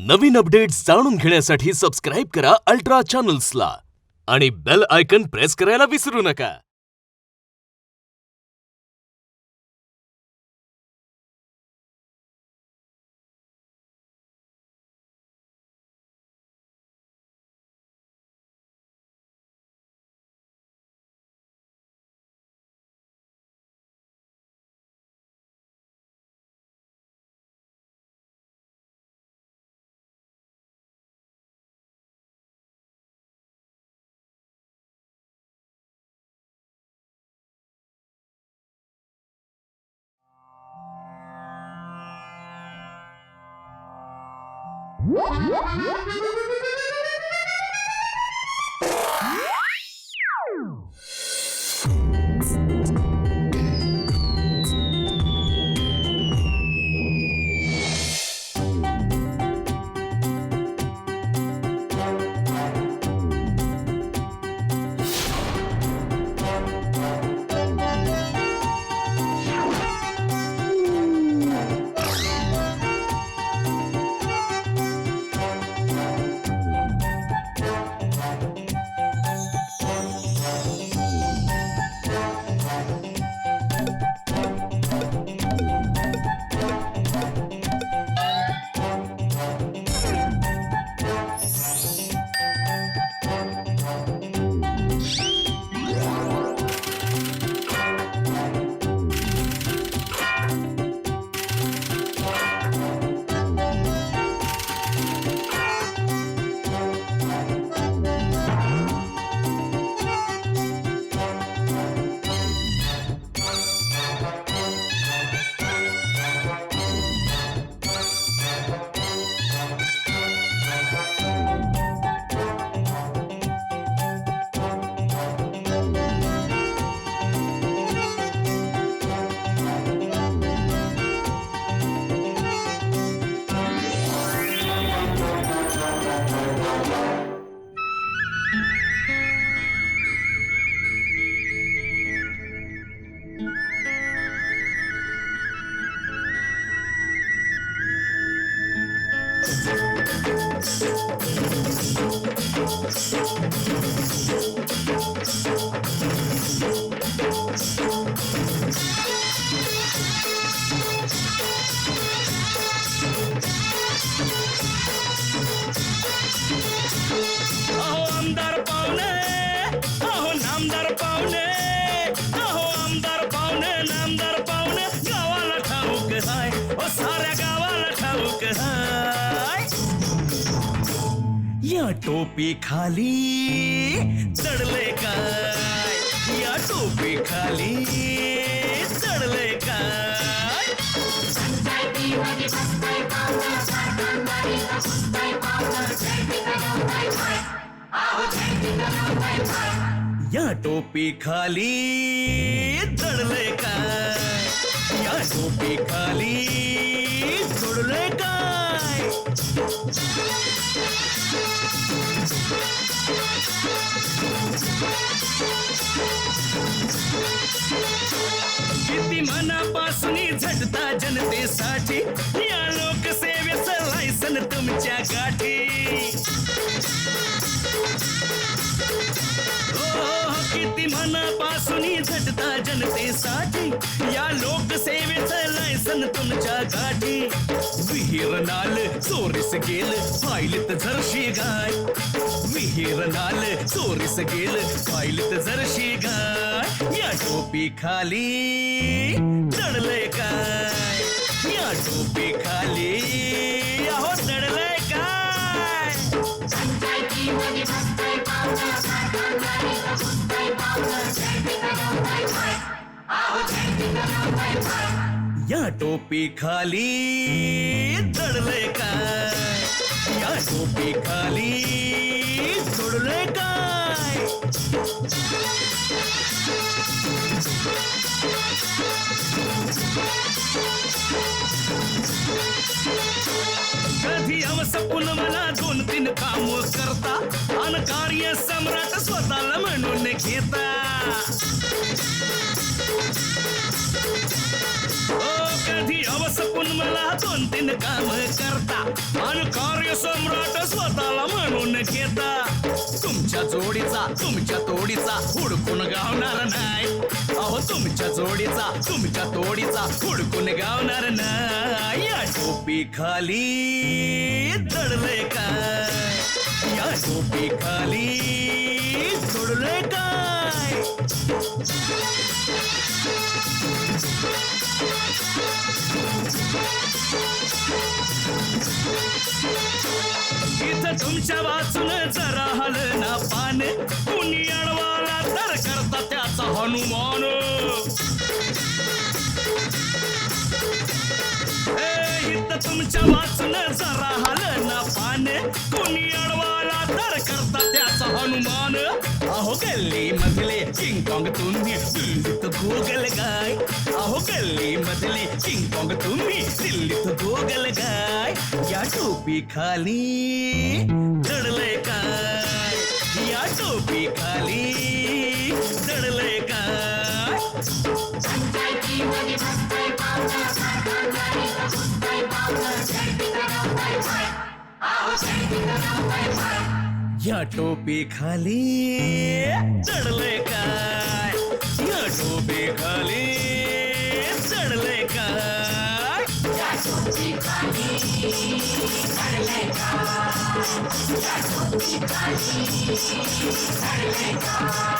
नवीन updates जाणून घेण्यासाठी subscribe करा अल्ट्रा चॅनल्सला आणि बेल आयकन प्रेस करायला विसरू नका. आमदार पाहुणे, अहो नामदार पाहुणे, अहो आमदार पाहुणे, नामदार पाहुणे, गावाला ठाऊक हाय, ओ साऱ्या गावाला ठाऊक हाय. या टोपी खाली चढले काय, या टोपी खाली चढले काय. या टोपी खाली चढले काय, या टोपी खाली चढले काय. किती मनापासून झटता जनतेसाठी, या लोकसेवेचं लायसन तुमच्या गाठी. किती मनापासून झटता जनतेसाठी, या लोकसेवेचं लायसन तुमच्या गाठी. विहीर नाल चोरीस गेल फाईलीत जरशी गाय, विहीर नाल चोरीस गेल फाईलीत जरशी गाय. या टोपी खाली चढले काय, या टोपी खाली अहो चढले काय. या टोपी खाली चढले काय, या टोपी खाली चढले काय. कधी अवसपून मला 2-3 काम करता, अन कार्य सम्राट स्वतःला म्हणून घेता. कधी अवस बसकून मला 2-3 काम करता आणि कार्य सम्राट स्वतःला म्हणून घेता. तुमच्या जोडीचा तुमच्या तोडीचा हुडकून गावणार नाही. अहो तुमच्या जोडीचा तुमच्या तोडीचा हुडकून गावणार नाही. या टोपी खाली दडले काय, या टोपी खाली दडले काय. इथं तुमच्या वाचून जरा हलना पान, कुणी अडवाला तर करता त्याचा हनुमान. इथं तुमच्या वाचून जरा हलना पान, कुणी अडवाला तर करता त्याचा हनुमान. अहो गल्ली मधले किंगकॉंग तुम्ही दिल्लीत गोगल गाय. अहो गल्ली मधले किंगकॉंग तुम्ही दिल्लीत गोगल गाय. या टोपी खाली दडलंय काय, या टोपी खाली दडलंय काय. या टोपी खाली दडलंय काय, या टोपी खाली दडलंय काय. या टोपी खाली दडलंय काय, या टोपी खाली दडलंय काय,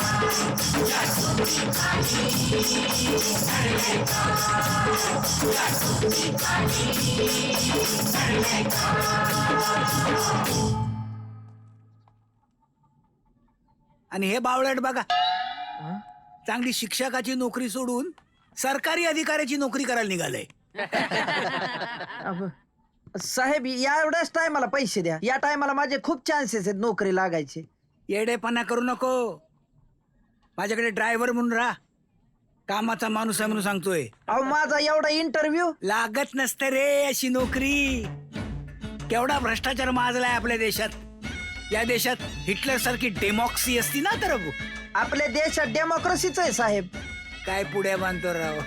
या टोपी खाली दडलंय काय, या टोपी खाली दडलंय काय. आणि हे बावळट बघा, चांगली शिक्षकाची नोकरी सोडून सरकारी अधिकाऱ्याची नोकरी करायला निघालंय. साहेब या एवढ्याच टायमाला पैसे द्या. या टायमाला माझे खूप चान्सेस आहेत नोकरी लागायचे. येडेपणा करू नको. माझ्याकडे ड्रायव्हर म्हणून राहा. कामाचा माणूस आहे म्हणून सांगतोय. अहो माझा एवढा इंटरव्ह्यू लागत नसतं रे अशी नोकरी. केवढा भ्रष्टाचार माजलाय आपल्या देशात. या देशात हिटलर सारखी डेमॉक्सी असती ना तर बघू. आपल्या देशात डेमोक्रेसीच आहे साहेब. काय पुढे बांधतो राव.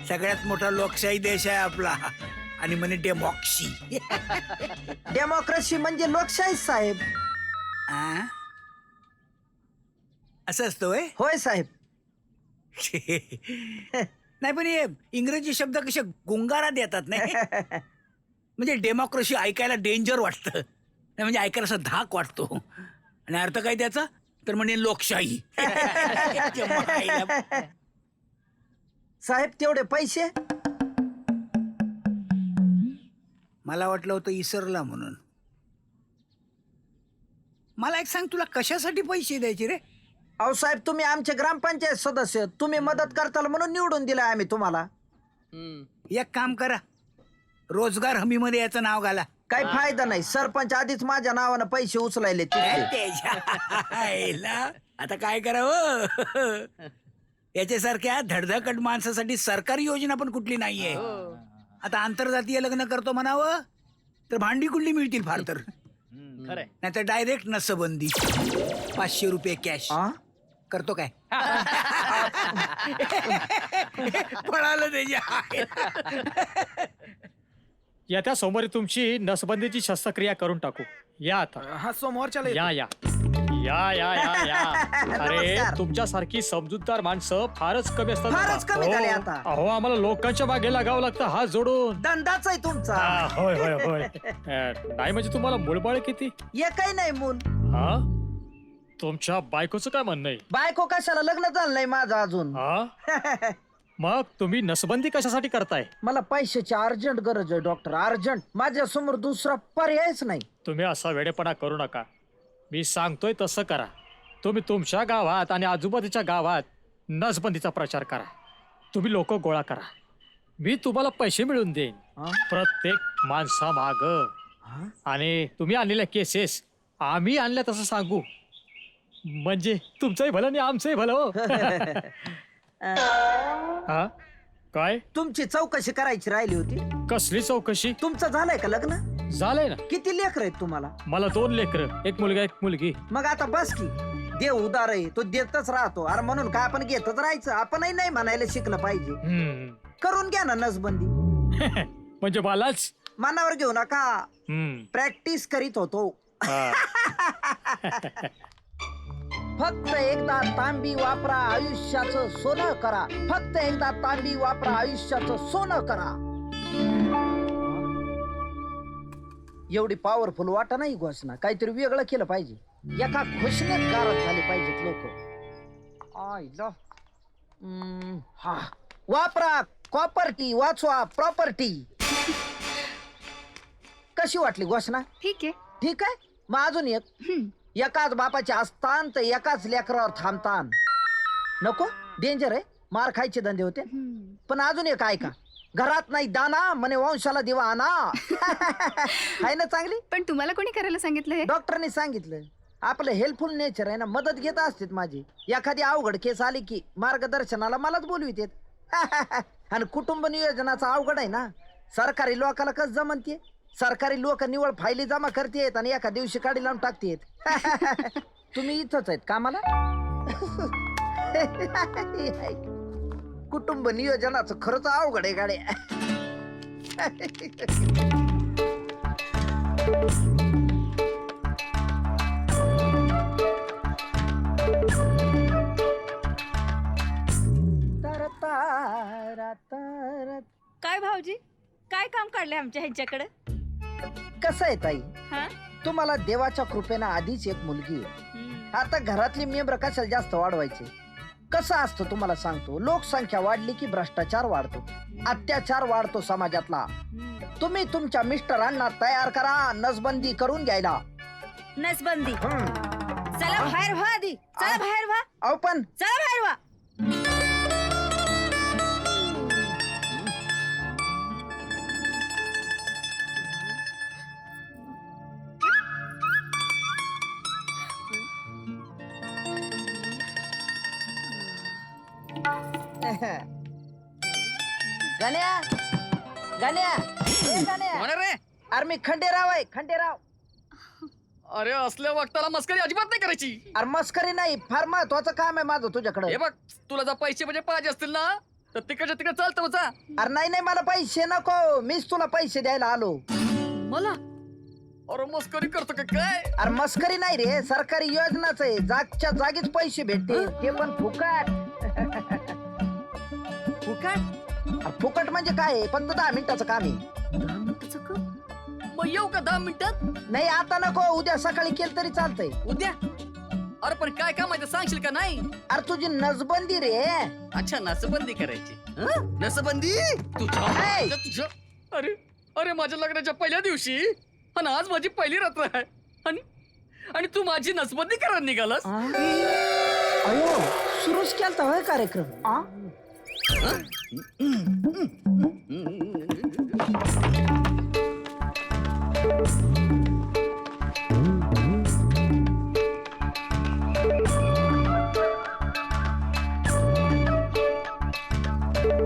सगळ्यात मोठा लोकशाही देश आहे आपला आणि म्हणे डेमॉक्सी. डेमोक्रेसी म्हणजे लोकशाही साहेब. आ? असं असतं होय? होय साहेब. नाही पण हे इंग्रजी शब्द कसे गुंगारात येतात नाही. म्हणजे डेमोक्रेसी ऐकायला डेंजर वाटतं. नाही म्हणजे ऐकायला असा धाक वाटतो. आणि अर्थ काय त्याचा तर म्हणजे लोकशाही. साहेब तेवढे पैसे मला वाटलं होतं इसरला म्हणून. मला एक सांग, तुला कशासाठी पैसे द्यायचे रे? अहो साहेब तुम्ही आमचे ग्रामपंचायत सदस्य, तुम्ही मदत करताल म्हणून निवडून दिलाय आम्ही तुम्हाला. एक काम करा, रोजगार हमीमध्ये याचं नाव घाला. काही फायदा नाही. सरपंच आधीच माझ्या नावानं पैसे उचलायले तिथले. त्याच्या आईला. आता काय करावं? याच्यासारख्या धडधकट माणसासाठी सरकारी योजना पण कुठली नाहीये. आता आंतरजातीय लग्न करतो म्हणावं तर भांडी कुंडली मिळतील फार तर. नाही तर डायरेक्ट नसबंदी. 500 रुपये कॅश. करतो काय? पळालं त्याच्या. येत्या सोमवारी तुमची नसबंदीची शस्त्रक्रिया करून टाकू. या आता. हा सोमवारच्या या या या या या या अरे नमस्कार. तुमच्यासारखी समजूतदार माणसं फारच कमी असतात फारच बाबा. कमी झाले हो. आता. अहो आम्हाला लोकांच्या मागे लागावं लागतं हात जोडून. धंदाच आहे तुमचा. होय होय होय नाही म्हणजे तुम्हाला मुळबाळ किती? एकही नाही मूल. हा तुमच्या बायकोचं काय म्हणणं आहे? बायको कशाला, लग्न झालं नाही माझं अजून. हा मग तुम्ही नसबंदी कशासाठी करताय? मला पैशाची अर्जंट गरज आहे डॉक्टर, अर्जंट. माझ्या समोर दुसरा पर्यायच नाही. तुम्ही असा वेडेपणा करू नका. मी सांगतोय तसं करा. तुम्ही तुमच्या गावात आणि आजूबाजूच्या गावात नसबंदीचा प्रचार करा. तुम्ही लोक गोळा करा. मी तुम्हाला पैसे मिळवून देईन प्रत्येक माणसा माग. आणि तुम्ही आणलेल्या केसेस आम्ही आणल्या तसं सांगू. म्हणजे तुमचंही भलं आणि आमचंही भलं हो. हा काय? तुमची चौकशी करायची राहिली होती. कसली चौकशी? तुमचं झालंय का लग्न? झालंय ना. किती लेकर आहेत तुम्हाला? मला 2 लेकरं, एक मुलगा एक मुलगी. मग आता बस की. देव उदार आहे, तो देतच राहतो. अरे म्हणून का आपण घेतच राहायचं? आपणही नाही म्हणायला शिकलं पाहिजे. करून घ्या ना नसबंदी. म्हणजे मलाच मनावर घेऊ नका, हम्म. प्रॅक्टिस करीत होतो. हा. फक्त एकदा तांबी वापरा, आयुष्याचं सोनं करा. फक्त एकदा तांबी वापरा, आयुष्याचं सोनं करा. एवढी पॉवरफुल वाटा नाही घोषणा, काहीतरी वेगळं केलं पाहिजे. एका घोषणेत गारद झाले पाहिजेत लोक. आईला हा वापरा कॉपर्टी, वाचवा प्रॉपर्टी. कशी वाटली घोषणा? ठीक आहे. ठीक आहे. मग अजून एक, एकाच बापाचे असतान तर एकाच लेकरावर थांबतान. नको, डेंजर आहे, मार खायचे धंदे होते. पण अजून एक ऐका, घरात नाही दाना म्हणे वंशाला दिवा आणा. आहे ना चांगली? पण तुम्हाला कोणी करायला सांगितलं हे? डॉक्टरने सांगितलं. आपलं हेल्पफुल नेचर आहे ना, मदत घेत असते माझी. एखादी अवघड केस आली की मार्गदर्शनाला मलाच बोलवितेत. आणि कुटुंब नियोजनाचा अवघड आहे ना, सरकारी लोकाला कसं जमते. सरकारी लोक निवळ फायली जमा करतेत आणि एका दिवशी काढी लावून टाकतेत. तुम्ही इथंच आहेत कामाला. कुटुंब नियोजनाचं खरंच अवघड आहे गाड्या. काय भाऊजी, काय काम काढले आमच्या ह्यांच्याकडे? कसं आहे ताई, हा? तुम्हाला देवाच्या कृपेनं आधीच एक मुलगी आहे. आता घरातली मेंबर कशाला जास्त वाढवायचे? कसं असतं तुम्हाला सांगतो, लोकसंख्या वाढली की भ्रष्टाचार वाढतो, अत्याचार वाढतो समाजातला. तुम्ही तुमच्या मिस्टरांना तयार करा नसबंदी करून घ्यायला. नसबंदी? चला बाहेर व्हा आधी, चला बाहेर व्हा. अहो पण चला बाहेर व्हा. गण्या, गण्या, ए गण्या. रे अरे मी खंडेराव आहे, खंडेराव. अरे असल्या वक्ताला मस्करी अजिबात नाही करायची. अरे मस्करी नाही, फार महत्वाचं काम आहे माझं तुझ्याकडे. हे बघ, तुला जर पैसे म्हणजे पाहिजे असतील ना तर तिकडच्या तिकडे चालतं जा. अरे नाही नाही, मला पैसे नको, मीच तुला पैसे द्यायला आलो. मला अरे मस्करी करतो का काय? अरे मस्करी नाही रे, सरकारी योजनाच आहे, जागच्या जागीच पैसे भेटते, ते पण फुकट. फुकट? अरे फुकट म्हणजे काय आहे, फक्त 10 मिनिटाचं काम आहे. 10 मिनिटाचं का? मग येऊ का 10 मिनिटात? नाही आता नको, उद्या सकाळी केलं तरी चालतंय. उद्या? अरे पण काय काम आहे ते सांगशील का? नाही अरे तुझी नसबंदी रे. अच्छा, नसबंदी करायची. नसबंदी तुझ्या ए! तुझ्या अरे अरे माझ्या लग्नाच्या पहिल्या दिवशी आणि आज माझी पहिली रात्र आहे आणि तू माझी नसबंदी करायला निघालास. अयो, सुरूच केलता होय कार्यक्रम. आ?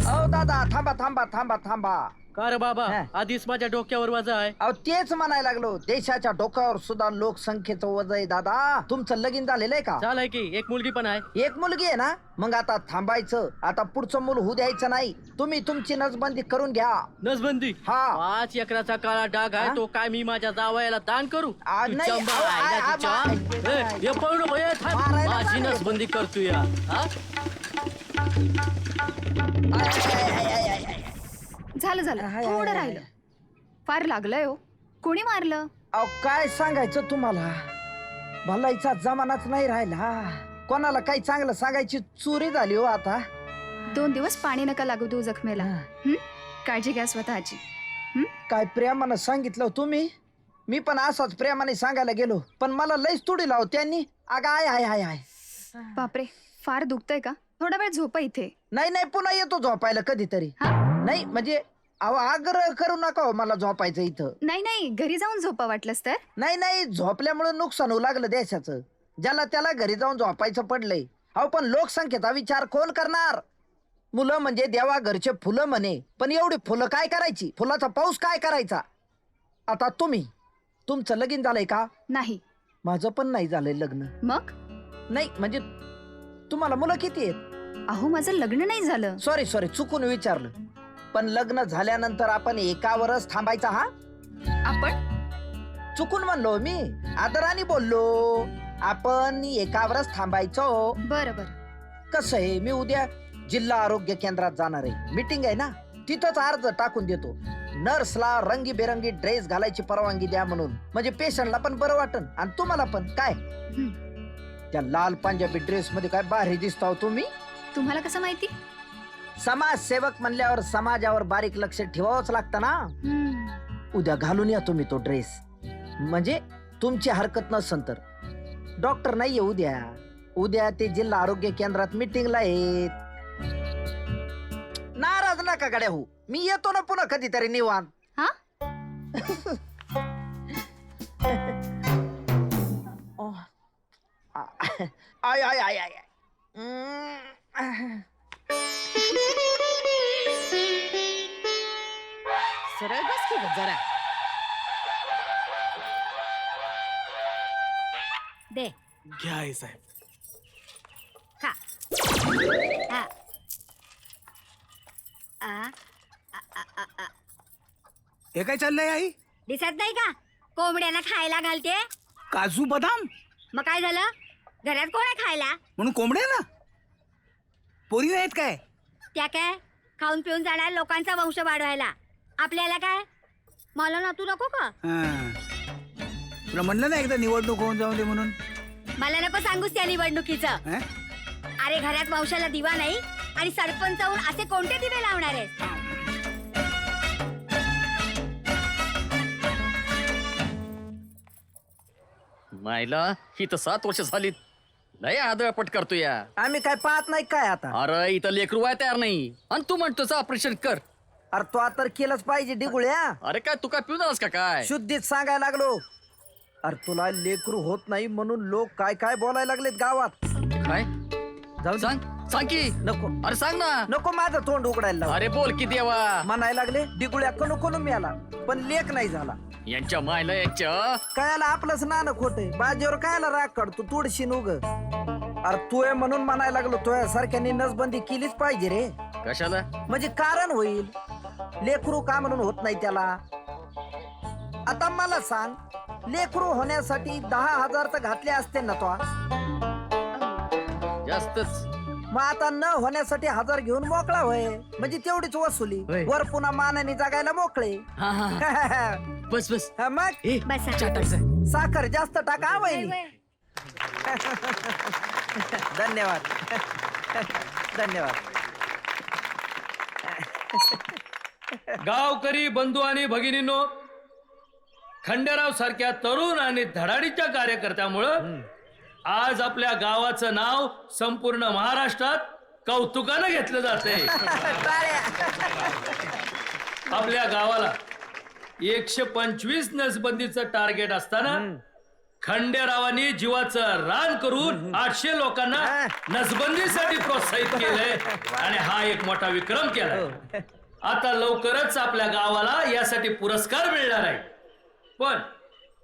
अहो दादा, थांबा थांबा थांबा थांबा. का रे बाबा, हा. आधीच माझ्या डोक्यावर वजा आहे. अहो तेच म्हणायला लागलो, देशाच्या डोक्यावर सुद्धा लोकसंख्येचं वजन आहे दादा. तुमचं लगीन झालेलं आहे का? झालंय की, एक मुलगी पण आहे. एक मुलगी आहे ना, मग आता थांबायचं. आता पुढचं मूल होऊ द्यायचं नाही. तुम्ही तुमची नसबंदी करून घ्या. नसबंदी? हा. 5 एकराचा काळा डाग हा? आहे, तो काय मी माझ्या जावयाला दान करू? आ, तू नाही, चंबा अहो, आहे ना आ, तुझ्या? आ, ए, हे पळू नको, ए, थांब. मारायला माझी लागले. नसबंदी करतो या. हा? झालं झालं, थोडं राहिलं. फार लागलंय हो. कोणी मारलं? अहो काय सांगायचं तुम्हाला, भलाईचा जमानाच नाही राहिला. कोणाला काही चांगलं सांगायची चोरी झाली हो आता. 2 दिवस पाणी नका लागू देऊ जखमेला. काळजी घ्या स्वतःची. काय प्रेमानं सांगितलं तुम्ही, मी पण असाच प्रेमाने सांगायला गेलो, पण मला लईच तुडी लाव त्यांनी. अगं आय आय आय आय. बापरे, फार दुखतंय का? थोडा वेळ झोपा इथे. नाही नाही, पुन्हा येतो झोपायला कधीतरी. हा? नाही म्हणजे अहो आग्रह करू नका हो मला झोपायचं इथं. नाही नाही, घरी जाऊन झोपा वाटलंस तर. नाही नाही, झोपल्यामुळे नुकसान होऊ लागलं देशाचं. ज्याला त्याला घरी जाऊन झोपायचं पडलंय. अहो पण लोकसंख्येचा विचार कोण करणार? मुलं म्हणजे देवा घरचे फुलं म्हणे, पण एवढी फुलं काय करायची? फुलाचा पाऊस काय करायचा? आता तुमचं लगीन झालंय का? नाही. माझं पण नाही झालंय लग्न. मग? नाही म्हणजे तुम्हाला मुलं किती आहेत? अहो माझं लग्न नाही झालं. सॉरी चुकून विचारलं. पण लग्न झाल्यानंतर आपण एकावरच थांबायचा हा? आपण चुकून म्हणलो मी, आदराने बोललो. आपण एकावरच थांबायचो. बरं बरं. कसं आहे, मी उद्या जिल्हा आरोग्य केंद्रात जाणार आहे, मीटिंग आहे ना, तिथंच अर्ज टाकून देतो. नर्सला रंगीबेरंगी ड्रेस घालायची परवानगी द्या म्हणून, म्हणजे पेशंटला पण बरं वाटन आणि तुम्हाला पण. काय त्या लाल पंजाबी ड्रेस मध्ये काय भारी दिसतो तुम्ही. तुम्हाला कसं माहिती? समाजसेवक म्हणल्यावर समाजावर बारीक लक्ष ठेवावंच लागतं ना. उद्या घालून या तुम्ही तो ड्रेस, म्हणजे तुमची हरकत नसन तर. डॉक्टर नाहीये उद्या ते जिल्हा आरोग्य केंद्रात मीटिंगला आहेत. नाराज नका गड्या हो, मी येतो ना पुन्हा कधीतरी निवांत. हा? I I I I. सरळ बस की ग जरा. दे घ्या आई साहेब. खा. हा. आ, हे काय चाललंय आई? दिसत नाही का कोंबड्याला खायला घालते? काजू बदाम मग काय झालं? घरात कोण आहे खायला? म्हणून कोंबड्या ना पोरी नाहीत काय? त्या काय खाऊन पिऊन जाणार लोकांचा वंश वाढवायला. आपल्याला काय? मला ना तू नको का? हा. तुला म्हणलं ना एकदा निवडणूक होऊन जाऊ दे म्हणून. मला नको सांगूस त्या निवडणुकीचं. हा? अरे घरात वंशाला दिवा नाही आणि सरपंच होऊन असे कोणते दिवे लावणार आहेत? मायला ही तर 7 वर्ष झाली. लय आदळपट करतो या. आम्ही काय पाहत नाही काय आता? अरे इथं लेकरू आहे तयार नाही आणि तू म्हणतोस ऑपरेशन कर. अरे तो आता केलंच पाहिजे डिगुळ्या. अरे काय तू काय पिऊन आलास का काय? शुद्धीत सांगायला लागलो. अरे तुला लेकरू होत नाही म्हणून लोक काय काय बोलायला लागलेत गावात. काय जाऊ दे. सांग की. नको अरे सांग ना. नको माझं तोंड उघडायला लाव. अरे बोल की देवा. म्हणायला लागले डिगुळ्या कणू कणू मिळाला पण लेख नाही झाला. यांच्या मायला यांच्या. कायला आपलंच नाणं खोटंय. बाजीवर कायला राग काढतो तुडशीन उग. अरे तू आहे म्हणून म्हणायला लागलो. तुझ्या सारख्यानी नसबंदी केलीच पाहिजे रे. कशाला? म्हणजे कारण होईल. लेकरू का म्हणून होत नाही त्याला? आता मला सांग, लेकरू होण्यासाठी 10,000 तर घातले असते ना तो. जास्तच. मग आता न होण्यासाठी 1000 घेऊन मोकळा होय, म्हणजे तेवढीच वसुली. होय. वर पुन्हा मानाने जगायला मोकळे. हा हा बस बस. हा, मग बसा. साखर जास्त टाका वय, वहिनी. वय. धन्यवाद. धन्यवाद. गावकरी बंधू आणि भगिनींनो, खंडेराव सारख्या तरुण आणि धडाडीच्या कार्यकर्त्यामुळं आज आपल्या गावाचं नाव संपूर्ण महाराष्ट्रात कौतुकानं घेतलं जाते. आपल्या गावाला 125 नसबंदीचं टार्गेट असताना खंडेरावांनी जीवाचं रान करून 800 लोकांना नसबंदीसाठी प्रोत्साहित केलंय आणि हा एक मोठा विक्रम केलाय. आता लवकरच आपल्या गावाला यासाठी पुरस्कार मिळणार आहे. पण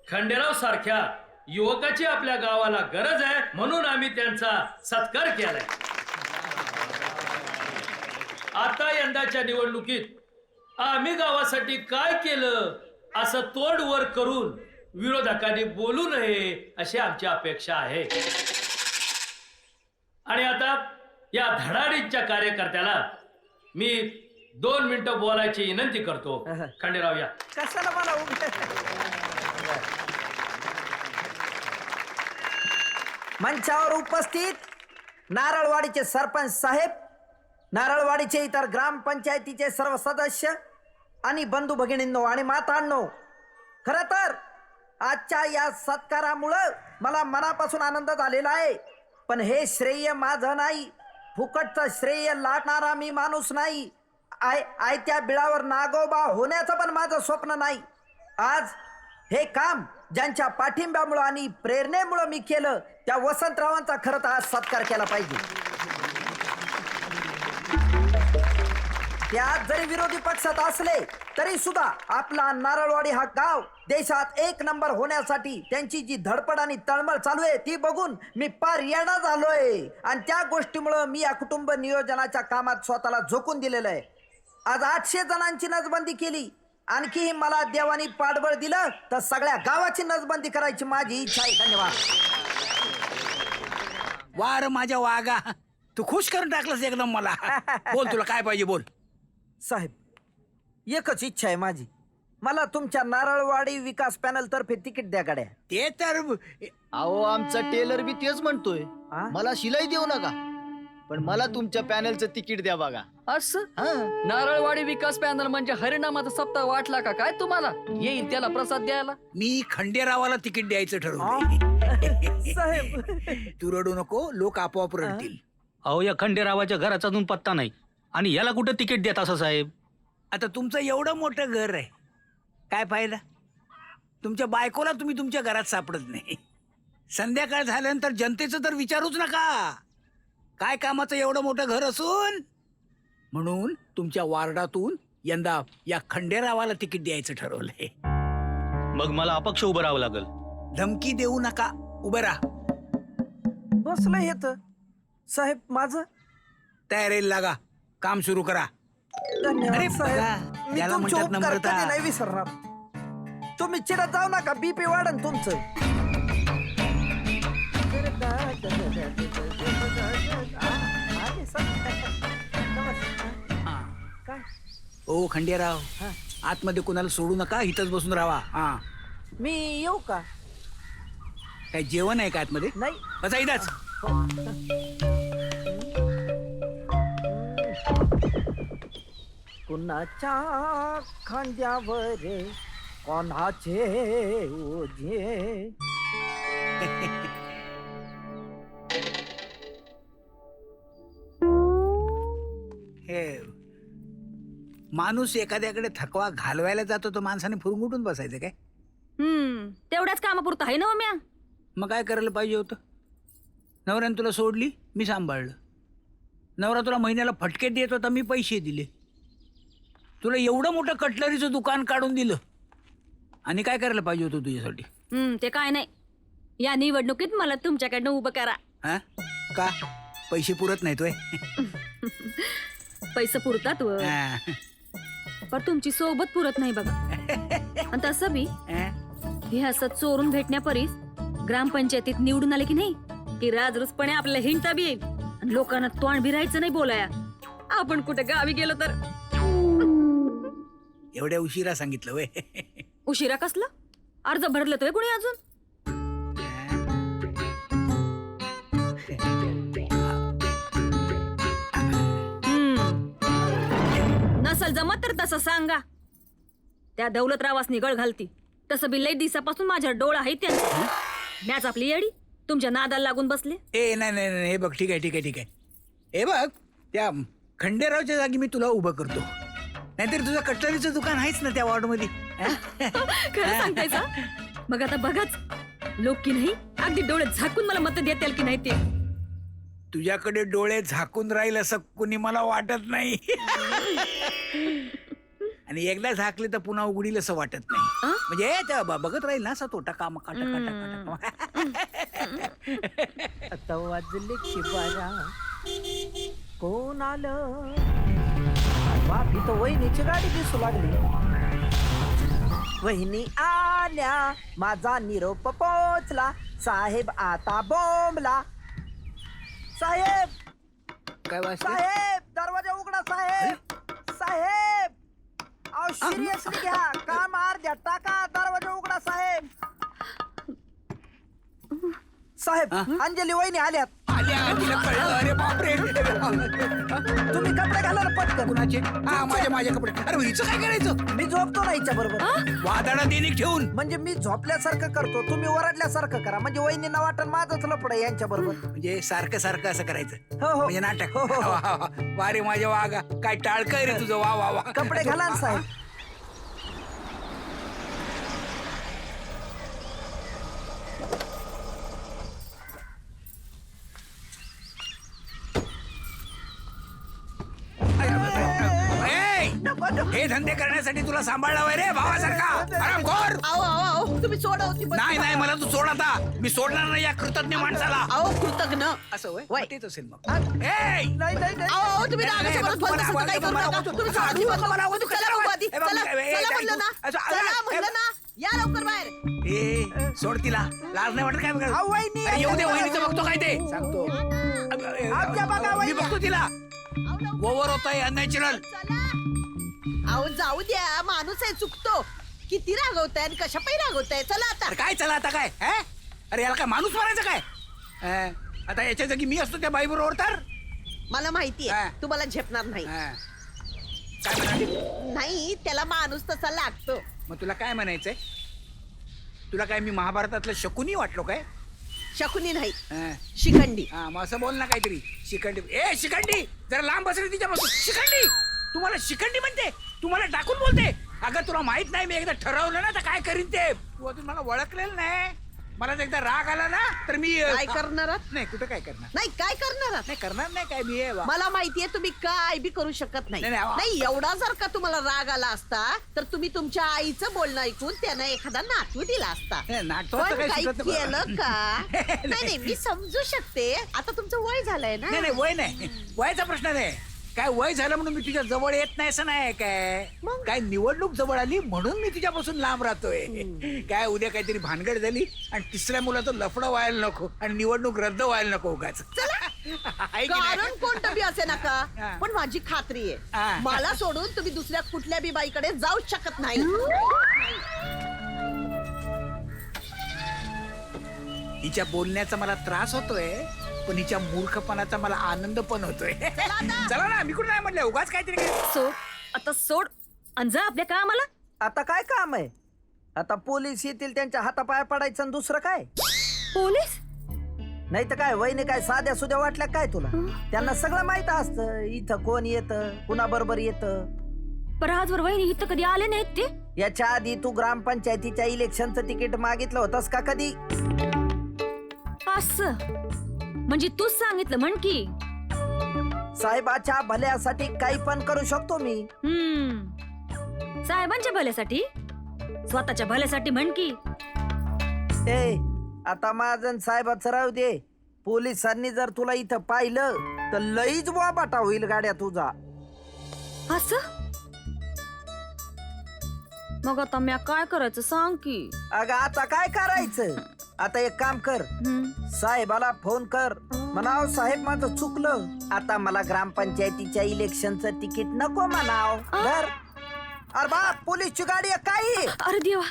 खंडेराव सारख्या युवकाची आपल्या गावाला गरज आहे म्हणून आम्ही त्यांचा सत्कार केलाय. आता यंदाच्या निवडणुकीत आम्ही गावासाठी काय केलं असं तोंड वर करून विरोधकांनी बोलू नये अशी आमची अपेक्षा आहे. आणि आता या धडाडीच्या कार्यकर्त्याला मी 2 मिनिटं बोलायची विनंती करतो. खंडेराव या. कशाला मला मंचावर उपस्थित नारळवाडीचे सरपंच साहेब, नारळवाडीचे इतर ग्रामपंचायतीचे सर्व सदस्य आणि बंधू भगिनींनो आणि मातांनो, खरं तर आजच्या या सत्कारामुळं मला मनापासून आनंद झालेला आहे. पण हे श्रेय माझं नाही. फुकटचं श्रेय लाटणारा मी माणूस नाही. आयत्या बिळावर नागोबा होण्याचं पण माझं स्वप्न नाही. आज हे काम ज्यांच्या पाठिंब्यामुळं आणि प्रेरणेमुळं मी केलं त्या वसंतरावांचा खरं तर आज सत्कार केला पाहिजे. त्या जरी विरोधी पक्षात असले तरी सुद्धा आपला नारळवाडी हा गाव देशात 1 नंबर होण्यासाठी त्यांची जी धडपड आणि तळमळ चालू आहे ती बघून मी पार येडा झालोय. आणि त्या गोष्टीमुळं मी या कुटुंब नियोजनाच्या कामात स्वतःला झोकून दिलेलं आहे. आज 800 जणांची नसबंदी केली. आणखी मला देवानी पाठबळ दिलं तर सगळ्या गावाची नसबंदी करायची माझी इच्छा आहे. धन्यवाद. वार माझ्या वागा, तू खुश करून टाकलंस एकदम मला. बोल, तुला काय पाहिजे बोल. साहेब, एकच इच्छा आहे माझी. मला तुमच्या नारळवाडी विकास पॅनल तर्फे तिकीट द्या गाड्या. ते तर अहो आमचा टेलर बी तेच म्हणतोय. हा? मला शिलाई देऊ नका, पण मला तुमच्या पॅनलचं तिकीट द्या बघा. असं नारळवाडी विकास पॅनल म्हणजे हरिनामाचा सप्ताह वाटला का काय तुम्हाला? येईल त्याला प्रसाद द्यायला. मी खंडेरावाला तिकीट द्यायचं ठरवलं. साहेब, तू रडू नको, लोक आपोआप रडतील. अहो या खंडेरावाच्या घराचा अजून पत्ता नाही आणि याला कुठं तिकीट देत असं साहेब? आता तुमचं एवढं मोठं घर आहे, काय फायदा? तुमच्या बायकोला तुम्ही तुमच्या घरात सापडत नाही. संध्याकाळ झाल्यानंतर जनतेचं तर विचारूच नका. काय कामाचं एवढं मोठं घर असून? म्हणून तुमच्या वार्डातून यंदा या खंडेरावाला तिकीट द्यायचं ठरवलंय. मग मला अपक्ष उभं राहावं लागेल. धमकी देऊ नका, उभं राहा. बसलं येत. साहेब, माझं तयारीला लागा, काम सुरू करा. धन्यवाद अरे साहेब. बघा, मी याला तुमचे म्हणतात उपकार नम्रता. कधी नाही विसरणार. तुम्ही चिडत जाऊ नका, बीपी वाढन तुमचं. ओ खंडेराव, आतमध्ये कुणाला सोडू नका, इथंच बसून राहा. हा, मी येऊ का? काय जेवण आहे का आतमध्ये? नाही. बसा इथंच. कुणाच्या खांद्यावर कोणाचे ओझे. हे माणूस एखाद्याकडे थकवा घालवायला जातो तो माणसाने फुरंगुटून बसायचं काय? तेवढ्याच कामापुरतं आहे ना म्या. मग काय करायला पाहिजे होतं? नवऱ्यानं तुला सोडली, मी सांभाळलं. नवरा तुला महिन्याला फटके देत होता, मी पैसे दिले. तुला एवढं मोठं कटलरीचं दुकान काढून दिलं, आणि काय करायला पाहिजे होतं तुझ्यासाठी? ते काय नाही, या निवडणुकीत मला तुमच्याकडनं उभं करा. हा? का पैसे पुरत नाहीत होय? पैसे पुरतात व, हा. पण तुमची सोबत पुरत नाही बघा. आणि तसं बी हा? हे असं चोरून भेटण्यापरीस ग्रामपंचायतीत निवडून आले की नाही की राजरोसपणे आपल्याला हिंडता बी येईल आणि लोकांना तोंड बी राहायचं नाही बोलाया. आपण कुठे गावी गेलो तर एवढ्या उशिरा सांगितलं वय? उशिरा कसला? अर्ज भरलं तर कोणी अजून? नसल जमत तर तसं सांगा. त्या दौलतरावासनी गळ घालती तसं बी लई दिवसापासून माझ्या डोळा आहे त्यांचा. मॅच आपली येडी तुमच्या नादाला लागून बसले. ए नाही नाही नाही, हे बघ, ठीक आहे ठीक आहे ठीक आहे. हे बघ, त्या खंडेरावच्या जागी मी तुला उभं करतो. नाहीतर तुझं कटलरीचं दुकान आहेच ना त्या वॉर्डमध्ये. खरं सांगतायचा? मग आता बघाच, लोक की नाही अगदी डोळे झाकून मला मत देतील की नाही ते. तुझ्याकडे डोळे झाकून राहील असं कुणी मला वाटत नाही. आणि एकदा झाकले तर पुन्हा उघडील असं वाटत नाही. म्हणजे त्या बघत राहील ना असा तोटा काम. आता वाजले की बारा, कोण आलं? बापी तर वहिनीची गाडी दिसू लागली. वहिनी आल्या, माझा निरोप पोचला. साहेब आता बोंबला. साहेब, काय वाजते? साहेब, दरवाजा उघडा. साहेब, साहेब, अहो सिरियसली घ्या, काम अर्ध्या टाका. दरवाजा उघडा साहेब. साहेब, अंजली वहिनी आल्यात. आल्या, तिला कळलं. अरे बापरे, तुम्ही कपडे घाला ना पटकन. कुणाचे? हा, माझे कपडे. अरे हिचं काय करायचं? मी झोपतो ना हिच्या बरोबर. वादळा देणीक ठेवून. म्हणजे मी झोपल्यासारखं करतो, तुम्ही ओरडल्यासारखं करा. म्हणजे वहिनींना वाटण माझंच लपड आहे यांच्या बरोबर. म्हणजे सारखं सारखं असं करायचं. हो हो, म्हणजे नाटक. हो, हो, हो. वा, वा, वा. वा रे माझ्या वागा, काय टाळकं रे तुझं. वा वा वा. कपडे घाला ना साहेब. ए, हे धंदे करण्यासाठी तुला सांभाळला वय रे भावासारखा हरामखोर. तुम्ही सोडा होती नाही नाही मला तू सोड आता. मी सोडणार नाही या कृतज्ञ माणसाला. अहो कृतज्ञ असं होय वय. तेच असेल मग. ए! अहो तुम्ही रागाच्या भरात बोलता असं काही करू नका. तुम्ही सोडा, तुम्ही सोडा. चला बघू आधी. चला म्हणलं ना. चला म्हणलं ना. या लवकर बाहेर. ए सोड तिला. लाज नाही वाटत काय बघ. अरे, येऊ दे वहिनीचं बघतो काय ते सांगतो. मी बघतो तिला. ओव्हर होतोय अनॅचरल. अहो जाऊ द्या, माणूस आहे, चुकतो. किती रागवताय आणि कशा पायी रागवताय. चला आता. काय चला आता काय हे? अरे याला काय माणूस मारायचं काय आता याच्या जागी मी असतो त्या बाई बरोबर तर मला माहितीये हा. तुम्हाला झेपणार नाही. काय म्हणाली? नाही, त्याला माणूस तसा लागतो. मग तुला काय म्हणायचंय? तुला काय मी महाभारतातलं शकुनी वाटलो काय? शकुनी नाही, हा. शिखंडी. हा मग असं बोल ना काहीतरी. शिखंडी. ए शिखंडी जरा लांब बसली तिच्यापासून. शिखंडी तुम्हाला शिखंडी म्हणते? तुम्हाला टाकून बोलते? अगं तुला माहित नाही मी एकदा ठरवलं ना तर काय करीन ते. तू अजून मला ओळखलेलं नाही. मला जर एकदा राग आला ना तर मी काय करणार आहात? नाही कुठं काय करणार. नाही, काय करणार आहात? नाही करणार नाही काय मी मला माहितीये तुम्ही काय बी करू शकत नाही. नाही, नाही, नाही, एवढा जर का तुम्हाला राग आला असता तर तुम्ही तुमच्या आईचं बोलणं ऐकून त्यानं एखादा नातू दिला असता. नाटकाचं पण काही काही सुचत नाही. केलं का? नाही नाही, मी समजू शकते. आता तुमचं वय झालंय ना. नाही नाही वय नाही. वयाचा प्रश्न नाही. काय वय झालं म्हणून मी तुझ्या जवळ येत नाही असं नाही काय. काय निवडणूक जवळ आली म्हणून मी तुझ्यापासून लांब राहतोय. काय उद्या काहीतरी भानगड झाली आणि तिसऱ्या मुलाचं लफडं व्हायला नको आणि निवडणूक रद्द व्हायला नको उगाच. आहे की नाही? कारण कोणतं बी असे नका, हा. पण माझी खात्री हा. आहे मला सोडून तुम्ही दुसऱ्या कुठल्या बी बाईकडे जाऊच शकत नाही. हिच्या बोलण्याचा मला त्रास होतोय पण हिच्या मूर्खपणाचा मला आनंद पण होतोय. चला ना मी कुठे नाही म्हटलं उगाच काहीतरी काय. सोड आता सोड आणि जा आपल्या कामाला. आता काय काम आहे? आता पोलीस येतील, त्यांच्या हातापाया पडायचं आणि दुसरं काय? पोलीस? नाही तर काय, वहिनी काय साध्या सुद्या वाटल्या काय तुला? त्यांना सगळं माहित असतं इथं कोण येतं, कुणा बरोबर येतं. पर आजवर वहिनी इथं कधी आले नाहीत ते. याच्या आधी तू ग्रामपंचायतीच्या इलेक्शनचं तिकीट मागितलं होतंस का कधी? असं म्हणजे तूच सांगितलं म्हण की. साहेबाच्या भल्यासाठी काही पण करू शकतो मी. साहेबांच्या भल्यासाठी, स्वतःच्या भल्यासाठी म्हण की. ए आता माझं साहेबाचं राहू दे. पोलिसांनी जर तुला इथं पाहिलं तर लईच वाबाटा होईल गाड्या तुझा. असं मग आता मी काय करायचं सांग की. अगं आता काय करायचं? आता एक काम कर, साहेबाला फोन कर, म्हणाव साहेब माझं चुकलं, आता मला ग्रामपंचायतीच्या इलेक्शनचं तिकीट नको म्हणाव. बर अरे बा पोलीसची गाडी आहे काही. अरे देवा.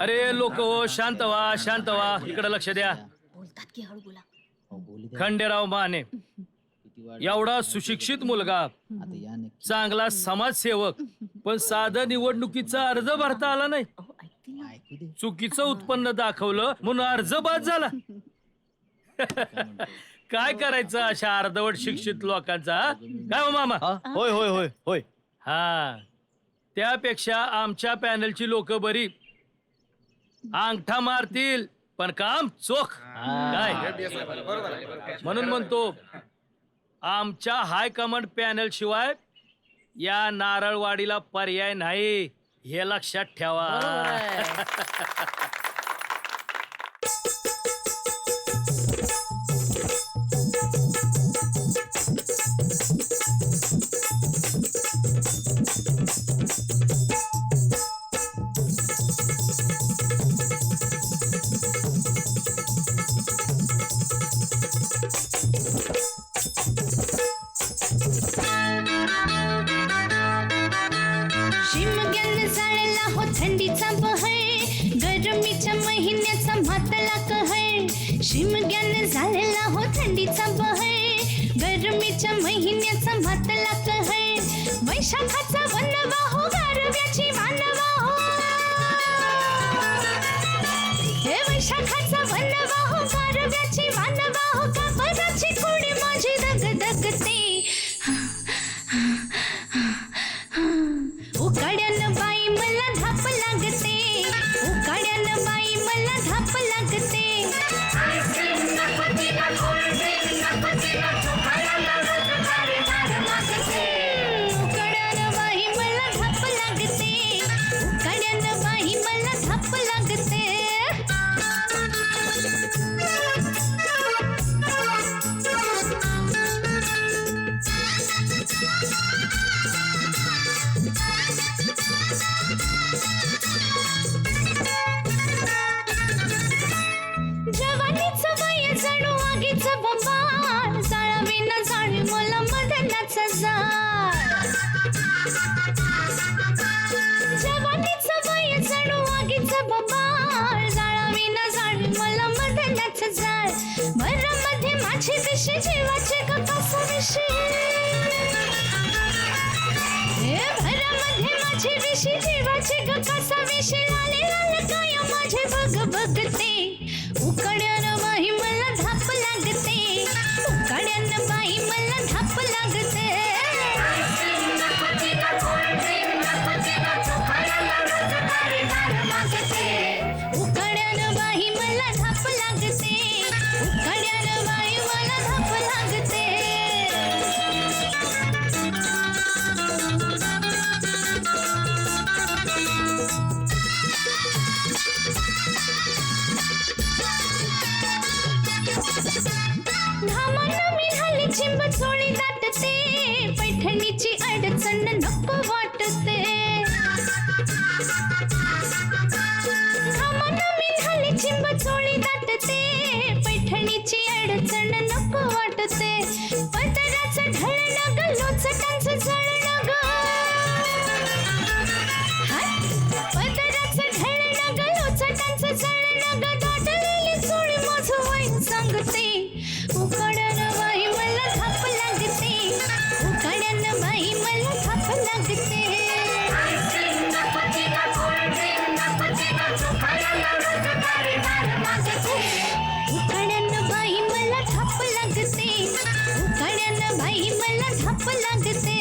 अरे लोक हो, शांत व्हा शांत व्हा, इकडे लक्ष द्या. बोलतात की हळू बोला. खंडेराव माने एवढा सुशिक्षित मुलगा, चांगला समाजसेवक, पण साधं निवडणुकीचा अर्ज भरता आला नाही. चुकीचं उत्पन्न दाखवलं म्हणून अर्ज बाद झाला. काय करायचं अशा अर्धवट शिक्षित लोकांचा? काय हो मामा? होय होय होय होय. हा त्यापेक्षा आमच्या पॅनलची लोक बरी, अंगठा मारतील पण काम चोख. काय म्हणून म्हणतो, आमच्या हायकमांड पॅनल शिवाय या नारळवाडीला पर्याय नाही, हे लक्षात ठेवा. शिमग्यान झालेला हो थंडीचा बहर, गरमीच्या महिन्याचा म्हातला कहर. शिमग्यान झालेला हो थंडीचा बहर, गरमीच्या महिन्याचा म्हातला कहर. वैशाखाचा वनवा हो गारव्याची मानवा हो, हे वैशाखाचा बनवा हो गारव्याची मानवा हो कापराची खोडी माझी धगधगते उकाड्यानं बाई मला धाप लागते उकाड्यानं बाई मला धाप लागते उकाड्यानं बाई मला धाप लागते उकाड्यानं बाई मला धाप लागते जवानीचं वय जणू आगीचं बंबाळ जाळावी न जाळी मला मदनाचा जाळ जवानीचं वय जणू आगीचं बंबाळ जाळावी न जाळी मला मदनाचा जाळ भरामध्ये माझी दिशी जीवाची कपासाविषयी भरामध्ये माझी दिशी जीवाची कपासाविषयी लाले लाल काय माझे बघ बघते उकाड्यानं बाई मला धाप लागते उकाड्यानं बाई मला धाप लागते उकाड्यानं बाई मला धाप लागते उकाड्यानं बाई मला धाप लागते घामानं मी झाली चिंब चोळी दाटते पैठणीची अडचण नको वाटते घामानं मी झाली चिंब चोळी दाटते पैठणीची अडचण नको वाटते पदराचं ढळणं ग लोचटांचं जळणं ग पदराचं ढळणं ग लोचटांचं जळणं ग दाटलेली चोळी माझं वय सांगते उकाड्यानं बाई मला धाप लागते उकाड्यानं बाई मला धाप लागते उकाड्यानं बाई मला धाप लागते उकाड्यानं बाई मला धाप लागते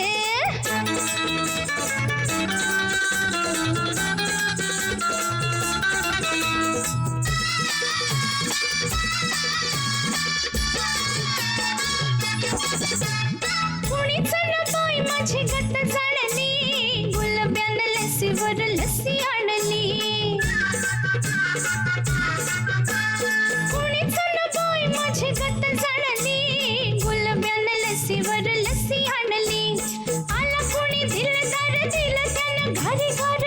कुणीचं न बाई माझी गत जाणली गुलाब्यानं लसीवर लसी आणली कुणीचं न बाई माझी गत जाणली गुलाब्यानं लसीवर लसी आणली आला कुणी दिलदार दिलं त्यानं घरी घर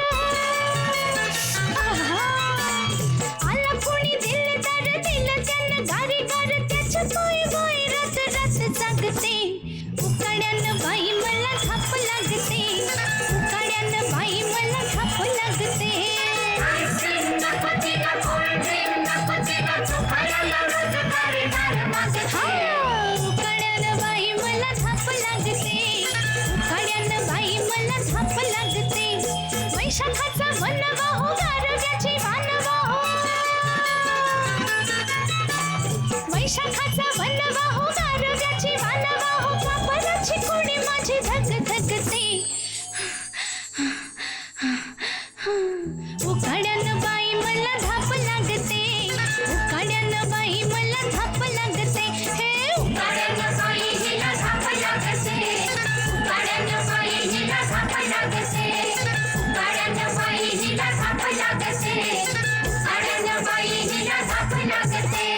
आला कुणी दिलदार दिलं त्यानं घरी घर त्याच्या पायी बाई रात रात जागते उकाड्यानं बाई मला धाप लागते उकाड्यानं बाई मला धाप लागते उकाड्यानं बाई मला धाप लागते उकाड्यानं बाई मला धाप लागते वैशाखाचा वनवा हो गारव्याची मानवा हो वैशाखाचा वनवा हो गारव्याची मानवा हो कापराची खोडी माझी धगधगते उकाड्यानं बाई मला धाप लागते उकाड्यानं बाई मला धाप लागते हे उकाड्यानं बाई हिला धाप लागते उकाड्यानं बाई हिला धाप लागते उकाड्यानं बाई हिला धाप लागते उकाड्यानं बाई हिला धाप लागते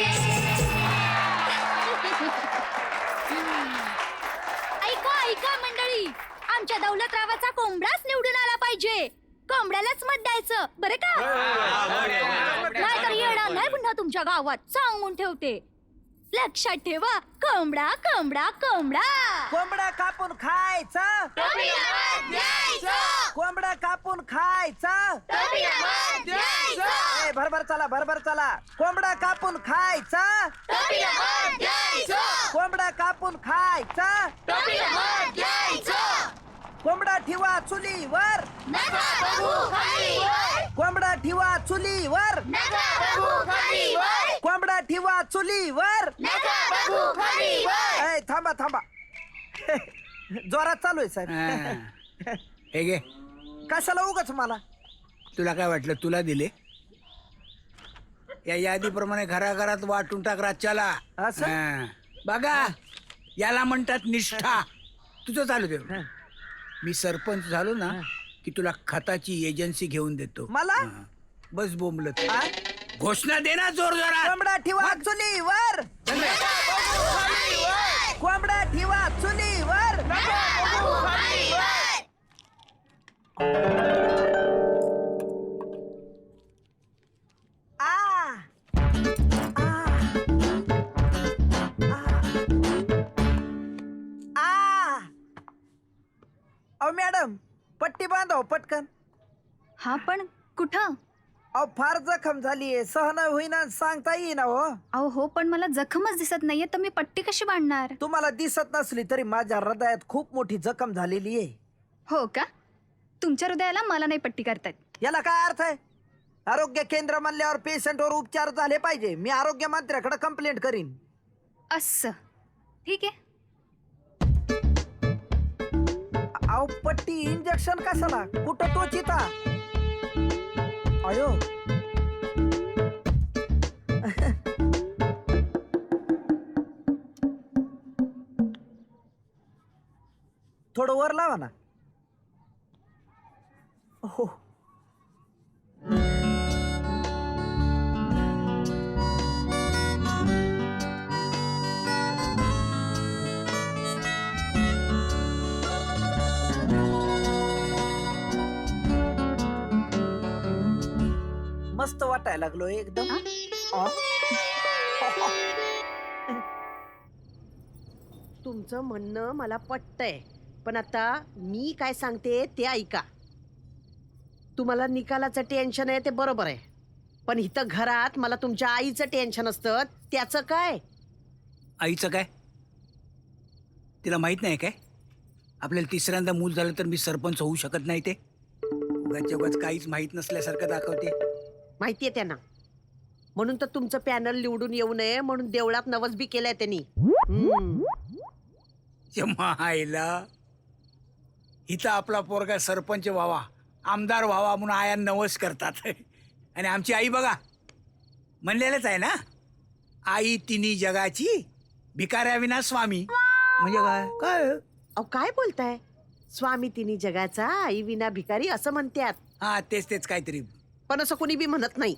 ऐका ऐका मंडळी आमच्या दौलतरावाचा कोंबडाच निवडून आला पाहिजे कोंबड्यालाच मत द्यायचं बरं का नाहीतर येणार नाही पुन्हा तुमच्या गावात सांगून ठेवते लक्षात ठेवा कोंबडा कोंबडा कोंबडा कोंबडा कापून खायचा कोंबडा कापून खायचा भरभर चला कोंबडा कापून खायचा कोंबडा कापून खायचा कोंबडा ठेवा चुलीवर कोंबडा ठेवा चुलीवर कोंबडा चुलीवर ए, थांबा थांबा जोरात चालू आहे साहेब. हा. हे घे, कशाला उगाच मला तुला काय वाटलं तुला दिले? या यादीप्रमाणे घराघरात वाटून टाक राज्याला. असं? हा. बघा याला म्हणतात निष्ठा. तुझं चालू दे. मी सरपंच झालो ना की तुला खताची एजन्सी घेऊन देतो. मला? हा. बस बोंबलत. हा? घोषणा दे ना जोर जोरात. कोंबडा ठेवा चुलीवर, कोंबडा ठेवा चुलीवर. आ. आ. आ. अहो मॅडम पट्टी बांधाव पटकन. हा पण कुठं? अहो फार जखम झालीये, सहन होईना सांगता येईना हो. अहो हो, पण मला जखमच दिसत नाहीये तर मी पट्टी कशी बांधणार? तुम्हाला दिसत नसली तरी माझ्या हृदयात खूप मोठी जखम झालेली आहे. हो का? तुमच्या हृदयाला मला नाही पट्टी करतायत. याला काय अर्थ आहे? आरोग्य केंद्र म्हणल्यावर पेशंटवर उपचार झाले पाहिजे. मी आरोग्य मंत्र्याकडे कंप्लेंट करीन. असं ठीक आहे. अहो पट्टी इंजेक्शन कशाला? कुठं टोचिता? अयो थोडं वर लावा ना. हो मस्त वाटायला लागलो एकदम. आ? तुमचं म्हणणं मला पटतंय, पण आता मी काय सांगते ते ऐका. तुम्हाला निकालाचं टेन्शन आहे ते बरोबर आहे, पण इथं घरात मला तुमच्या आईचं टेन्शन असतं. त्याचं काय? आईचं काय? तिला माहित नाही काय आपल्याला तिसऱ्यांदा मूल झालं तर मी सरपंच होऊ शकत नाही? ते उगाच उगाच काहीच माहित नसल्यासारखं दाखवते. माहितीये त्यांना, म्हणून तर तुमचं पॅनल निवडून येऊ नये म्हणून देवळात नवस बी केलंय त्यांनी. आईला इथं आपला पोरगा सरपंच व्हावा, आमदार व्हावा म्हणून आया नवस करतात. आणि आमची आई बघा म्हणलेलंच आहे ना, आई तिन्ही जगाची भिकाऱ्याविना स्वामी. म्हणजे काय काय अहो काय बोलताय? स्वामी तिन्ही जगाचा आई विना भिकारी असं म्हणतात. हा तेच तेच काहीतरी. पण असं कोणी बी म्हणत नाही.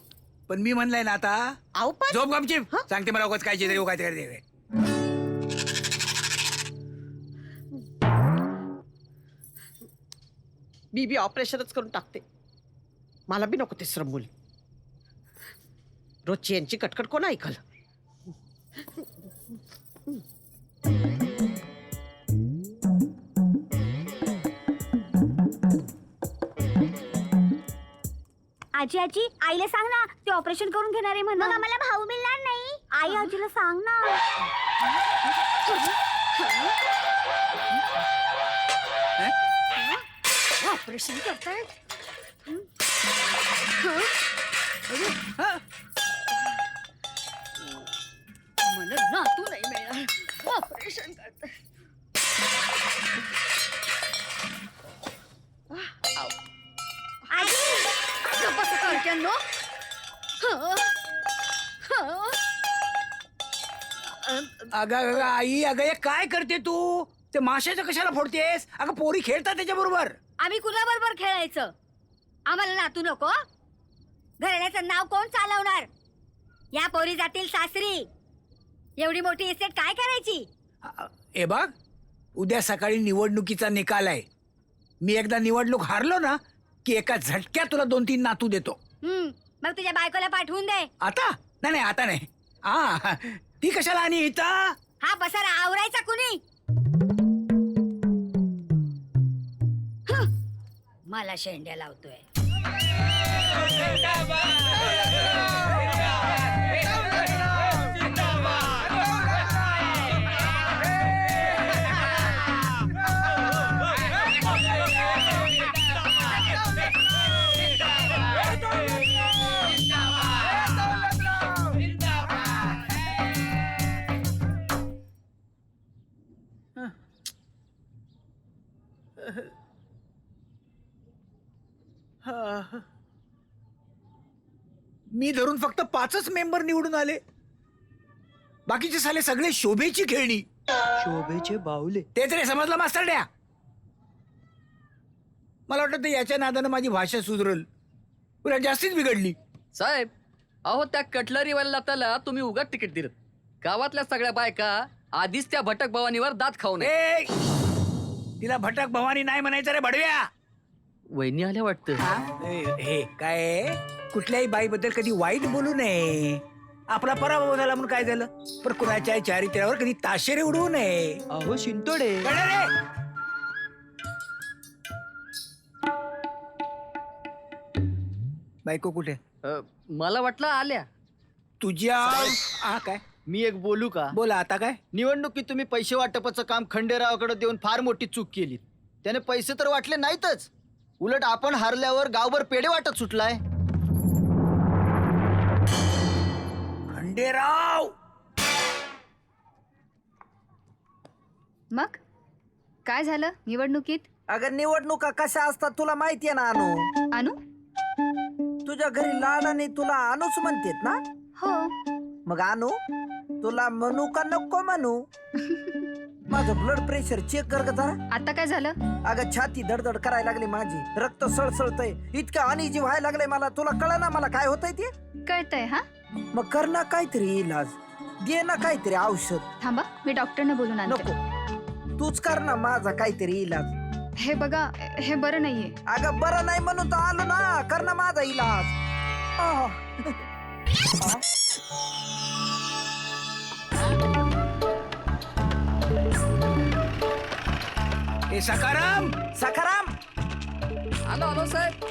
पण मी म्हणलंय ना आता. अहो पण झोप गमची. सांगते मला उगाच काय तरी उगाच काय. मी बी ऑपरेशनच करून टाकते. मला बी नको तिसरं मूल. रोजची यांची कटकट कोण ऐकल? आजी आजी आईला सांग ना, ते ऑपरेशन करून घेणार आहे म्हणून. आम्हाला भाऊ मिळणार नाही. आई आजीला सांग ना. ऑपरेशन करतायत. मला नातू नाही मिळणार. ऑपरेशन करताय. अगं आई, अगं हे काय करते तू? ते माशाचं कशाला फोडतेस? अगं पोरी खेळतात त्याच्या बरोबर. आम्ही कुणाबरोबर खेळायचं? आम्हाला नातू नको? घराण्याचं नाव कोण चालवणार? या पोरी जातील सासरी. एवढी मोठी इस्टेट काय करायची? हे बघ, उद्या सकाळी निवडणुकीचा निकाल आहे. मी एकदा निवडणूक हारलो ना की एका झटक्यात तुला 2-3 नातू देतो. मग तुझ्या बायकोला पाठवून दे. आता नाही, आता नाही. हा ती कशाला? आणि इथं हा पसारा आवरायचा कुणी? मला शेंड्या लावतोय. मी धरून फक्त 5च मेंबर निवडून आले. बाकीचे साले सगळे शोभेची खेळणी. शोभेचे बाहुले. तेच रे समजलं मास्तरड्या. मला वाटतं याच्या नादानं माझी भाषा सुधरल. पुन्हा जास्तीच बिघडली. साहेब अहो त्या कटलरीवाल्या त्याला तुम्ही उगाच तिकीट दिलं. गावातल्या सगळ्या बायका आधीच त्या भटक भवानीवर दात खाऊ नये. ए, तिला भटक भवानी नाही म्हणायचं रे भडव्या. वहिनी आल्या वाटतं. हे काय कुठल्याही बाईबद्दल कधी वाईट बोलू नये. आपला पराभव झाला म्हणून काय झालं, पण कुणाच्या चारित्र्यावर कधी ताशेरे उडवू नये. अहो शिंतोडे. कळलं रे? बायको कुठे? मला वाटलं आल्या. तुझ्या काय मी एक बोलू का? बोला आता काय. निवडणुकीत तुम्ही पैसे वाटपाचं काम खंडेरावाकडे देऊन फार मोठी चूक केली. त्याने पैसे तर वाटले नाहीतच, उलट आपण हारल्यावर गावभर पेढे वाटत सुटलाय. खंडेराव मग काय झालं निवडणुकीत? अगं निवडणुका कशा असतात तुला माहितीये ना अनु. अनु? तुझ्या घरी लाडाने तुला अनुच म्हणतेत ना. हो. मग अनु तुला म्हणू का नको म्हणू? माझं ब्लड प्रेशर चेक कर ग जरा. आता काय झालं? अगं छाती धडधड करायला लागली माझी, रक्त सळसळतय, इतकं अनइझी व्हायला लागलंय मला. तुला कळ ना मला काय होतंय ते? कळतंय हा. मग कर ना काहीतरी इलाज, दे ना काहीतरी औषध. थांबा मी डॉक्टरना बोलून आणते. नको तूच कर ना माझा काहीतरी इलाज. हे बघा हे बरं नाहीये. अगं बरं नाही म्हणून तर आलो ना, कर ना माझा इलाज. आह. ए सकाराम. सखाराम. आलो आलो साहेब.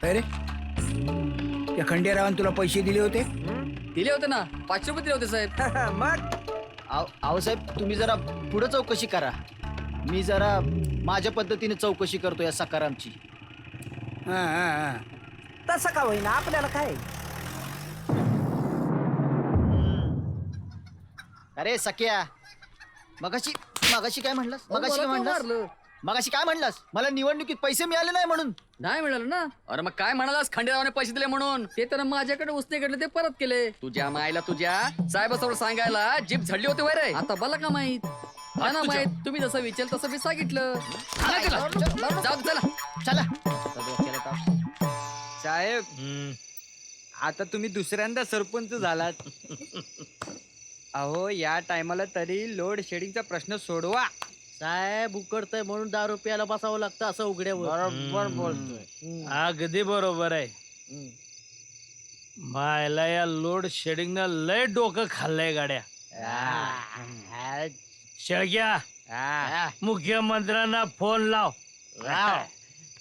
अरे त्या खंडेरावान तुला पैसे दिले होते? दिले होते ना, 500 रुपये दिले होते साहेब. मग अहो साहेब तुम्ही जरा पुढे चौकशी करा. मी जरा माझ्या पद्धतीने चौकशी करतो या सकारामची. तसं का होईना, आपल्याला काय. अरे सख्या, मगाशी काय म्हणलास? मगाशी काय म्हणलास? मला निवडणुकीत पैसे मिळाले नाही म्हणून. नाही मिळालं ना. अरे मग काय म्हणालास खंडेरावाने पैसे दिले म्हणून? ते तर माझ्याकडे उसने कडले ते परत केले. तुझ्या मायला तुझ्या साहेबासमोर सांगायला जीभ झडली होती वय रे. आता मला का माहित? हा ना माहित. तुम्ही जसं विचार तसं मी सांगितलं. जाऊ चला चला. साहेब आता तुम्ही दुसऱ्यांदा सरपंच झालात. अहो या टायमाला तरी लोड शेडिंगचा प्रश्न सोडवा. साहेब उकडतंय म्हणून दारू प्यायला बसावं लागतं असं उघड्यावर. बरोबर बोलतोय. अगदी बरोबर आहे. मायला या लोड शेडिंग न लय डोकं खाल्लंय गाड्या. शेळग्या मुख्यमंत्र्यांना फोन लाव.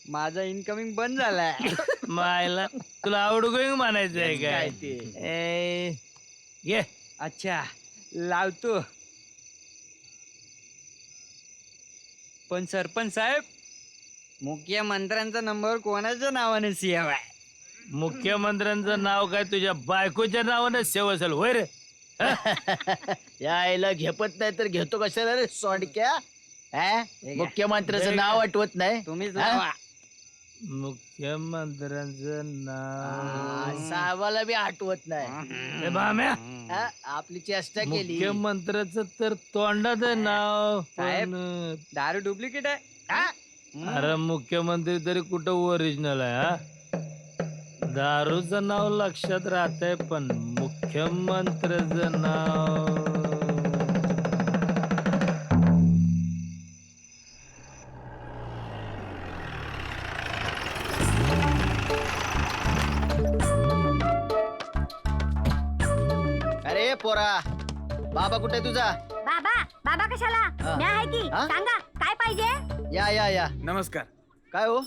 माझा इनकमिंग बंद झालाय. मायला तुला आउटगोईंग म्हणायचंय काय? ये अच्छा लावतो. पण सरपंच साहेब मुख्यमंत्र्यांचा नंबर कोणाच्या नावाने सेव आहे? मुख्यमंत्र्यांचं नाव काय तुझ्या बायकोच्या नावानं सेव असेल होय रे? यायला घेपत नाही तर घेतो कशाला रे सोडक्या. मुख्यमंत्र्याचं नाव आठवत नाही. तुम्हीच हा? लावा. मुख्यमंत्र्यांचं नाव साहेबाला बी आठवत नाही. ए भाम्या, आपली चेष्टा केली. मुख्यमंत्र्याचं तर तोंडाचं नाव साहेब. पण दारू डुप्लिकेट आहे. अरे मुख्यमंत्री तरी कुठं ओरिजिनल आहे हा? दारूचं नाव लक्षात राहतंय पण मुख्यमंत्र्याचं नाव अरे पोरा, बाबा कुठे तुझा? बाबा कशाला? हा. मी आहे की. हा? सांगा काय पाहिजे? या नमस्कार. काय हो,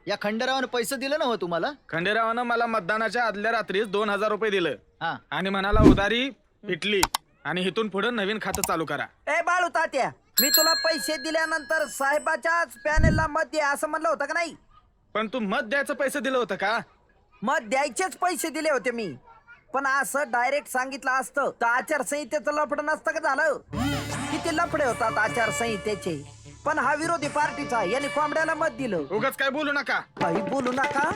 या खंडेरावानं पैसे दिले ना हो तुम्हाला? खंडेरावानं मला मतदानाच्या आदल्या रात्रीच 2000 रुपये दिलं हा. आणि म्हणाला उधारी पिटली आणि इथून पुढे नवीन खातं चालू करा. ए बाळू तात्या, मी तुला पैसे दिल्यानंतर साहेबाच्याच पॅनेलला मत दे असं म्हणलं होतं का नाही? पण तू मत द्यायचं पैसे दिलं होतं का? मत द्यायचेच पैसे दिले होते मी, पण असं डायरेक्ट सांगितलं असतं तर आचारसंहितेचं लफड नसतं का झालं? किती लफडे होतात आचारसंहितेचे. पण हा विरोधी पार्टीचा, यांनी कोंबड्याला मत दिलं. उगाच काय बोलू नका. काही बोलू नका.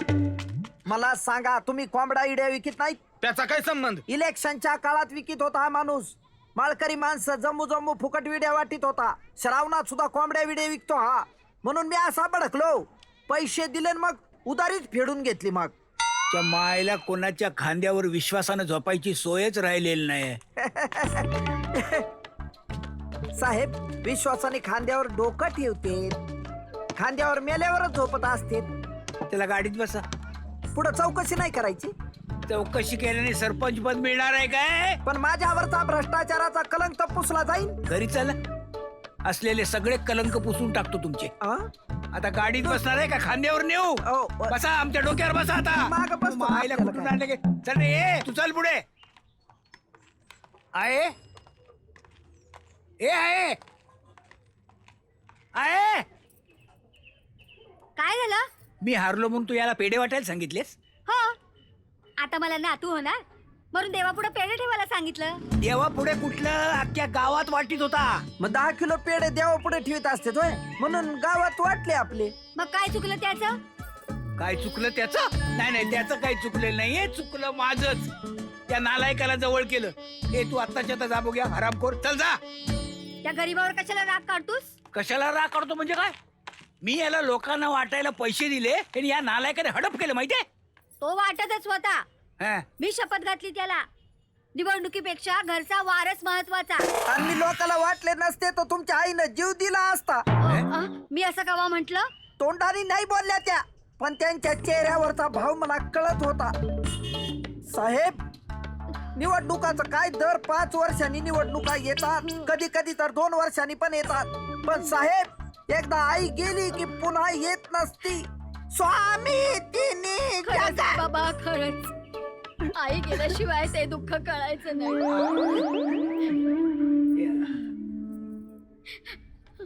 मला सांगा, तुम्ही कोंबडा इड्या विकत नाहीत? त्याचा काय संबंध? इलेक्शनच्या काळात विकित होता हा माणूस. माळकरी माणसं जम्मू जम्मू फुकट विड्या वाटीत होता. श्रावणात सुद्धा कोंबड्या विड्या विकतो हा. म्हणून मी असा भडकलो, पैसे दिले आणि मग उधारीच फेडून घेतली. मग त्या मायला कोणाच्या खांद्यावर विश्वासानं झोपायची सोयच राहिलेली नाही. साहेब, विश्वासाने खांद्यावर डोकं ठेवते, खांद्यावर मेल्यावरच झोपत असते. त्याला गाडीत बसा. पुढे चौकशी नाही करायची. चौकशी केल्याने सरपंच पद मिळणार आहे काय? पण माझ्यावरचा भ्रष्टाचाराचा कलंक तर पुसला जाईल. घरी चला, असलेले सगळे कलंक पुसून टाकतो तुमचे. आता गाडीत बसणार आहे का खांद्यावर नेऊ? बसा, आमच्या डोक्यावर बसा. आता मागं बसतो. मायला कुठून आणलं काय? चल रे, ये तू चल पुढे. आहे आहे आहे. काय झालं? मी हारलो म्हणून तू याला पेढे वाटायला सांगितलेस? हो, आता मला नातू होणार म्हणून देवापुढे पेढे ठेवायला सांगितलं. देवा पुढे कुठलं, अख्ख्या गावात वाटीत होता. मग 10 किलो पेढे देवा पुढे ठेवत असते होय, म्हणून गावात वाटले आपले. मग काय चुकलं त्याचं? काय चुकलं त्याचं? नाही नाही, त्याचं काही चुकलेलं नाहीये, चुकलं माझंच. त्या नालायकाला जवळ केलं. ए, तू आत्ताच्या आता जा बघूया, हरामखोर. चल जा. त्या गरीबावर कशाला राग काढतोस? कशाला राग काढतो म्हणजे काय? मी याला लोकांना वाटायला पैसे दिले आणि या नालायकाने हडप केलं, माहितीये? तो वाटतच होता. हा. मी शपथ घातली त्याला, निवडणुकीपेक्षा घरचा वारस महत्वाचा. आणि मी लोकाला वाटले नसते तर तुमच्या आईनं जीव दिला असता. मी असं कवा म्हंटल? तोंडाने नाही बोलल्या त्या, पण त्यांच्या चेहऱ्यावरचा भाव मला कळत होता. साहेब, निवडणुकाचं काय, दर 5 वर्षांनी निवडणुका येतात, कधी कधी तर 2 वर्षांनी पण येतात. पण साहेब, एकदा आई गेली की पुन्हा येत नसती. स्वामी तिन्ही खरंच बाबा, खरंच आई गेल्याशिवाय ते दुःख कळायचं नाही.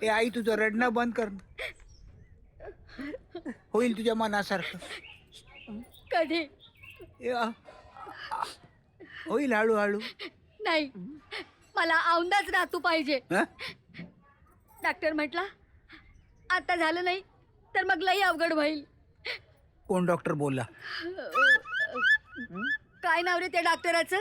ए आई, तुझं रडणं बंद कर. होईल तुझ्या मनासारखं. कधी? होईल हळूहळू. नाही, मला औंदाच नातू पाहिजे. डॉक्टर म्हटला आता झालं नाही तर मग लई अवघड होईल. कोण डॉक्टर बोलला? काय नाव रे त्या डॉक्टराचं?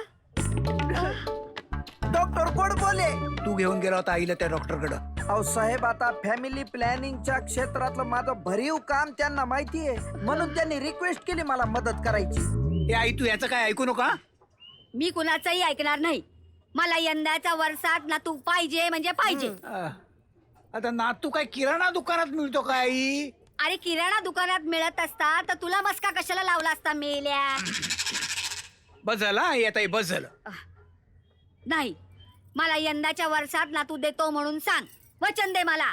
डॉक्टर कोण बोले? तू घेऊन गेला होता आईला त्या डॉक्टरकडे. अहो साहेब, आता फॅमिली प्लॅनिंगच्या क्षेत्रातलं माझं भरीव काम त्यांना माहितीये, म्हणून त्यांनी रिक्वेस्ट केली मला मदत करायची. ए आई, तू याचं काय ऐकू नका. मी कुणाचंही ऐकणार नाही. मला यंदाचा वर्षात नातू पाहिजे म्हणजे पाहिजे. आता नातू काय किराणा दुकानात मिळतो का आई? अरे, किराणा दुकानात मिळत असता तर तुला मस्का कशाला लावला असता मेल्या? बस झाला आई, आता हे बस झालं. नाही, मला यंदाच्या वर्षात नातू देतो म्हणून सांग, वचन दे मला.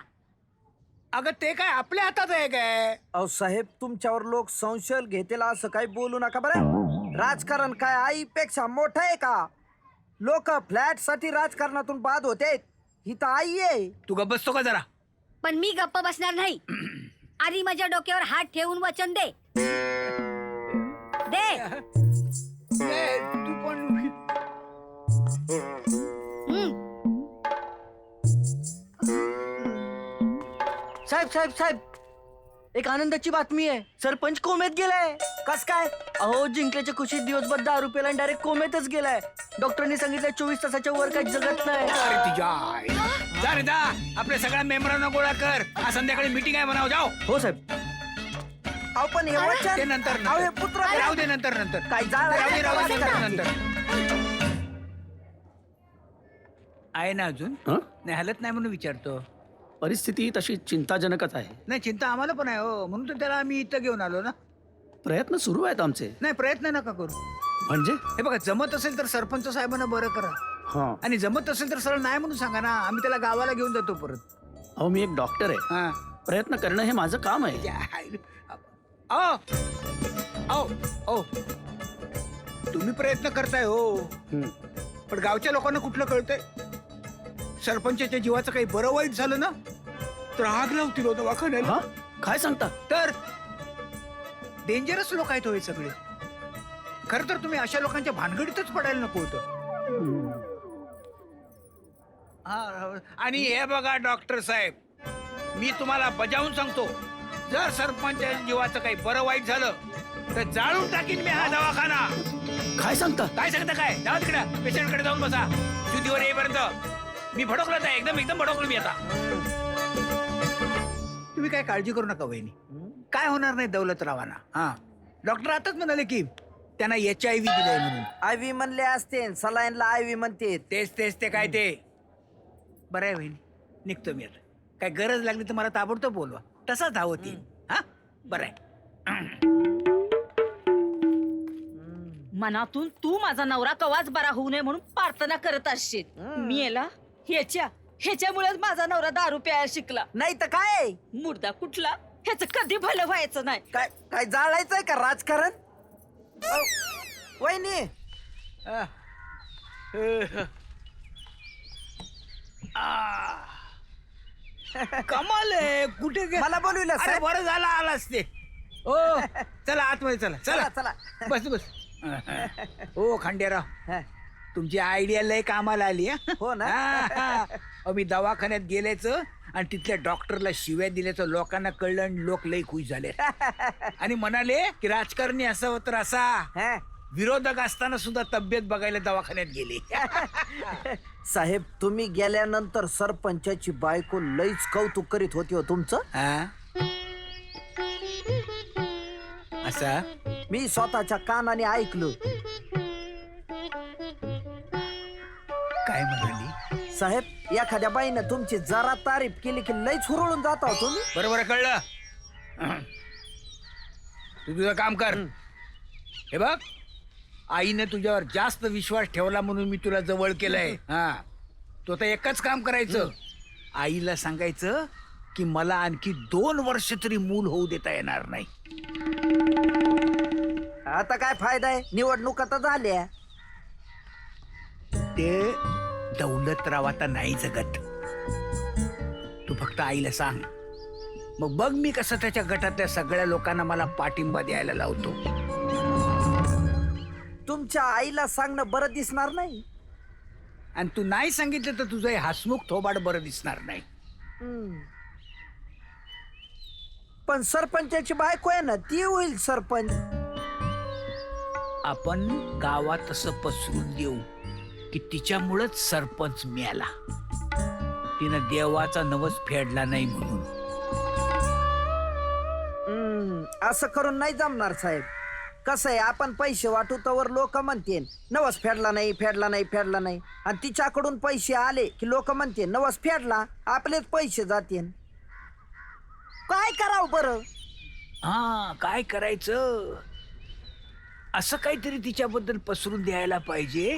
अगं, ते काय आपल्या हातात आहे काय? अहो साहेब, तुमच्यावर लोक संशय घेतील असं काही बोलू नका बरं. राजकारण काय आईपेक्षा मोठं आहे का? लोक फ्लॅट साठी राजकारणातून बाद होते, ही तर आई आहे. तू गप्प बसतो का जरा? पण मी गप्प बसणार नाही. आधी माझ्या डोक्यावर हात ठेवून वचन दे. दे. तू पण साहेब साहेब साहेब, एक आनंदाची बातमी आहे. सरपंच कोमेत गेलाय. कस काय? अहो, जिंकल्याच्या खुशीत दिवसभर 10 रुपयाला डायरेक्ट कोमेतच गेलाय. डॉक्टरनी सांगितलं 24 तासाच्या वर काही जगत नाही. अरे तुझ्या आई. जा रे जा, आपल्या सगळ्या मेंबरांना गोळा कर. आज संध्याकाळी मीटिंग आहे, म्हणाव. जाओ. हो साहेब. अहो पण हे वचन, ते नंतर अहो हे पुत्र राहू दे, नंतर काय जाळ राहू दे नंतर. आहे ना अजून? नाही, हलत नाही म्हणून विचारतो. परिस्थिती तशी चिंताजनकच आहे. नाही, चिंता आम्हाला पण आहे हो, म्हणून तर त्याला आम्ही इथं घेऊन आलो ना. प्रयत्न सुरू आहेत आमचे. नाही, प्रयत्न नका करू. म्हणजे हे बघा, जमत असेल तर सरपंच साहेबांना बरं करा, हा. आणि जमत असेल तर सरळ नाही म्हणून सांगा ना. आम्ही त्याला गावाला घेऊन जातो परत. अहो, मी एक डॉक्टर आहे. हा. प्रयत्न करणं हे माझं काम आहे. अहो, अहो, अहो, तुम्ही प्रयत्न करताय हो, पण गावच्या लोकांना कुठलं कळतंय? सरपंचाच्या जीवाचं काही बरं वाईट झालं ना तर आग लावतील हो दवाखान्याला. काय सांगता? तर डेंजरस लोक आहेत हो हे सगळे. खर तर तुम्ही अशा लोकांच्या भानगडीतच पडायला नको होतं. आणि हे बघा डॉक्टर साहेब, मी तुम्हाला बजावून सांगतो, जर सरपंचाच्या जीवाचं काही बरं वाईट झालं तर जाळून टाकीन मी हा दवाखाना. काय सांगता? काय सांगता काय? जाऊ तिकडे पेशंट कडे जाऊन बसा. शुद्धीवर येईपर्यंत मी भडकलोच आहे, एकदम भडकलो मी आता. तुम्ही काय काळजी करू नका वहिनी, काय होणार नाही दौलतरावांना. हा, डॉक्टर आताच म्हणाले की त्यांना HIV दिलंय म्हणून. आयव्ही म्हणले असते, सलाईनला आयव्ही म्हणते. तेच ते काय ते. बरं आहे वहिनी, निघतो मी आता. काय गरज लागली तर मला ताबडतोब बोलवा, तसा धावत येईल. हा, बरं आहे. मनातून तू माझा नवरा कवाच बरा होऊ नये म्हणून प्रार्थना करत असशील. मी याला ह्याच्यामुळेच माझा नवरा दारू प्यायला शिकला. नाही तर काय मुर्दा कुठला, ह्याचं कधी भलं व्हायचं नाही. काय काय जाळायचंय का राजकारण? वहिनी कमाल आहे, कुठे गे- मला बोलविलं अरे साहेब. बरं झालं आलास ते. ओ चला आतमध्ये, चला चला चला चला. बस. हो खंडेराव, हा. तुमची आयडिया लय कामाला आली. हा? हो ना. हा. अहो, मी दवाखान्यात गेल्याचं आणि तिथल्या डॉक्टरला शिव्या दिल्याचं लोकांना कळलं आणि लोक लय खुश झाले आणि म्हणाले की राजकारणी असावं तर असा. हा. विरोधक असताना सुद्धा तब्येत बघायला दवाखान्यात गेले. साहेब तुम्ही गेल्यानंतर सरपंचाची बायको लईच कौतुक करीत होती हो तुमचं. हा? असा मी स्वतःच्या कानाने ऐकलं. काय म्हणाली? साहेब एखाद्या बाईनं तुमची जरा तारीफ केली की लईच हुरळून जाता हो तुम्ही. बरोबर कळलं. तू तुझं काम कर. हे बघ, आईने तुझ्यावर जास्त विश्वास ठेवला म्हणून मी तुला जवळ केलंय. हा, तो तर एकच काम करायचं, आईला सांगायचं की मला आणखी 2 वर्ष तरी मूल होऊ देता येणार नाही. आता काय फायदा आहे, निवडणुका तर झाल्या. ते दौलतराव आता नाही जगत. तू फक्त आईला सांग, मग बघ मी कसं त्याच्या गटातल्या सगळ्या लोकांना मला पाठिंबा द्यायला लावतो. तुमच्या आईला सांगणं बरं दिसणार नाही. आणि तू नाही सांगितलं तर तुझं हे हसमुख थोबाड बरं दिसणार नाही. पण सरपंचाची बायको आहे ना, ती होईल सरपंच. आपण गावात असं पसरून देऊ की तिच्यामुळेच सरपंच मिळाला, तिनं देवाचा नवस फेडला नाही म्हणून. असं करून नाही जमणार साहेब. कसं आहे, आपण पैसे वाटू तवर लोक म्हणते नवस फेडला नाही. आणि तिच्याकडून पैसे आले की लोक म्हणते नवस फेडला, आपलेच पैसे जाते. काय करावं बरं? हा, काय करायचं? असं काहीतरी तिच्याबद्दल पसरून द्यायला पाहिजे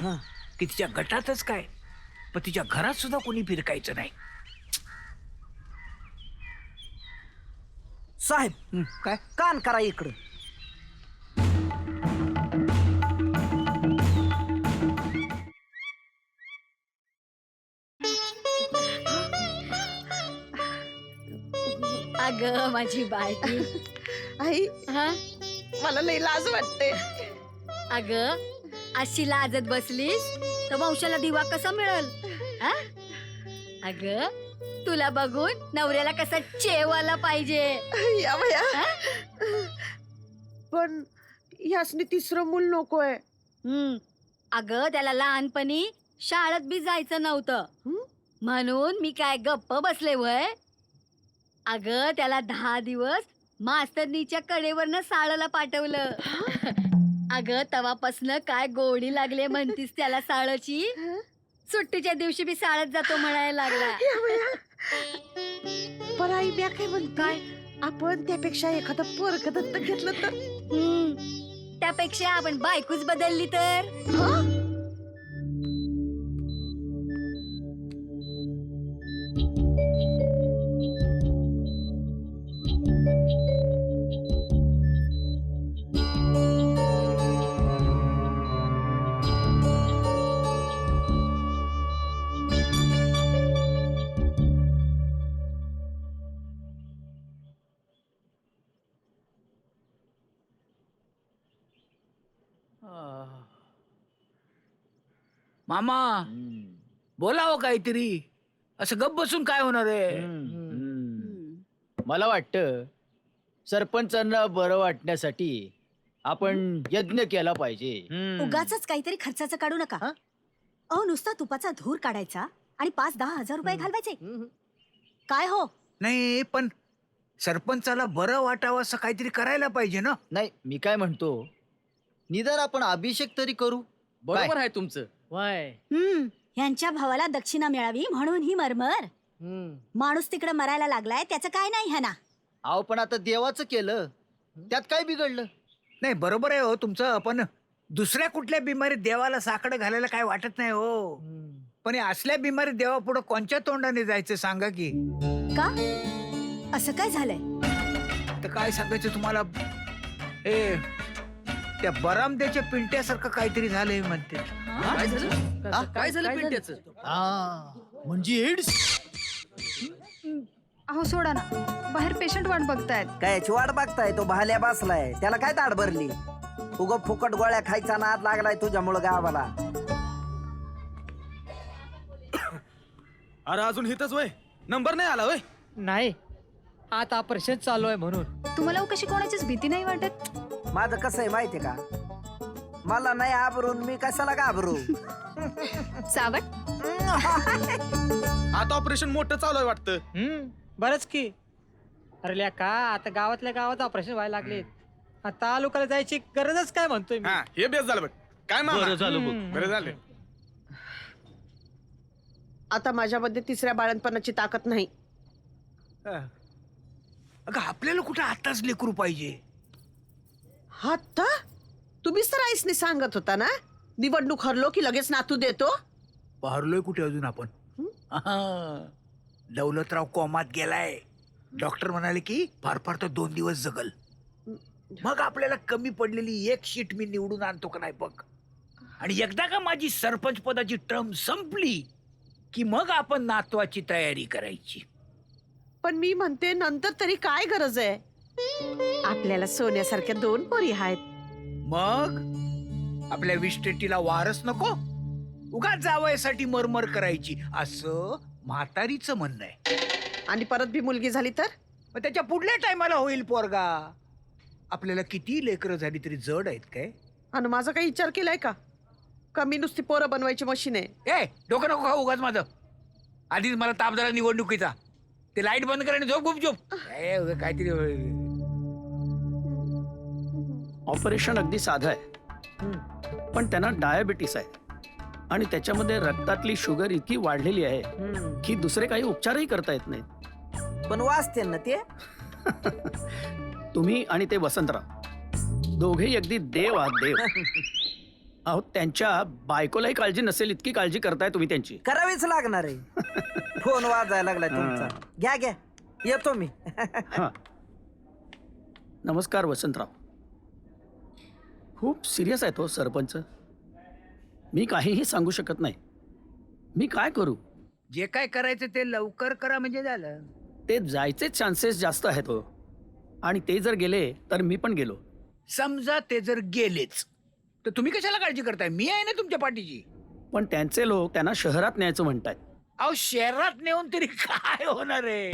की तिच्या गटातच काय, पण तिच्या घरात सुद्धा कोणी फिरकायचं नाही. साहेब काय? कान करा इकडं. अगं माझी बायकी. आई हा, मला लई लाज वाटते. अगं अशी लाजत बसलीस तर वंशाला दिवा कसा मिळल? हा? अगं तुला बघून नवऱ्याला कसा चेवायला पाहिजे. या बया. हा? पण यासनी तिसरं मूल नकोय. अगं त्याला लहानपणी शाळेत बी जायचं नव्हतं म्हणून मी काय गप्प बसले वय. अगं त्याला 10 दिवस मास्तरनीच्या कडेवरनं साळला पाठवलं. अगं तवापासनं काय गोडी लागले म्हणतीस त्याला साळची. सुट्टीच्या दिवशी बी साळत जातो म्हणायला लागला. पण आई म्या काय म्हणताय, आपण त्यापेक्षा एखादं पोरग दत्तक घेतलं तर? त्यापेक्षा आपण बायकोच बदलली तर? मामा बोलावं काहीतरी, असं गप बसून काय होणार आहे? मला वाटतं सरपंचांना बरं वाटण्यासाठी आपण यज्ञ केला पाहिजे. उगाच काहीतरी खर्चाचं काढू नका. अहो नुसता तुपाचा धूर काढायचा आणि 5-10 हजार रुपये घालवायचे. काय हो? नाही पण सरपंचाला बरं वाटावं असं काहीतरी करायला पाहिजे ना. नाही मी काय म्हणतो, निदान आपण अभिषेक तरी करू. बरोबर आहे तुमचं. वय ह्यांच्या भावाला दक्षिणा मिळावी म्हणून ही मरमर. माणूस तिकडे मरायला लागलाय त्याचं काय नाही ह्याना. अहो पण आता देवाचं केलं त्यात काय बिघडलं? नाही बरोबर आहे हो तुमचं, पण दुसऱ्या कुठल्या बिमारीत देवाला साकडं घालायला काय वाटत नाही हो. पण या असल्या बिमारीत देवा पुढे कोणत्या तोंडाने जायचं सांगा की. का असं काय झालंय? तर काय सांगायचं तुम्हाला, ए त्या बरामदेच्या पिंट्यासारखं काहीतरी झालंय म्हणते. काय झालं? काय झालं पिंट्याचं? म्हणजे एड्स? अहो सोडा ना, बाहेर पेशंट वाट बघतायत. काय याची वाट बघताय? तो भाल्या बसलाय, त्याला काय ताड भरली? उग फुकट गोळ्या खायचा नाद लागलाय तुझ्यामुळं गावाला. अरे अजून हिथच वय नंबर नाही आला वय. नाही, आता ऑपरेशन चालू आहे म्हणून. तुम्हाला कशी कोणाचीच भीती नाही वाटत? माझं कसं आहे माहितीये का, मला नाही घाबरून मी कशाला घाबरू. सावट आता ऑपरेशन मोठं चालू आहे वाटतं. बरंच की. अरे का आता गावातल्या गावात ऑपरेशन व्हायला लागले, तालुक्याला जायची गरजच काय म्हणतोय मी. हे बेस झालं बघ. काय बरं झालं बरं झालं. आता माझ्यामध्ये तिसऱ्या बाळणपणाची ताकद नाही. अगं आपल्याला कुठं आताच लेकरू पाहिजे. आता तुम्हीच तर आईसने सांगत होता ना, निवडणूक हरलो की लगेच नातू देतो. हरलोय कुठे अजून आपण. दौलतराव कोमात गेलाय. डॉक्टर म्हणाले की फार फार तर 2 दिवस जगल. मग आपल्याला कमी पडलेली एक शीट मी निवडून आणतो का नाही बघ. आणि एकदा का माझी सरपंच पदाची टर्म संपली की मग आपण नातवाची तयारी करायची. पण मी म्हणते नंतर तरी काय गरज आहे? आपल्याला सोन्यासारख्या 2 पोरी आहेत. मग आपल्या विस्टेटीला वारस नको, उगाच जावयासाठी मरमर करायची असं म्हातारीचं म्हणणं आहे. आणि परत भी मुलगी झाली तर मग त्याच्या पुढल्या टायमाला होईल पोरगा. आपल्याला किती लेकरं झाली तरी जड आहेत काय. आणि माझा काही विचार केलाय का? कमी नुसती पोरं बनवायची मशीन आहे. ए डोकं नको खाऊ उगाच माझं. आधीच मला ताप झाला निवडणुकीचा. ते लाईट बंद कर आणि झोप गुपचूप. काहीतरी ऑपरेशन अगदी साधं आहे, पण त्यांना डायबिटीस आहे आणि त्याच्यामध्ये रक्तातली शुगर इतकी वाढलेली आहे की दुसरे काही उपचारही करता येत नाहीत. पण वाचते ना ते. तुम्ही आणि ते वसंतराव दोघेही अगदी देव आहात, देव. अहो त्यांच्या बायकोलाही काळजी नसेल इतकी काळजी करताय तुम्ही त्यांची. करावीच लागणार आहे. फोन वाजायला लागलाय तुमचा. घ्या घ्या, येतो मी. हा. नमस्कार वसंतराव. खूप सिरियस आहे तो सरपंच. मी काहीही सांगू शकत नाही. मी काय करू? जे काय करायचं ते लवकर करा म्हणजे झालं. ते जायचे चान्सेस जास्त आहेत हो. आणि ते जर गेले तर मी पण गेलो. समजा ते जर गेलेच तर तुम्ही कशाला काळजी करताय? मी आहे ना तुमच्या पाठीची. पण त्यांचे लोक त्यांना शहरात न्यायचं म्हणतायत. अहो शहरात नेऊन तरी काय होणार आहे?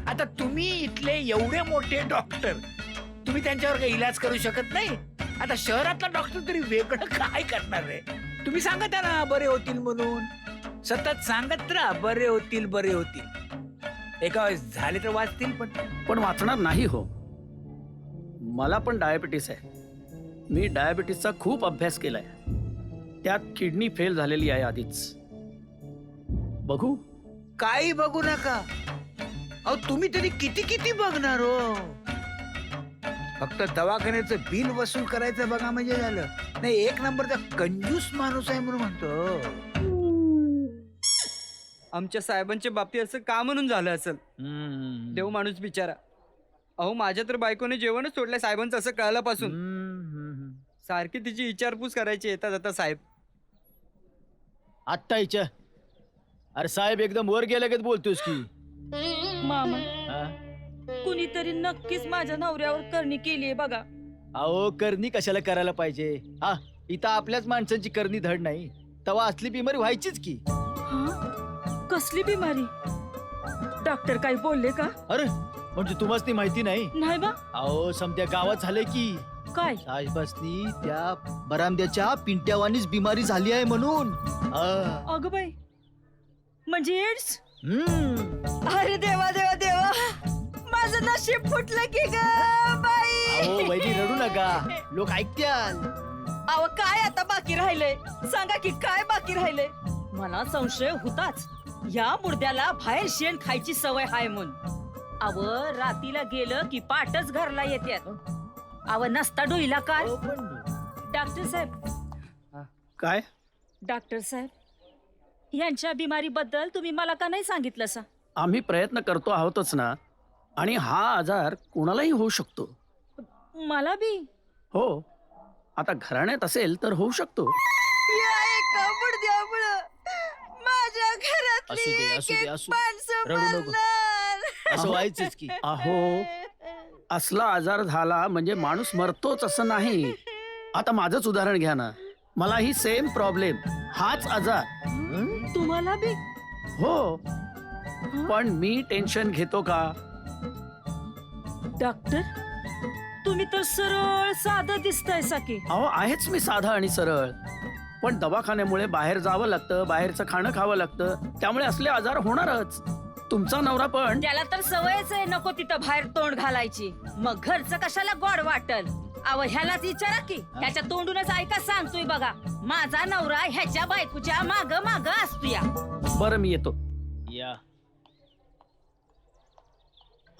आता तुम्ही इथले एवढे मोठे डॉक्टर, तुम्ही त्यांच्यावर काही इलाज करू शकत नाही. आता शहरातला डॉक्टर तरी वेगळं काय करणार आहे? तुम्ही सांगत आहे ना बरे होतील म्हणून. सतत सांगत राहा बरे होतील बरे होतील. एका वेळेस झाले तर वाचतील पण वाचणार नाही हो. मला पण डायबिटीस आहे. मी डायबिटीसचा खूप अभ्यास केलाय. त्यात किडनी फेल झालेली आहे आधीच. बघू. काही बघू नका. अहो तुम्ही तरी किती किती बघणार हो. फक्त दवाखान्याचं बिल वसूल करायचं बघा म्हणजे झालं. नाही 1 नंबरचा कंजूस माणूस आहे म्हणून म्हणतो. आमच्या साहेबांच्या बाबतीत असं का म्हणून झालं असेल? देव माणूस बिचारा. अहो माझ्या तर बायकोने जेवणच सोडलंय साहेबांचं असं कळल्यापासून. सारखी तिची विचारपूस करायची येता जाता साहेब. आत्ता इच्छा. अरे साहेब एकदम वर गेल्यागत बोलतोस की. मामा कुणीतरी नक्कीच माझ्या नवऱ्यावर करणी केलीये बघा. अहो करणी कशाला करायला पाहिजे? हा इथं आपल्याच माणसांची करणी धड नाही तेव्हा असली बिमारी व्हायचीच की. कसली बिमारी? डॉक्टर काही बोलले का? अरे म्हणजे तुम्हाला ती माहिती नाही? नाही बा. अहो समत्या गावात झालंय की काय? साहेबासनी त्या बरामद्याच्या पिंट्यावानीच बिमारी झाली आहे म्हणून. अगं बाई, म्हणजे एड्स? हम्म. अरे देवा देवा देवा, माझं नशीब फुटलं की ग बाई. अहो वैरी रडू नका, लोक ऐकत्याल. अहो काय आता बाकी राहिलंय? सांगा की काय बाकी राहिलंय? मला संशय होताच, या मुर्द्याला बाहेर शेण खायची सवय हाय म्हणून. अव रातीला गेलं की पाटच घरला येत्यात. अव नसता डोईला काय? डॉक्टर साहेब. काय? डॉक्टर साहेब, यांच्या बिमारीबद्दल तुम्ही मला का नाही सांगितलं सा? आम्ही प्रयत्न करतो आहोतच ना. आणि हा आजार कोणालाही होऊ शकतो. मला बी? हो, आता घराण्यात असेल तर होऊ शकतो. या एका मुर्द्यामुळं माझ्या असू दे, घरातली असू दे, एक-एक असू. माणसं रडू नको. मरणार. असं व्हायचंच की. अहो, असला आजार झाला म्हणजे माणूस मरतोच असं नाही. आता माझंच उदाहरण घ्या ना. मलाही सेम प्रॉब्लेम, हाच आजार. तुम्हाला बी? हो, पण मी टेन्शन घेतो का? डॉक्टर, तुम्ही तर सरळ साधं दिसताय साकी. अहो आहेच मी साधा आणि सरळ, पण दवाखान्यामुळे बाहेर जावं लागतं, बाहेरचं खाणं खावं लागतं, त्यामुळे असले आजार होणारच. तुमचा नवरा पण. त्याला तर सवयच आहे नको तिथं बाहेर तोंड घालायची. मग घरचं कशाला गोड वाटल? अव ह्यालाच विचारा की, ह्याच्या तोंडूनच ऐका सांगतोय बघा. माझा नवरा ह्याच्या बायकोच्या माग माग असतो या. बरं मी येतो. या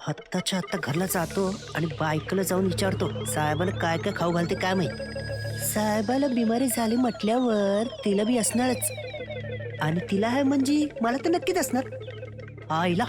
आत्ताच्या आत्ता घरला जातो आणि बायकोला जाऊन विचारतो, साहेबाला काय काय खाऊ घालते काय माहित. साहेबाला बिमारी झाली म्हटल्यावर तिला बी असणारच, आणि तिला आहे म्हणजे मला तर नक्कीच असणार. आईला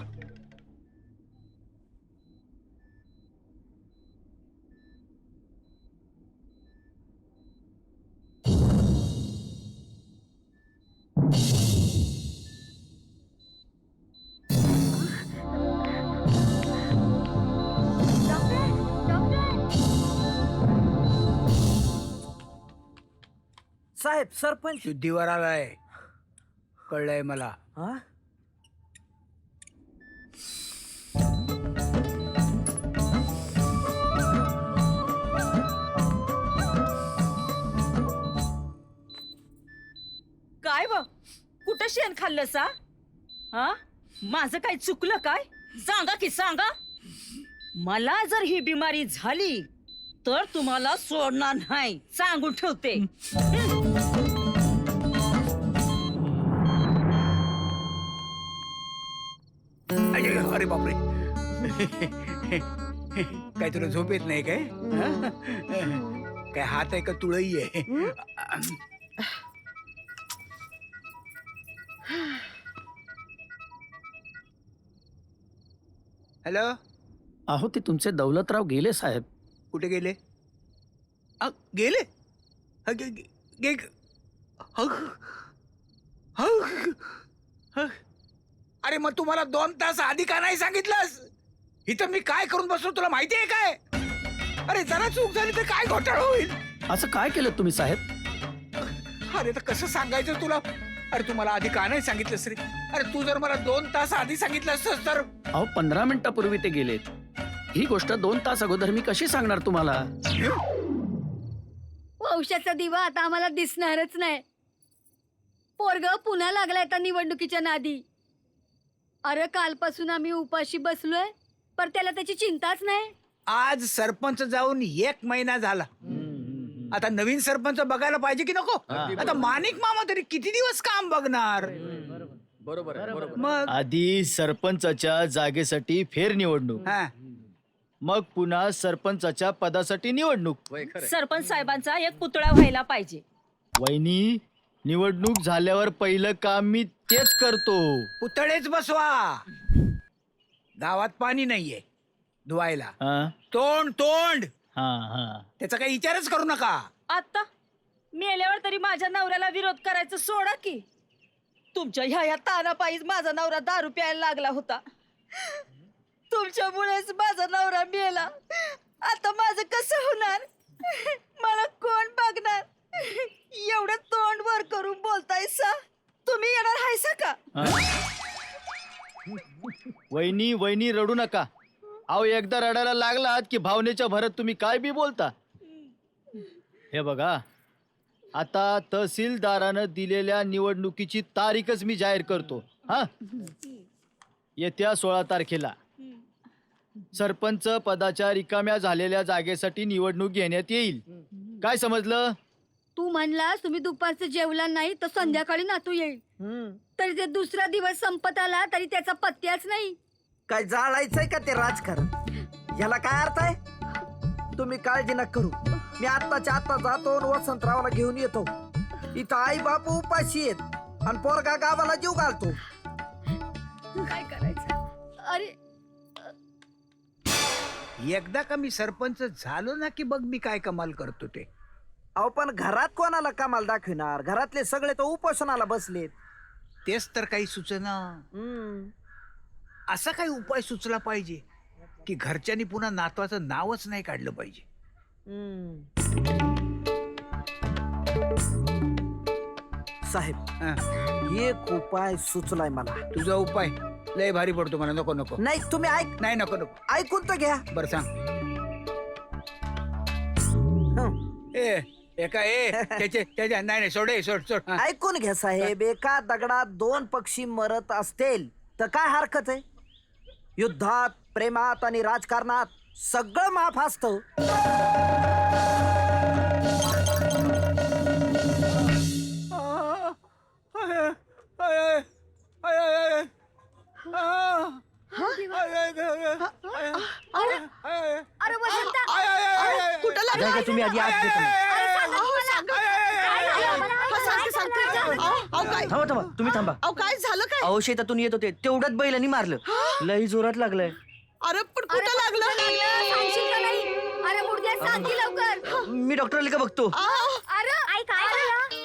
साहेब, सरपंच शुद्धीवर आलाय, कळलंय मला. काय ब कुठं शेण खाल्लं सा? हा, माझं काय चुकलं काय? सांगा की सांगा. मला जर ही बिमारी झाली तर तुम्हाला सोडणार नाही, सांगून ठेवते. अरे बापरे, काय तुला झोप येत नाही काय? काय हात आहे का तुळई आहे? हॅलो. अहो ते तुमचे दौलतराव गेले साहेब. कुठे गेले? गेले? अरे मग तुम्हाला 2 तास आधी का नाही सांगितलंस? इथं मी काय करून बसलो तुला माहिती आहे काय? अरे जरा चूक झाली तर काय घोटाळा होईल? असं काय केलं तुम्ही साहेब? अरे तर कसं सांगायचं तुला? अरे तू मला आधी का नाही सांगितलंस रे? अरे तू जर मला 2 तास आधी सांगितलं असतंस तर. अहो 15 मिनिटापूर्वी ते गेलेत. ही गोष्ट 2 तास अगोदर मी कशी सांगणार तुम्हाला? वंशाचा दिवा आता आम्हाला दिसणारच नाही. पोरग पुन्हा लागलाय आता निवडणुकीच्या नादी. अरे कालपासून आम्ही उपाशी बसलोय, पर त्याला त्याची चिंताच नाही. आज सरपंच जाऊन 1 महिना झाला. आता नवीन सरपंच बघायला पाहिजे की नको? आता माणिक मामा तरी किती दिवस काम बघणार? बरोबर. मग आधी सरपंचाच्या जागेसाठी फेरनिवडणूक, मग पुन्हा सरपंचाच्या पदासाठी निवडणूक. सरपंच साहेबांचा एक पुतळा व्हायला पाहिजे. वहिनी, निवडणूक झाल्यावर पहिलं काम मी तेच करतो. पुतळेच बसवा. गावात पाणी नाहीये धुवायला. तोंड त्याचा काही विचारच करू नका. आता मेल्यावर तरी माझ्या नवऱ्याला विरोध करायचं सोडा की. तुमच्या ह्या तानापायीच माझा नवरा दारू प्यायला लागला होता. तुमच्यामुळेच माझा नवरा मेला. आता माझं कसं होणार? मला कोण बघणार? एवढं तोंड वर करून बोलतायसा. तुम्ही येणार आहेसा का? वहिनी रडू नका. अहो एकदा रडायला लागलात की भावनेच्या भरात तुम्ही काय बी बोलता. हे बघा, आता तहसीलदारानं दिलेल्या निवडणुकीची तारीखच मी जाहीर करतो. हा, येत्या 16 तारखेला सरपंच पदाच्या रिकाम्या झालेल्या जागेसाठी निवडणूक घेण्यात येईल. काय समजलं? तू म्हणलास तुम्ही दुपारचं जेवला नाही तर संध्याकाळी नातू येईल, तरी ते दुसरा दिवस संपत आला तरी त्याचा पत्त्याच नाही. काय जाळायचंय का ते राजकारण? याला काय अर्थ आहे? तुम्ही काळजी नका करू. मी आत्ताच्या आत्ता जातो आणि वसंतरावला घेऊन येतो. इथं आई बापू उपाशी आहेत आणि पोरगा गावाला जीव घालतो. काय करायचं? अरे एकदा का मी सरपंच झालो ना की बघ मी काय कमाल करतो ते. अहो पण घरात कोणाला कमाल दाखविणार? घरातले सगळे तर उपोषणाला बसलेत. तेच तर काही सुचना. असा काही उपाय सुचला पाहिजे की घरच्यांनी पुन्हा नातवाचं नावच नाही काढलं पाहिजे. साहेब एक उपाय सुचलाय मला. तुझा उपाय लय भारी पडतो मला. नको नको. नाही तुम्ही ऐक. नाही नको नको. ऐकून तर घ्या. बरं सांग. त्याच्या नाही सोड सोड. ऐकून घ्या साहेब. एका दगडात 2 पक्षी मरत असतील तर काय हरकत आहे? युद्धात, प्रेमात आणि राजकारणात सगळं माफ असतं. अरे वसंता, कुठं लागलं? तुम्ही आधी आत घेतो. थांबा, तुम्ही थांबा. अहो काय झालं काय? अहो शेतातून येत होते तेवढ्यात बैलांनी मारलं. लई जोरात लागलंय. अरे पण कुठं लागलं? सांगशील का नाही? अरे मुडद्या सांग की लवकर. मी डॉक्टरला का बघतो. अरे आई काय झालं?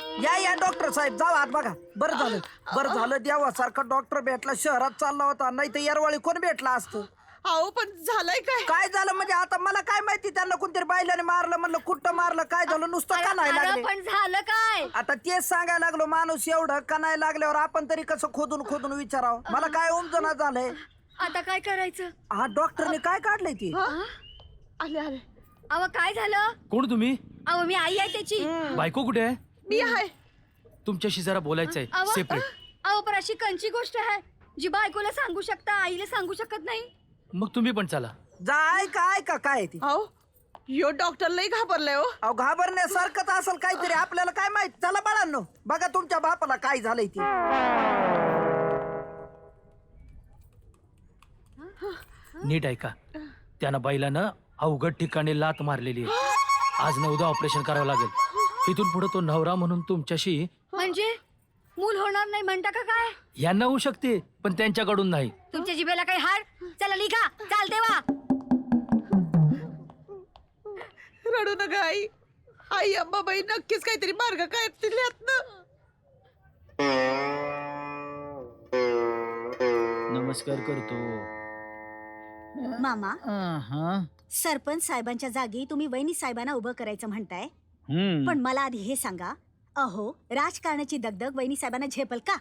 या डॉक्टर साहेब जावा आत बघा. बरं झालं देवासारखा डॉक्टर भेटला. शहरात चालला होता, नाही तर येरवाळी कोण भेटला असतं. अहो पण झालंय काय? काय झालं म्हणजे आता मला काय माहिती. त्यांना कोणतरी बैलाने मारलं. म्हणलं कुठं मारलं, काय झालं, नुसतं का नाही अरे लागले. पण झालं काय? आता तेच सांगायला लागलो. माणूस एवढं का नाही लागल्यावर आपण तरी कसं खोदून विचारावं. मला काय उमजना झालंय. आता काय करायचं? हा डॉक्टरने काय काढलंय ती. आले अहो काय झालं? कोण तुम्ही? अहो मी आई आहे त्याची. बायको कुठे आहे? मी आहे. तुमच्याशी जरा बोलायचं आहे अहो सेपरेट. अहो पण अशी कंची गोष्ट आहे जी बायकोला सांगू शकता, आईला सांगू शकत नाही. मग तुम्ही पण चला. जा ऐका काय ती. अहो यो डॉक्टर लई घाबरलाय हो. अहो घाबरण्यासारखंच असेल काहीतरी. आपल्याला काय माहित. चला बाळांनो बघा तुमच्या बापाला काय झालंय ती. नीट ऐका. त्यानं बैलानं अवघड ठिकाणी लात मारलेली आहे. आज 9दा ऑपरेशन करावं लागेल. इथून पुढे तो नवरा म्हणून तुमच्याशी. म्हणजे मूल होणार नाही म्हणता का काय? यांना होऊ शकते पण त्यांच्याकडून नाही. तुमच्या जिभेला काही हाड? चला लिखा, चालते वा. रडू नका आई. आई अंबाबाई नक्कीच काहीतरी मार्ग काढतील यातनं. नमस्कार करतो. मामा, सरपंच साहेबांच्या जागी तुम्ही वहिनी साहेबांना उभं करायचं म्हणताय, पण मला आधी हे सांगा, अहो राजकारणाची दगदग वहिनी साहेबांना झेपल का?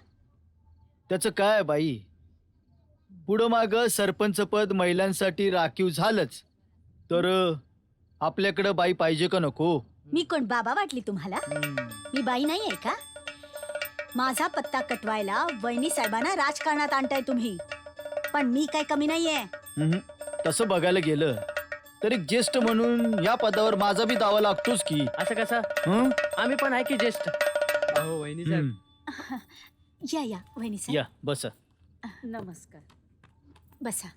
त्याचं काय बाई, पुढं माग सरपंच पद महिलांसाठी राखीव झालंच तर आपल्याकडं बाई पाहिजे का नको? मी कोण बाबा वाटली तुम्हाला? मी बाई नाही आहे का? माझा पत्ता कटवायला वहिनी साहेबांना राजकारणात आणताय तुम्ही, पण मी काय कमी नाहीये. तसं बघायला गेलं तर एक ज्येष्ठ म्हणून या पदावर माझा बी दावा लागतोच की. असं कसं? आम्ही पण आहे की ज्येष्ठ. अहो वहिनी साहेब. या वहिनी साहेब. या बसा. नमस्कार. बसा.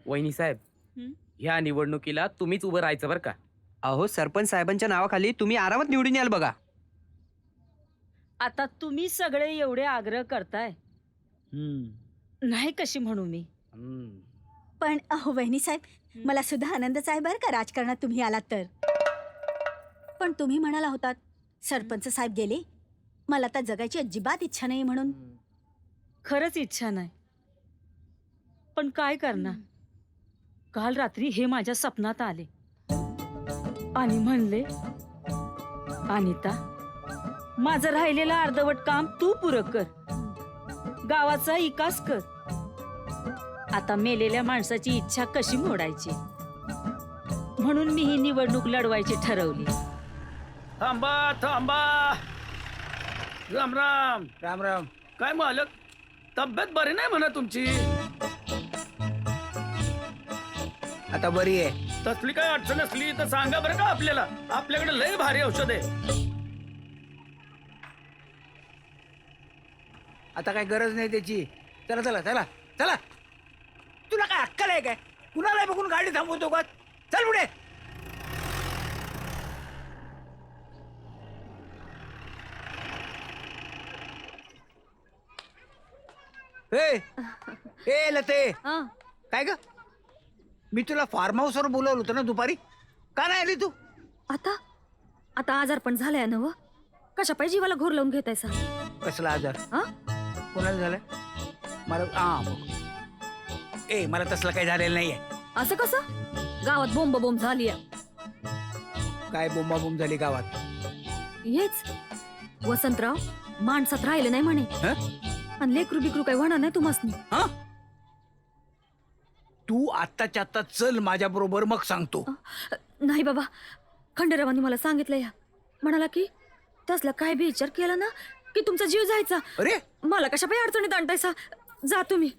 वहिनी साहेब, ह्या निवडणुकीला तुम्हीच उभं राहायचं बरं का. अहो सरपंच साहेबांच्या नावाखाली तुम्ही आरामात निवडून याल बघा. आता तुम्ही सगळे एवढे आग्रह करताय, नाही कशी म्हणू मी. पण अहो वहिनी साहेब, मला सुद्धा आनंदच आहे बरं का राजकारणात तुम्ही आलात तर. पण तुम्ही म्हणाला होतात सरपंच साहेब गेले, मला आता जगायची अजिबात इच्छा नाही म्हणून. खरंच इच्छा नाही, पण काय करणार. काल रात्री हे माझ्या स्वप्नात आले आणि म्हणले, अनिता माझं राहिलेलं अर्धवट काम तू पुरं कर, गावाचा विकास कर. आता मेलेल्या माणसाची इच्छा कशी मोडायची, म्हणून मी ही निवडणूक लढवायची ठरवली. थांबा थांबा. राम राम. राम राम. काय मालक, तब्येत बरी नाही म्हणा तुमची? आता बरी आहे. तसली काय अडचण असली तर सांगा बरं का आपल्याला, आपल्याकडे लय भारी औषध आहे. आता काय गरज नाही त्याची. चला चला चला चला. तुला काय अक्कल आहे काय? कुणाला बघून गाडी थांबवतो का? चल पुढे. ए लते, काय ग? मी तुला फार्म हाऊस वर बोलवलं होतं ना दुपारी, का नाही आली तू? आता आता आजार पण झालाय ना व, कशा पाहिजे जीवाला घोर लावून घेतायसा? कसला आजार? कोणाला झालाय? मला मला तसलं काही झालेलं नाहीये. असं कसं? गावात बोंब बोंब झाली. काय बोंबाबोंब झाली गावात? हेच वसंतराव माणसात राहिले नाही म्हणे, आणि लेकरू बिकरू काही होणार नाही तुम्हासनी. तू आत्ताच्या आत्ता चल माझ्या बरोबर, मग सांगतो. नाही बाबा, खंडेरावांनी मला सांगितलं या, म्हणाला की तसला काय बी विचार केला ना की तुमचा जीव जायचा. अरे मला कशा पाय अडचणीत आणतायसा? जा तुम्ही.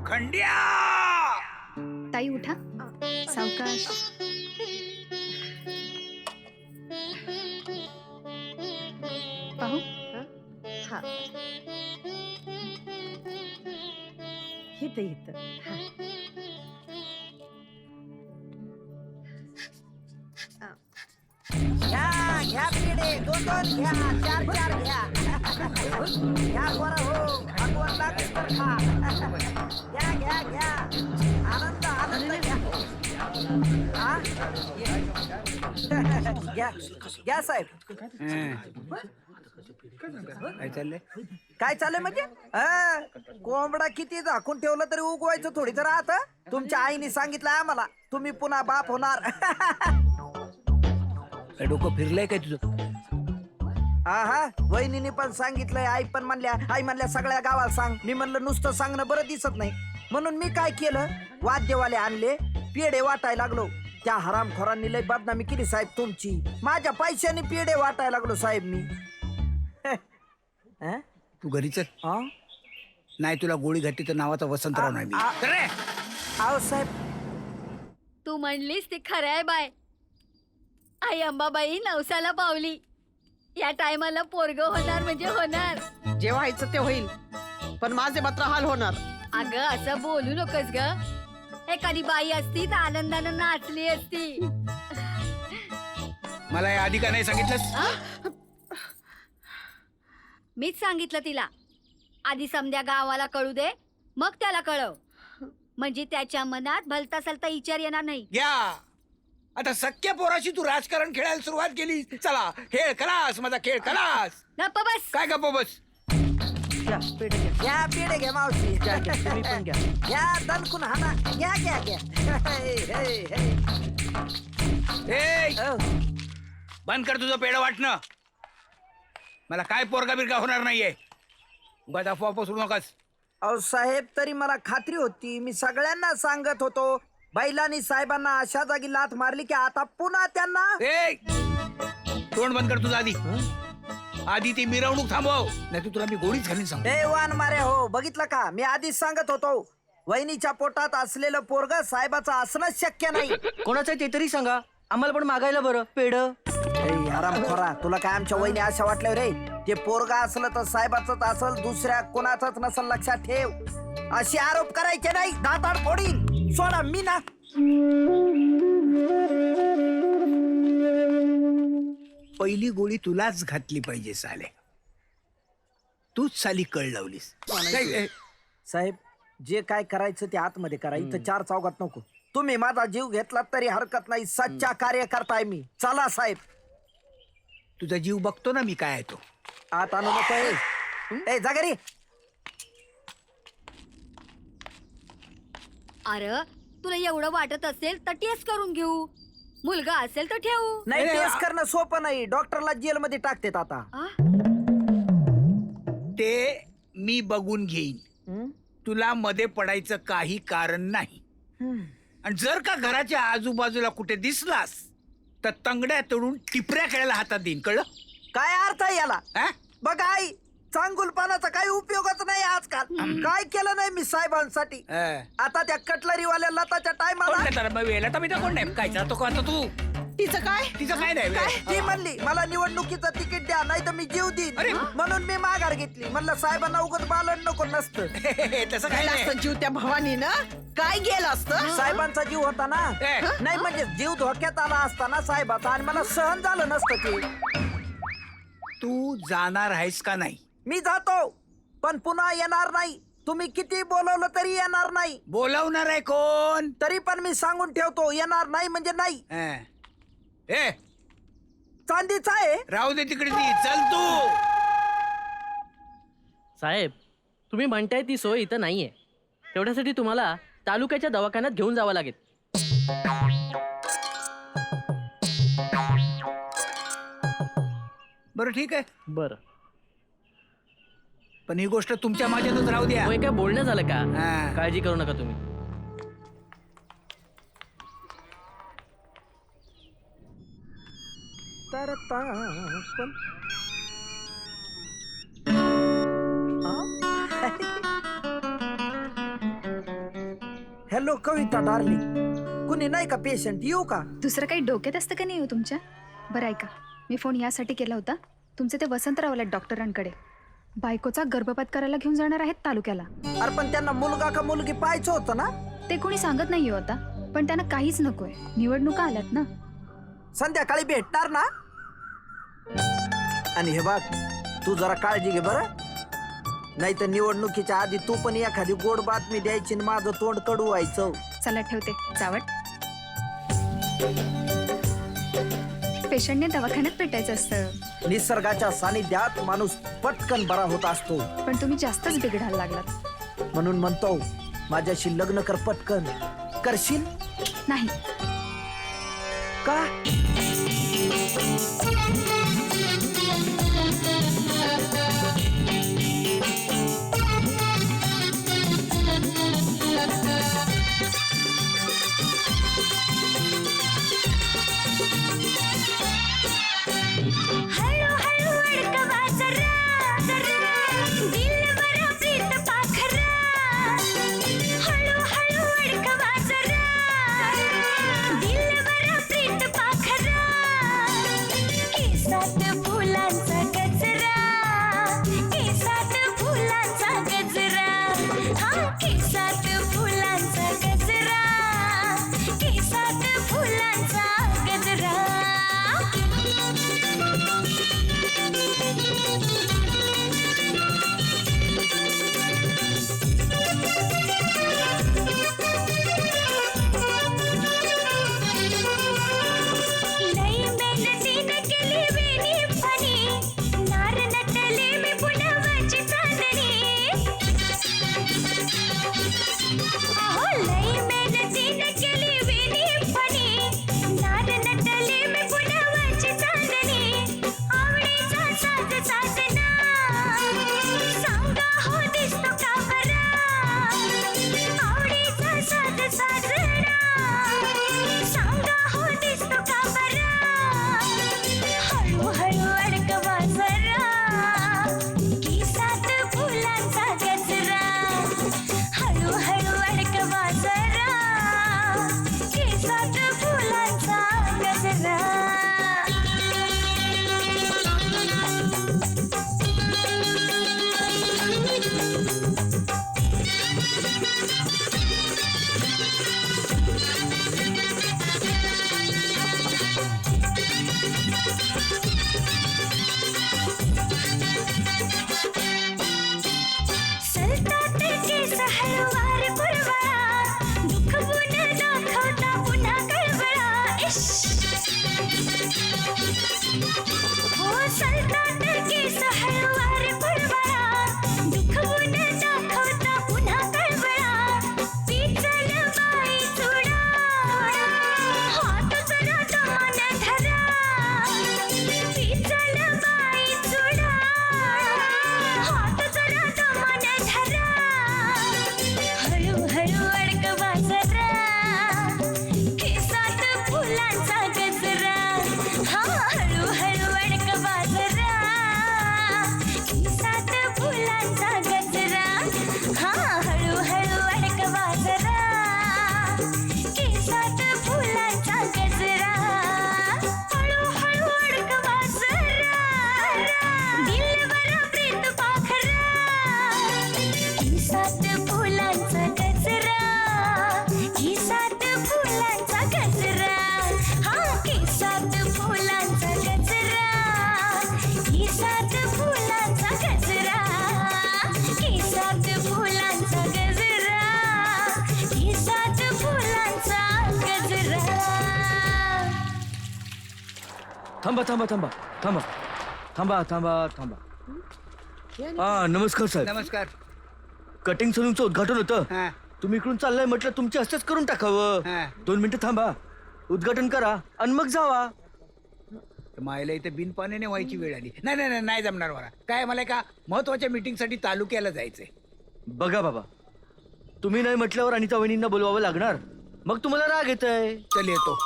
खंड्या. ताई उठा, सावकाश. पाहू. हा, इथं. घ्या पेढे, 2-2 घ्या, 4-4 घ्या. घ्या बरं हो, भगवान लागेल तर खा. घ्या. आनंद घ्या. हा? घ्या साहेब. काय चाललंय? काय चाललंय म्हणजे? कोंबडा किती झाकून ठेवलं तरी उगवायचं थोडी तर आता. तुमच्या आईने सांगितलं आम्हाला, तुम्ही पुन्हा बाप होणार. डोकं फिरलंय काय तुझं? हा, वहिनीने पण सांगितलंय, आई पण म्हणल्या सगळ्या गावाला सांग. मी म्हणलं नुसतं सांगणं बरं दिसत नाही, म्हणून मी काय केलं, वाद्यवाले आणले, पेढे वाटायला लागलो. त्या हरामखोरांनी लय बदनामी केली साहेब तुमची. माझ्या पैशाने पेढे वाटायला लागलो साहेब मी. तू घरी चल. नाही तुला गोळी घातली तर नावाचा वसंतराव नाही मी. आहो साहेब, तू म्हणलीस ते खरं आहे बाय. आई अंबाबाई नवसाला पावली. या टायमाला पोरग होणार म्हणजे होणार. जे व्हायचं ते होईल, पण माझे मात्र हाल होणार. अगं असं बोलू नकोस ग. एखादी बाई असती तर आनंदानं नाचली असती. मला हे आधी का नाही सांगितलंस? मीच सांगितलं तिला. आधी समध्या गावाला कळू दे, मग त्याला कळव, म्हणजे त्याच्या मनात भलता सलता विचार येणार नाही. घ्या. आता सख्या पोराशी तू राजकारण खेळायला सुरुवात केली. चला खेळ खलास, माझा खेळ खलास. गप्प बस. काय गप्प बस? घ्या पेढे घ्या मावशी. घ्या दणकून हाना. घ्या. बंद कर तुझं पेढं वाटणं. मला काय पोरगा बिरगा होणार नाहीये. उगाच अफवा पसरू नकास. अहो साहेब, तरी मला खात्री होती. मी सगळ्यांना सांगत होतो, बैलांनी साहेबांना अशा जागी लाथ मारली की आता पुन्हा त्यांना. तोंड बंद कर तुझं आधी ती मिरवणूक थांबव, नाही तुला मी गोळीच घालीन सांग. वान मारे हो, बघितलं का? मी आधीच सांगत होतो, वहिनीच्या पोटात असलेलं पोरग साहेबाचं असणं शक्य नाही. कोणाचं ते तरी सांगा, आम्हाला पण मागायला बरं पेढ. आरामखोरा, तुला काय आमच्या वहिनी अशा वाटल्या रे? ते पोरगा असलं तर साहेबाचंच असल, दुसऱ्या कोणाचंच नसल, लक्षात ठेव. असे आरोप करायचे नाही, दाताड फोडीन. सोडा मी ना. पहिली गोळी तुलाच घातली पाहिजे साले. तूच साली कळ लावलीस. साहेब, जे काय करायचं ते आतमध्ये करा, इथं चार चौघात नको. तुम्ही माझा जीव घेतला तरी हरकत नाही, सच्चा कार्यकर्ता मी. चला साहेब. तुझा जीव बघतो ना मी, काय आहे तो. आत आणू नको. ए जागरी. अरे तुला एवढं वाटत असेल तर टेस्ट करून घेऊ. मुलगा असेल तर ठेवू. नाही, टेस्ट करणं सोपं नाही. डॉक्टरला जेल मध्ये टाकतात आता. ते मी बघून घेईन. तुला मध्ये पडायचं काही कारण नाही. आणि जर का घराच्या आजूबाजूला कुठे दिसलास तर तंगड्या तोडून टिपऱ्या खेळायला हातात देईन, कळलं? काय अर्थ आहे याला? बघ आई, चांगुलपणाचा काही उपयोगच नाही आजकाल. काय केलं नाही मी साहेबांसाठी. आता त्या कटलरीवाल्या लताच्या टायमाला कोण नाही काय जातो का आता तू? तिचं काय नाही ती म्हणली मला निवडणुकीचं तिकीट द्या नाही तर मी जीव देईन. म्हणून मी माघार घेतली. म्हणलं साहेबांना उगाच बालन नको नसतं. तसं काय नाही. असतं जीव त्या भवानीनं काय गेलं असतं. साहेबांचा जीव होता ना. नाही म्हणजे जीव धोक्यात आला असताना साहेबाचा आणि मला सहन झालं नसतं ते. तू जाणार आहेस का नाही? मी जातो पण पुन्हा येणार नाही. तुम्ही किती बोलवलं तरी येणार नाही. बोलावणार आहे कोण? तरी पण मी सांगून ठेवतो, येणार नाही म्हणजे नाही. ए चांदीचा आहे. राहू दे तिकडे ती. चल तू. साहेब, तुम्ही म्हणताय ती सोय इथं नाहीये. तेवढ्यासाठी तुम्हाला तालुक्याच्या दवाखान्यात घेऊन जावं लागेल. बरं ठीक आहे. बरं, पण ही गोष्ट तुमच्या माझ्यातच राहू द्या. होय, काय बोलणं झालं का? हा. काळजी करू नका तुम्ही. तर हॅलो कविता डार्लिंग, कुणी नाही का पेशंट? येऊ का? दुसरं काही डोक्यात असतं का नाही हो तुमच्या? बरं ऐका, मी फोन यासाठी केला होता. तुमचे ते वसंतराव आले डॉक्टरांकडे. बायकोचा गर्भपात करायला घेऊन जाणार आहेत तालुक्याला. अरे पण त्यांना मुलगा का मुलगी पाहायचं होतं ना? ते कोणी सांगत नाही हो आता. पण त्यांना काहीच नकोय. निवडणुका आल्यात ना. संध्याकाळी भेटणार ना? आणि हे बघ, तू जरा काळजी घे बरं. नाही तर निवडणुकीच्या आधी तू पण एखादी गोड बातमी द्यायची आणि माझं तोंड कडू व्हायचं. चला ठेवते. चावट. पेशंटने दवाखान्यात भेटायचं असतं. निसर्गाच्या सानिध्यात माणूस पटकन बरा होत असतो. पण तुम्ही जास्तच बिघडायला लागलात. म्हणून म्हणतो माझ्याशी लग्न कर पटकन. करशील? नाही. का? हात थांबा थांबा थांबा थांबा थांबा थांबा थांबा हा नमस्कार साहेब. नमस्कार. कटिंग सलूनचं उद्घाटन होतं. हा. तुम्ही इकडून चाललंय म्हटलं तुमच्या हस्तेच करून टाकावं. हा. 2 मिनिटं थांबा, उद्घाटन करा आणि मग जावा. मायला इथे बिन पाण्याने व्हायची वेळ आली. नाही नाही नाही, नाही जमणार मला. काय मला एका महत्वाच्या मीटिंग साठी तालुक्याला जायचंय. बघा बाबा, तुम्ही नाही म्हटल्यावर अनिता वहिनींना बोलवावं लागणार. मग तुम्हाला राग येत आहे. चल येतो.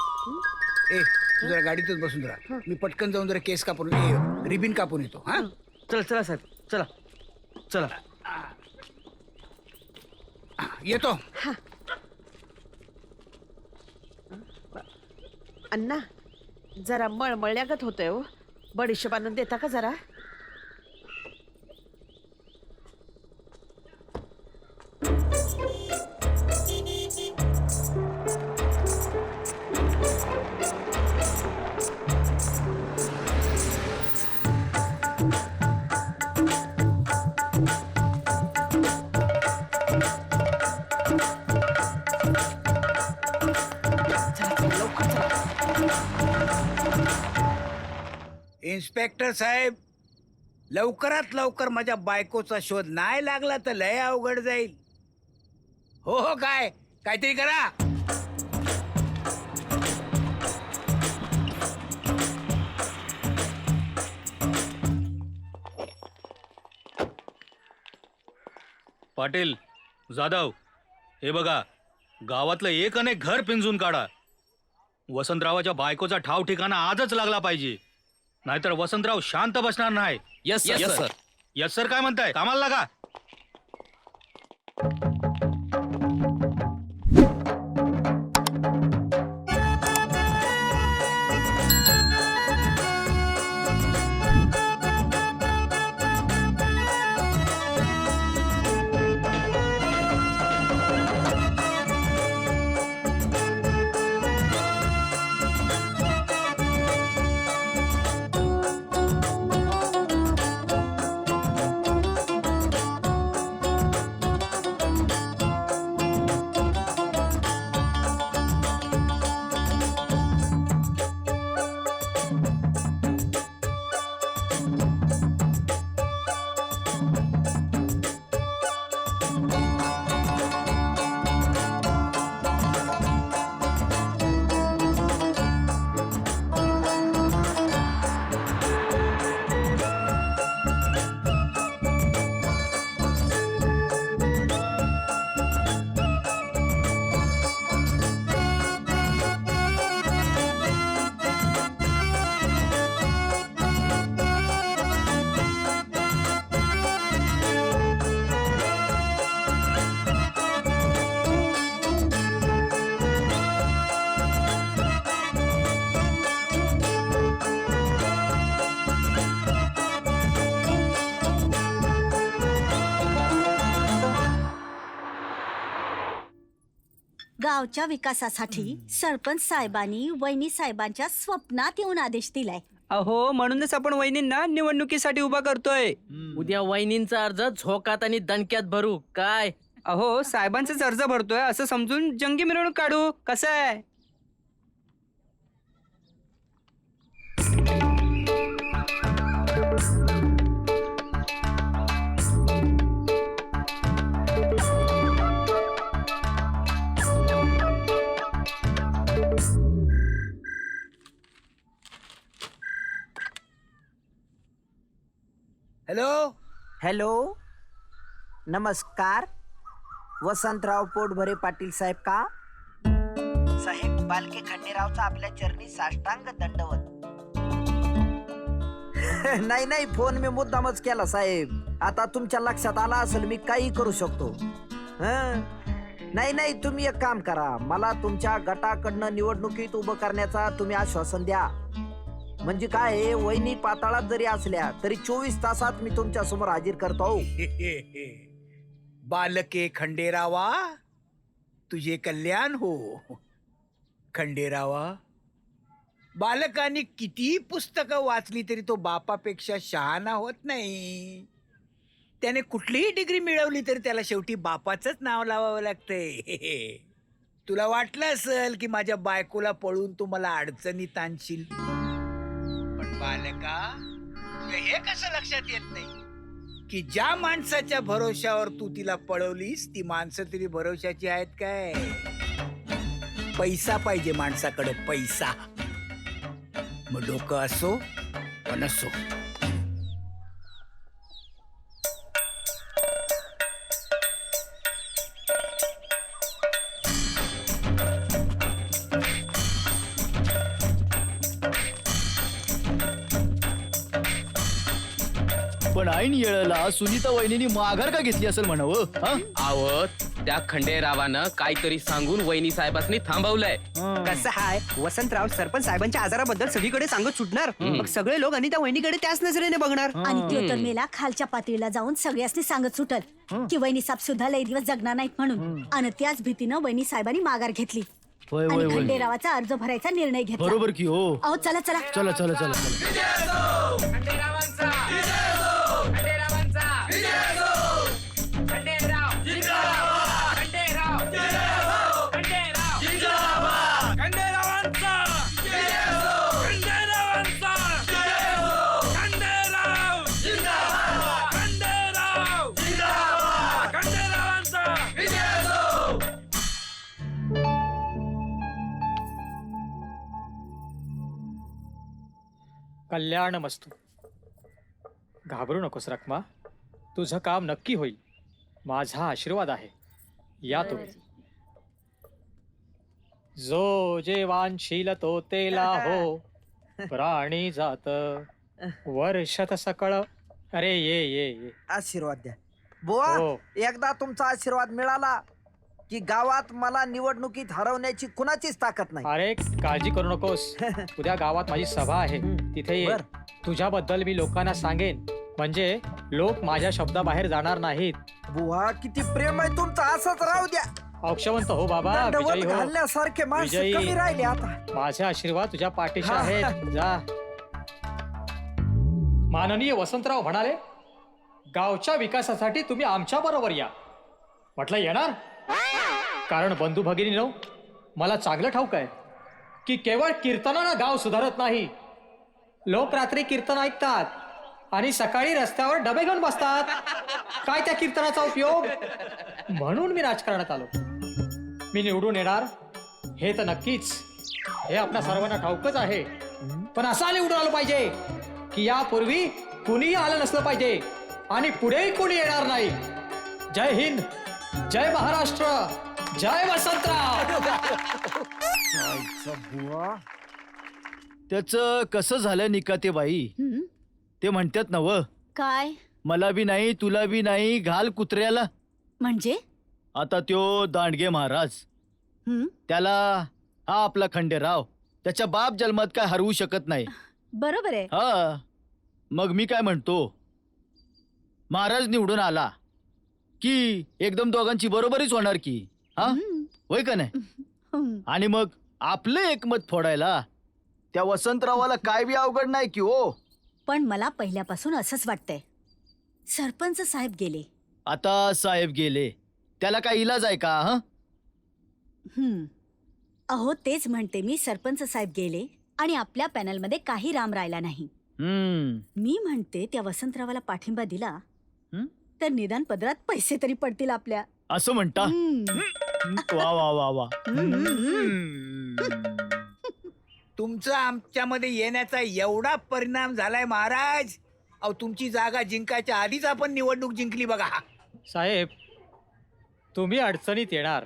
ए तू जरा गाडीतच बसून राहा. मी पटकन जाऊन जरा केस कापून रिबिन कापून येतो. हा चला चला साहेब, चला चला. येतो. अण्णा जरा मळमळल्यागत होतंय हो. बडीशेप आणून देता का जरा? इन्स्पेक्टर साहेब, लवकरात लवकर माझ्या बायकोचा शोध नाही लागला तर लय अवघड जाईल. हो हो, काय काहीतरी करा. पाटील, जाधव, हे बघा, गावातलं एक अनेक घर पिंजून काढा. वसंतरावाच्या बायकोचा ठाव ठिकाणा आजच लागला पाहिजे, नाहीतर वसंतराव शांत बसणार नाही. Yes sir. यस सर काय म्हणताय? कामाला लागा. गावच्या विकासासाठी सरपंच साहेबांनी वहिनी साहेबांच्या स्वप्नात येऊन आदेश दिलाय. अहो म्हणूनच आपण वहिनींना निवडणुकीसाठी उभा करतोय. उद्या वहिनींचा अर्ज झोकात आणि दणक्यात भरू काय? अहो साहेबांचाच अर्ज भरतोय असं समजून जंगी मिरवणूक काढू. कसं आहे? हॅलो. हॅलो, नमस्कार. वसंतराव पोटभरे पाटील साहेब का? साहेब, बालके खंडेरावचा आपल्या चरणी साष्टांग दंडवत. नाही नाही, फोन मी मुद्दामच केला साहेब. आता तुमच्या लक्षात आला असेल मी काही करू शकतो. नाही नाही, तुम्ही एक काम करा, मला तुमच्या गटाकडनं निवडणुकीत उभं करण्याचा तुम्ही आश्वासन द्या. म्हणजे काय, वहिनी पाताळात जरी असल्या तरी 24 तासात मी तुमच्या समोर हाजीर करतो. बालके खंडेरावा, तुझे कल्याण हो. खंडेरावा, बालकांनी किती पुस्तकं वाचली तरी तो बापापेक्षा शहाणा होत नाही. त्याने कुठलीही डिग्री मिळवली तरी त्याला शेवटी बापाचंच नाव लावावं लागतंय. तुला वाटलं असेल की माझ्या बायकोला पळून तू मला अडचणीत आणशील, पण बालका तुझ्या हे कसं लक्षात येत नाही की ज्या माणसाच्या भरोशावर तू तिला पळवलीस ती माणसं तरी भरोशाची आहेत काय? पैसा पाहिजे माणसाकडे, पैसा. मग डोकं असो वा नसो. पण ऐन येळेला सुनीता वहिनीनी माघार का घेतली असेल म्हणावं? आवत त्या खंडेरावानं काहीतरी सांगून वहिनी साहेबांनी थांबवलंय. कसं हाय, वसंतराव सरपंच साहेबांच्या आजाराबद्दल सगळीकडे सांगत सुटणार. मग सगळे लोक अनिता वहिनीकडे त्याच नजरेने बघणार. आणि तो तर मेला खालच्या पातळीला जाऊन सगळ्यांनी सांगत सुटल की वहिनी साहेब सुद्धा लई दिवस जगणार नाहीत म्हणून. आणि त्याच भीतीनं वहिनी साहेबांनी माघार घेतली आणि खंडेरावाचा अर्ज भरायचा निर्णय घेतला. बरोबर की हो. अहो चला चला चला चला चला चला. कल्याण मस्तू. घाबरू नकोस रखमा, तुझं काम नक्की होईल. माझा आशीर्वाद आहे. या तुम्ही. जो जेवानशील तो तेला हो, प्राणी जात वर्षत सकळ. अरे ये ये ये. आशीर्वाद द्या बुवा. हो. एकदा तुमचा आशीर्वाद मिळाला की गावात मला निवडणुकीत हरवण्याची कुणाचीच ताकद नाही. अरे काळजी करू नकोस. उद्या गावात माझी सभा आहे, तिथे ये. तुझ्याबद्दल मी लोकांना सांगेन, म्हणजे लोक माझ्या शब्दाबाहेर जाणार नाहीत. बुवा किती प्रेम आहे तुमचं, असंच राहू द्या. औक्षवंत हो बाबा, दंडवत विजयी हो. घालण्यासारखे माणसं विजयी. कमी राहिले आता. माझे आशीर्वाद तुझ्या पाठीशी आहेत. जा. माननीय वसंतराव म्हणाले, गावच्या विकासासाठी तुम्ही आमच्या बरोबर या. म्हटलं येणार, कारण बंधू भगिनीनो, मला चांगलं ठाऊक आहे की केवळ कीर्तनानं गाव सुधारत नाही. लोक रात्री कीर्तन ऐकतात आणि सकाळी रस्त्यावर डबे घेऊन बसतात. काय त्या कीर्तनाचा उपयोग? म्हणून मी राजकारणात आलो. मी निवडून येणार हे तर नक्कीच, हे आपल्या सर्वांना ठाऊकच आहे. पण असा निवडून आलो पाहिजे की यापूर्वी कुणीही आलं नसलं पाहिजे आणि पुढेही कोणी येणार नाही. जय हिंद, जय महाराष्ट्र, जय वसंतराव. बुवा त्याच कसं झालं निकाते बाई? ते म्हणतात नव, काय मला बी नाही तुला बी नाही, घाल कुत्र्याला. म्हणजे? आता त्यो दांडगे महाराज, त्याला हा आपला खंडेराव, त्याच्या बाप जन्मात काय हरवू शकत नाही. बरोबर आहे. हा, मग मी काय म्हणतो, महाराज निवडून आला की एकदम दोघांची बरोबरीच होणार की. हा होय का नाही? आणि मग आपलं एकमत फोडायला त्या वसंतरावाला काय बी अवघड नाही की हो. पण मला पहिल्यापासून असंच वाटतंय, सरपंच साहेब गेले. आता साहेब गेले, त्याला काय इलाज आहे का? हा, अहो तेच म्हणते मी, सरपंच साहेब गेले आणि आपल्या पॅनलमध्ये काही राम राहिला नाही. मी म्हणते त्या वसंतरावाला पाठिंबा दिला तर निदान पदरात पैसे तरी पडतील आपल्या. असं म्हणता? वा वा वा वा. तुमचं आमच्यामध्ये येण्याचा एवढा परिणाम झालाय महाराज. अहो तुमची जागा जिंकायच्या आधीच आपण निवडणूक जिंकली बघा. साहेब, तुम्ही अडचणीत येणार.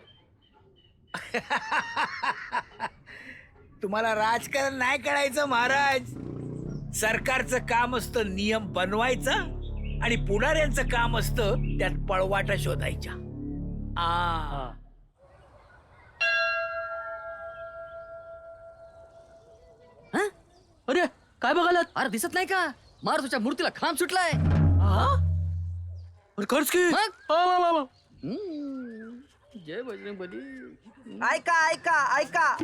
तुम्हाला राजकारण नाही कळायचं महाराज. सरकारचं काम असतं नियम बनवायचं आणि पुढाऱ्यांचं काम असतं त्यात पळवाटा शोधायच्या. अरे काय बघायला? अरे दिसत नाही का? मारुतीच्या मूर्तीला खांब सुटलाय. खर्च की जय बजरंगबली. ऐका ऐका ऐका,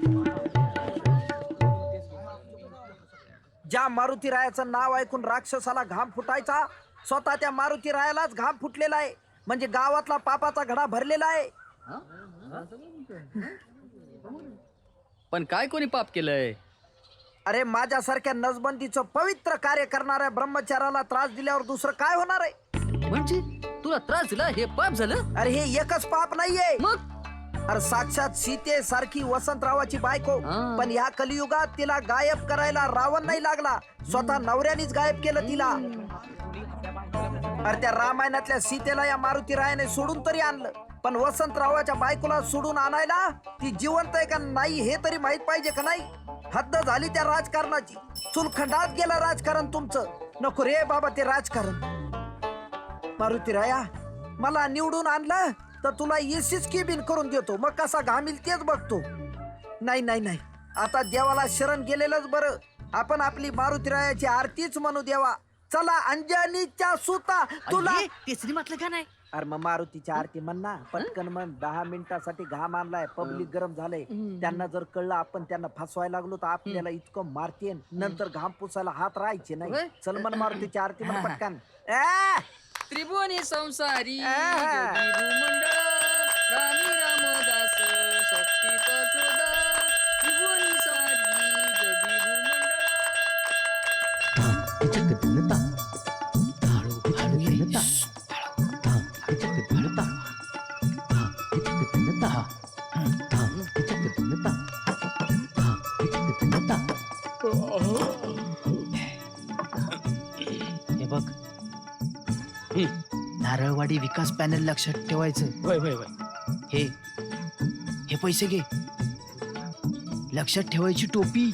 ज्या मारुती रायाचं नाव ऐकून राक्षसाला घाम फुटायचा, स्वतः त्या मारुती रायालाच घाम फुटलेला आहे. म्हणजे गावातला पापाचा घडा भरलेला आहे. पण काय कोणी पाप केलंय? अरे माझ्यासारख्या नसबंदीचं पवित्र कार्य करणाऱ्या ब्रह्मचार्याला त्रास दिल्यावर दुसरं काय होणार आहे? म्हणजे तुला त्रास दिला हे पाप झालं? अरे हे एकच पाप नाहीये. मग अरे साक्षात सीते सारखी वसंतरावाची बायको, पण ह्या कलियुगात तिला गायब करायला रावण नाही लागला, स्वतः नवऱ्यानेच गायब केलं तिला. अरे त्या रामायणातल्या सीतेला या मारुतीरायाने सोडून तरी आणलं, पण वसंतरावाच्या बायकोला सोडून आणायला ती जिवंत आहे का नाही हे तरी माहित पाहिजे का नाही? हद्द झाली त्या राजकारणाची. चुलखंडात गेलं राजकारण तुमचं. नको रे बाबा ते राजकारण. मारुतीराया, मला निवडून आणलं तर तुला एसीच केबिन करून देतो, मग कसा घामील तेच बघतो. नाही नाही नाही, आता देवाला शरण गेलेलंच बरं. आपण आपली मारुतीरायाची आरतीच म्हणू देवा. चला अंजनीच्या सुता तुला तिसरी म्हटलं का नाही? अरे मग मारुतीची आरती म्हण ना पटकन. म्हण 10 मिनिटासाठी घाम आणलाय, पब्लिक गरम झालंय. त्यांना जर कळलं आपण त्यांना फसवायला लागलो तर आपल्याला इतकं मारते, नंतर घाम पुसायला हात राहायचे नाही. चल मन मारुतीची आरती म्हण पटकन. त्रिभुवनी संसारी जोगी भूमंडळ, रामी रामदास शक्तीचा चोदा, त्रिभुवनी सारी जोगी भूमंडळ. हे बघ, नारळवाडी विकास पॅनल लक्षात ठेवायचं. होय होय होय. हे पैसे घे. लक्षात ठेवायची टोपी.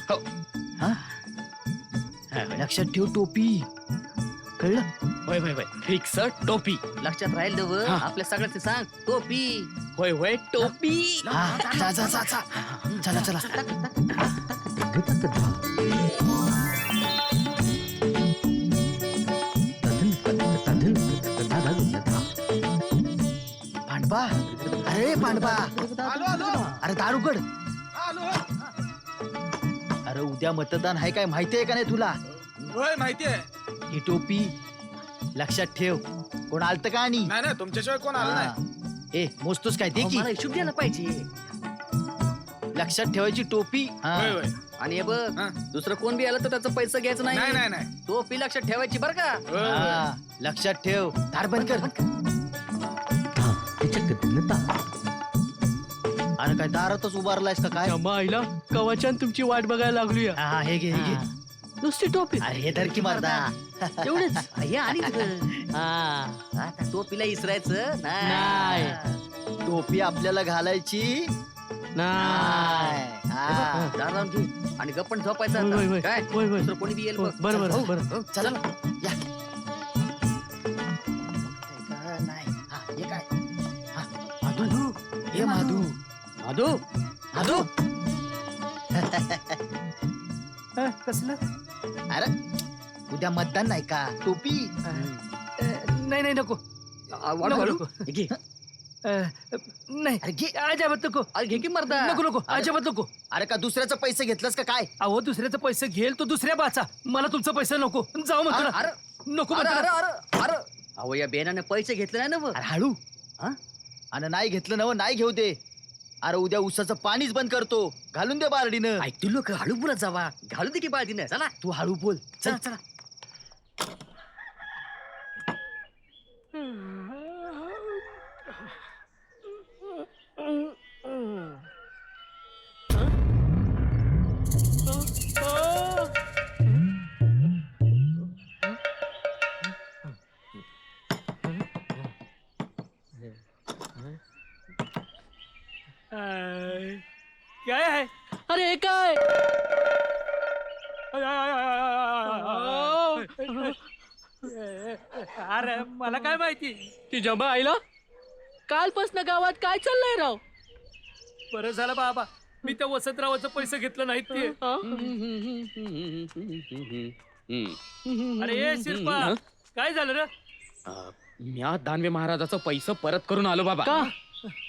हा? लक्षात ठेव टोपी. कळलं? होय होय होय. फिक्स टोपी. लक्षात राहील दव. आपल्या सगळ्यांचे सांग टोपी. होय होय टोपी. हा, जा जा जा जा. चला चला. पांडवा, अरे पांडवा, अरे दार उघड. अरे उद्या मतदान आहे काय माहितीये का नाही तुला? होय माहितीये. ही टोपी लक्षात ठेव. कोण आलत का? आणि नाही नाही, तुमच्याशिवाय कोण आलं नाही. ए मोजतोस काय? दे की. मला हिशोब द्यायला पाहिजे. लक्षात ठेवायची टोपी. होय होय. आणि हे बघ, दुसरं कोण बी आलं तर त्याचा पैसा घ्यायचा नाही नाही. नाही नाही. टोपी लक्षात ठेवायची बरं का? हा, लक्षात ठेव. दार बंद कर. अरे काय दारातच उभारलायस का काय? आईला कवाच्यान तुमची वाट बघायला लागली. हा, हे घे, हे घे. नुसती टोपी. अरे हे धर की मर्दा. एवढेच हे आणि आता टोपीला इसरायचं नाही. टोपी आपल्याला घालायची नाही. हा. दार लावून घे आणि गप्पण झोपायचं आता. होय, होय. काय होय, होय. दुसरं कोणी बी येईल बघ. बरोबर हो. बरोबर. चला या. नाही. हा, हे काय? हा, माधू. हे माधू. माधू माधू. कसलं? अरे उद्या मतदान नाही का? टोपी. नाही नाही नको. वाढव, वाढव. हे घे. नाही अरे घे. अजिबात नको. अरे घे की मर्दा. नको नको अजिबात नको. अरे का दुसऱ्याचं पैसे घेतलंस का काय? अहो दुसऱ्याचे पैसे घेल तो दुसऱ्या बाचा. मला तुमचा पैसा नको. जाऊ अरे म्हणतो. अरे नको अरे म्हणतो. अरे अरे अहो या बेनाने पैसे घेतले नाही ना बघ. अरे हळू. हा? आणि नाही घेतलं ना नाही घेऊ दे. अरे उद्या उसाचं पाणीच बंद करतो. घालून दे बारडीनं. तू लोक हळू बोलत जावा. घालू दे की बाळदीनं. चला तू हळू बोल. चला चला. काय आहे? अरे हे काय? अरे मला काय माहिती? ती जंबा आईला कालपासून गावात काय चाललंय राव? बरं झालं बाबा मी त्या वसंतरावाचं पैसे घेतलं नाहीत ते. अरे ए शिरपा काय झालं रे? म्या दानवे महाराजाचं पैसे परत करून आलो बाबा.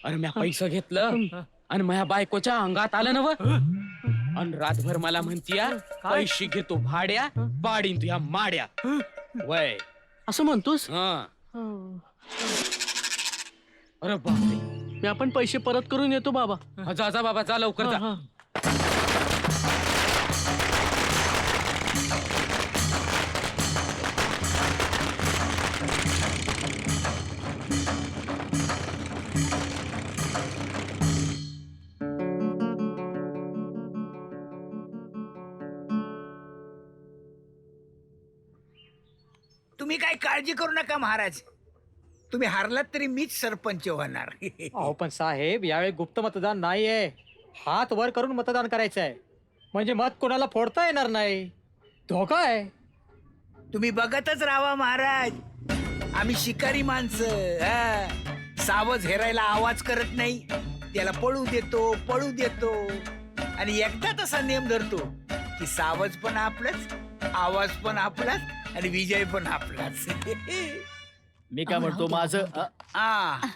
अरे म्या पैसे घेतलं आणि माझ्या बायकोच्या अंगात आलं ना व. आणि रातभर मला म्हणतीया पैसे घेतो भाड्या पाडीन तुया माड्या. वय असं म्हणतोस? अरे बापरे. मी आपण पैसे परत करून येतो बाबा. जा जा बाबा जा लवकर जा. तुम्ही काय काळजी करू नका महाराज. तुम्ही हारलात तरी मीच सरपंच होणार. अहो पण साहेब यावेळी गुप्त मतदान नाहीये, हात वर करून मतदान करायचं आहे. म्हणजे मत कोणाला फोडता येणार नाही. धोका आहे. तुम्ही बघतच राहा महाराज. आम्ही शिकारी माणसं. सावज हेरायला आवाज करत नाही, त्याला पळू देतो आणि एकदा तसा नियम धरतो की सावज पण आपलाच, आवाज पण आपलाच आणि विजय पण आपलाच. मी काय म्हणतो माझं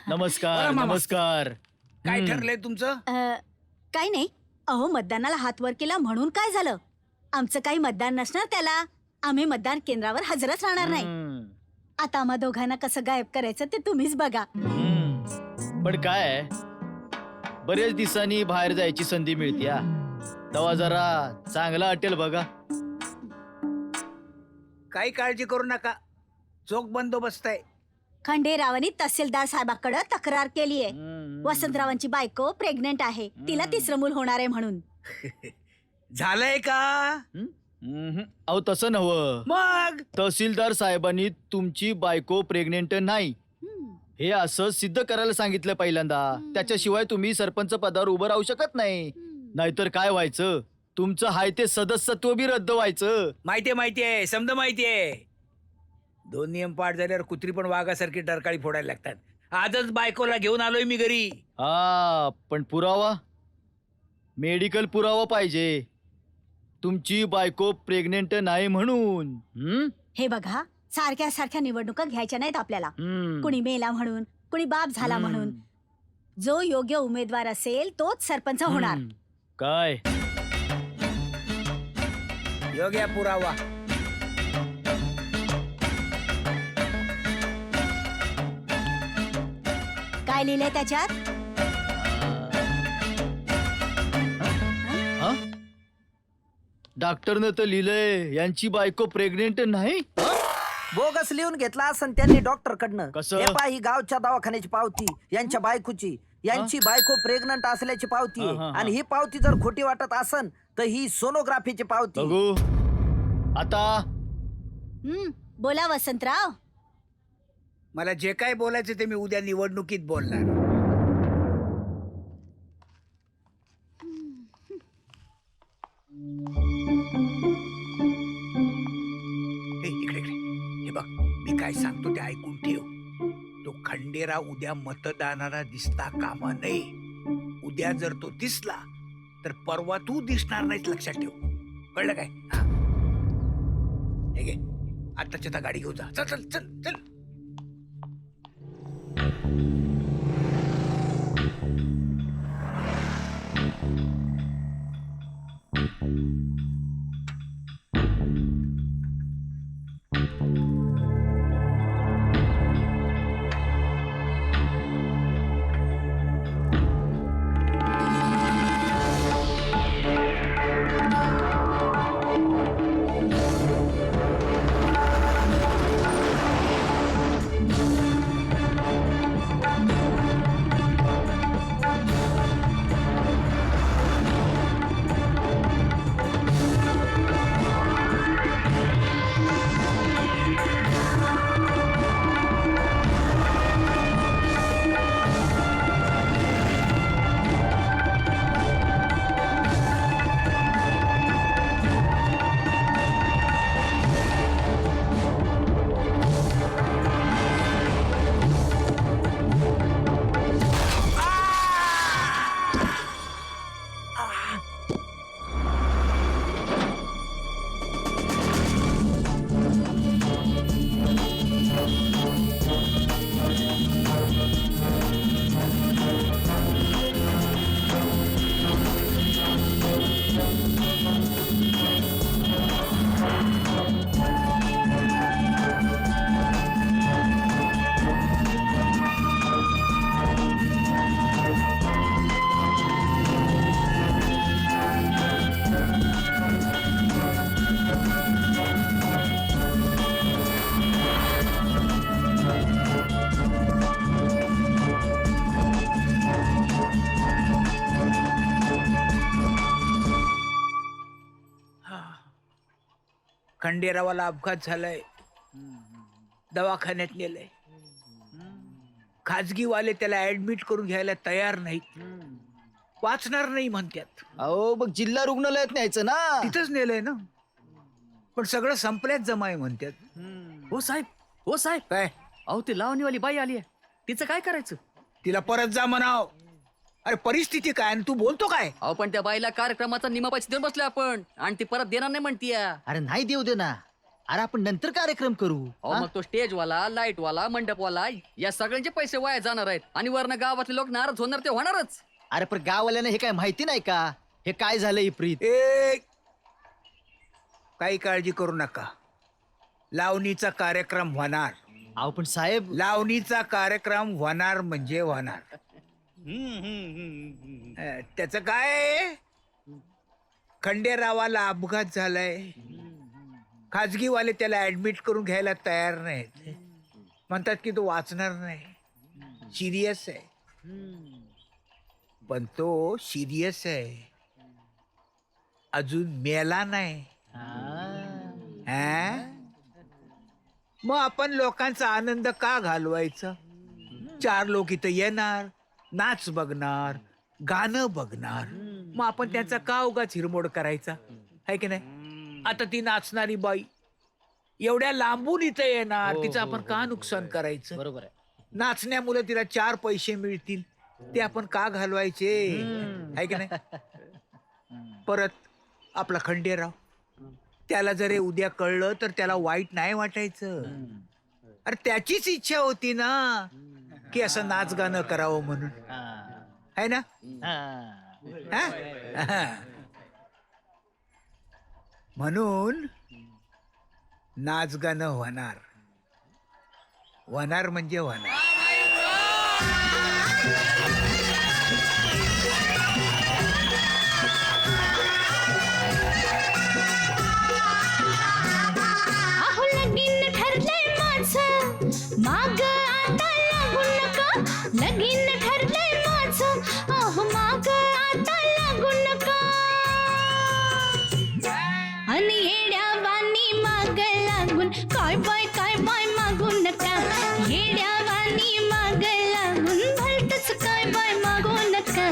नमस्कार नमस्कार. काय ठरलंय तुमचं? काय नाही. अहो मतदानाला हात वर केला म्हणून काय झालं? आमचं काही मतदान नसणार त्याला. आम्ही मतदान केंद्रावर हजरच राहणार नाही. आता आम्हा दोघांना कसं गायब करायचं ते तुम्हीच बघा. पण काय बरेच दिवसांनी बाहेर जायची संधी मिळते, तेव्हा जरा चांगला वाटेल बघा. काही काळजी करू नका, चोख बंदोबस्त आहे. खंडेरावांनी तहसीलदार साहेबाकडे तक्रार केली आहे. वसंतरावांची बायको प्रेग्नेंट आहे, तिला तिसरं मूल होणार आहे म्हणून. झालंय का? अहो तसं नव्ह, मग तहसीलदार साहेबांनी तुमची बायको प्रेग्नेंट नाही हे असं सिद्ध करायला सांगितलं पहिल्यांदा. त्याच्याशिवाय तुम्ही सरपंच पदावर उभं राहू शकत नाही. नाहीतर काय व्हायचं, तुमचं हाय ते सदस्यत्व बी रद्द व्हायचं. माहितीये समजा माहितीये. दोन नियम पाठ झाल्यावर कुत्री पण वाघासारखी डरकाळी फोडायला लागतात. आजच बायकोला घेऊन आलोय मी घरी. पण पुरावा, मेडिकल पुरावा पाहिजे तुमची बायको प्रेग्नेंट नाही म्हणून. हे बघा, सारख्या सारख्या निवडणुका घ्यायच्या नाहीत आपल्याला. कुणी मेला म्हणून, कुणी बाप झाला म्हणून. जो योग्य उमेदवार असेल तोच सरपंच होणार. काय योग्य पुरावा? काय लिहिलंय त्याच्यात? डॉक्टरनं तर लिहिलंय यांची बायको प्रेग्नेंट नाही. बोगस लिहून घेतला असं त्यांनी डॉक्टर कडनं. कसं? हे पहा, ही गावच्या दवाखान्याची पावती, यांच्या बायकोची. यांची बायको प्रेग्नंट असल्याची पावती आहे. आणि ही पावती जर खोटी वाटत असन तर ही सोनोग्राफीची पावती. बघू आता. बोला वसंतराव. मला जे काय बोलायचं ते मी उद्या निवडणुकीत बोलणार. इकडे हे बघ, मी काय सांगतो ते ऐकून ठेव. तो खंडेराव उद्या मतदानाला दिसता कामा नये. उद्या जर तो दिसला तर परवा तू दिसणार नाहीत, लक्षात ठेव. कळलं काय? हे घे, आताच्या आता गाडी घेऊन जा. चल चल चल चल. खंडेरावाला अपघात झालाय. दवाखान्यात नेलंय. खाजगीवाले त्याला ऍडमिट करून घ्यायला तयार नाहीत. वाचणार नाही म्हणतात. अहो मग जिल्हा रुग्णालयात न्यायचं ना. तिथंच नेलंय ना. पण सगळं संपल्यात जमाय म्हणतात. हो साहेब काय अहो ती लावणीवाली बाई आली आहे, तिचं काय करायचं? तिला परत जा म्हणाव. अरे परिस्थिती काय आणि तू बोलतो काय? अहो पण त्या बाईला कार्यक्रमाचा निमा पैसे देऊन बसले आपण आणि ती परत देणार नाही म्हणतीय. अरे नाही देऊ दे ना. अरे आपण नंतर कार्यक्रम करू. अहो मग तो स्टेजवाला, लाईटवाला, मंडपवाला या सगळ्यांचे पैसे वाया जाणार आहेत आणि वरनं गावातले लोक नाराज होणार ते होणारच. अरे पण गाववाल्याने हे काय माहिती नाही का हे काय झालं इप्रीत? काही काळजी करू नका. लावणीचा कार्यक्रम होणार. अहो पण साहेब लावणीचा कार्यक्रम होणार म्हणजे होणार. त्याचं काय? खंडेरावाला अपघात झालाय. खाजगीवाले त्याला ऍडमिट करून घ्यायला तयार नाहीत. म्हणतात की तो वाचणार नाही. सिरियस आहे. पण तो सिरियस आहे. अजून मेला नाही. मग आपण लोकांचा आनंद का घालवायचा? 4 लोक इथं येणार, नाच बघणार, गाणं बघणार. मग आपण त्यांचा का उगाच हिरमोड करायचा आहे की नाही? आता ती नाचणारी बाई एवढ्या लांबून इथं येणार, तिचं आपण का नुकसान करायचं? बरोबर आहे. नाचण्यामुळे तिला 4 पैसे मिळतील, ते आपण का घालवायचे आहे की नाही? परत आपला खंडेराव, त्याला जर हे उद्या कळलं तर त्याला वाईट नाही वाटायचं. अरे त्याचीच इच्छा होती ना की असं नाच गाणं करावं म्हणून, है ना? म्हणून नाच गाणं होणार. होणार म्हणजे होणार. अहो लगीन ठरलंय माझं, माग आता लागू नका. लगीन ठरलंय माझं, अहो माग आता लागू नका. आणि येड्यावानी माग लागून काय बाय मागू नका. येड्यावानी माग लागून भलतच काय बाय मागू नका.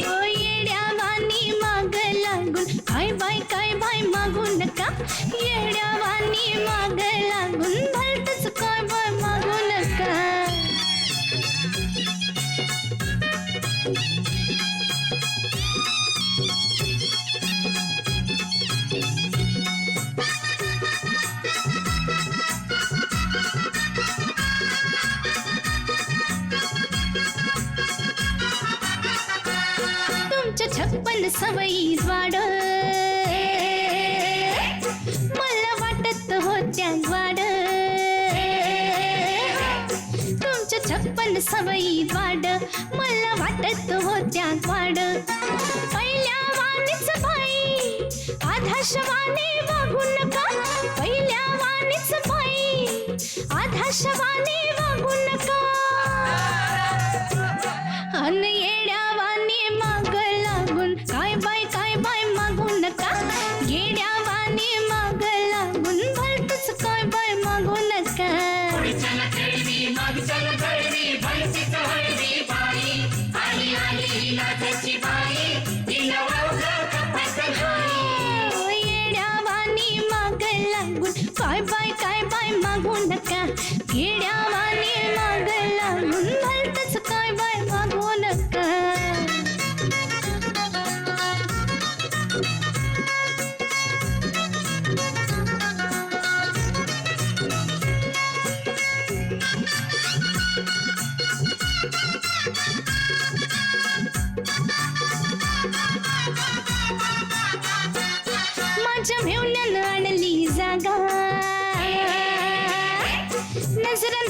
हो येड्यावानी माग लागून काय बाय मागू नका. येड्यावानी माग लागून भलतच काय बाय मागू नका. तुमच्या 56 सवयी वाढ मला वाटत होत्या वाढ. तुमच्या 56 सवयी वाढ मला वाटत होत्या वाढ. पहिल्या वाणीच बाई आधाशवाने वागू नका. पहिल्या वाणीच बाई आधाशवाने वागू नका. अन येड्यावानी माग लागून काय बाय मागू नका. येड्यावानी माग लागून भलतच काय बाय मागू नका. हो, येड्यावानी माग लागून काय बाय मागू नका. येड्यावानी माग लागून भलतच काय बाय मागू नका. माझ्या मेवण्यानं आणली जागा.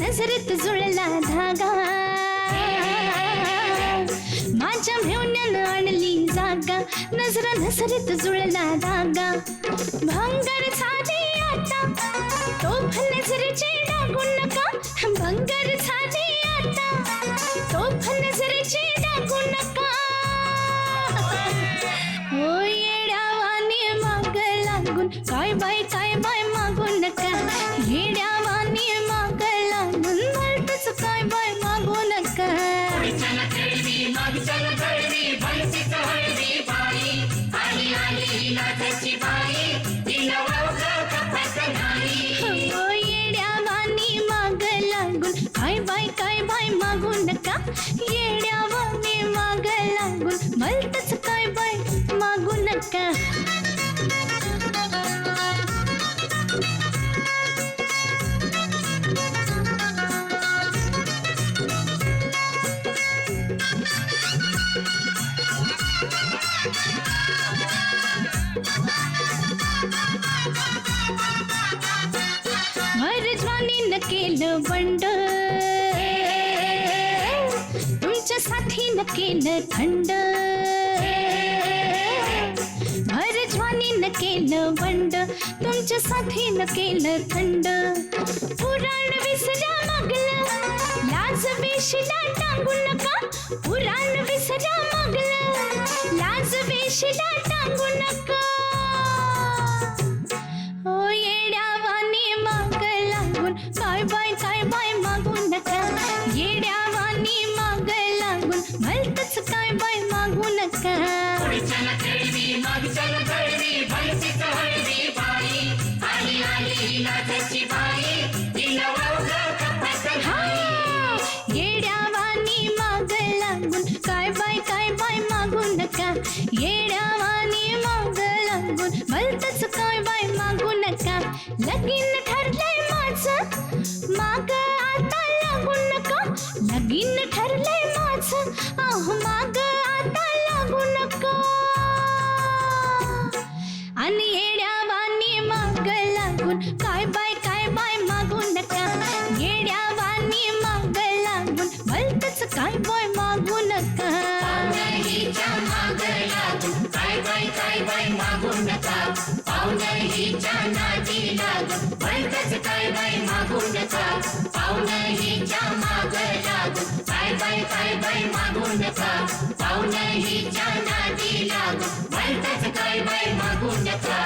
नजरेत जुळला धागा. माझ्या मेवण्यानं आणली जागा. नजरेत जुळला धागा. भंगर झाली आता तोफ नजरेचे डागू नका. भंगर झाली आता तोफ नजरेचे डागू नका. हो येड्यावानी माग लागून काय बाय मागू नका येड्यावानी माग लागून भलतच काय बाय मागू नका मरजवानीनं केलं बंड तुमच्या साथीनं केलं थंड मरजवानीनं केलं बंड तुमच्या साथीनं केलं थंड पुराण विसरा मागलं लाज बेशिला टांगू नका पुराण विसरा मागलं लाज बेशिला टांगू नका ओ येड्यावानी माग लागून काय बाय मागू नका येड्यावानी माग लागून भलतच काय बाय मागू नका हा, येड्यावानी माग लागून काय बाय मागू नका येड्यावानी माग लागून भलतच काय बाय मागू नका लगीन ठरलंय माझं माग आता लागू नका लगीन ठरलंय माझं माग आता लागू नका आणि येड्यावानी माग लागून काय बाय मागू नका येड्यावानी माग लागून भलतच काय बाय मागू नका माग लागून काय बाय मागू नका पाहुण्याहीच्या नादी लागून भलतच काय बाय मागू नका पाहुण्याहीच्या माग लागून काय बाय मागू नका पाहुण्याहीच्या नादी लागून भलतच काय बाय मागू नका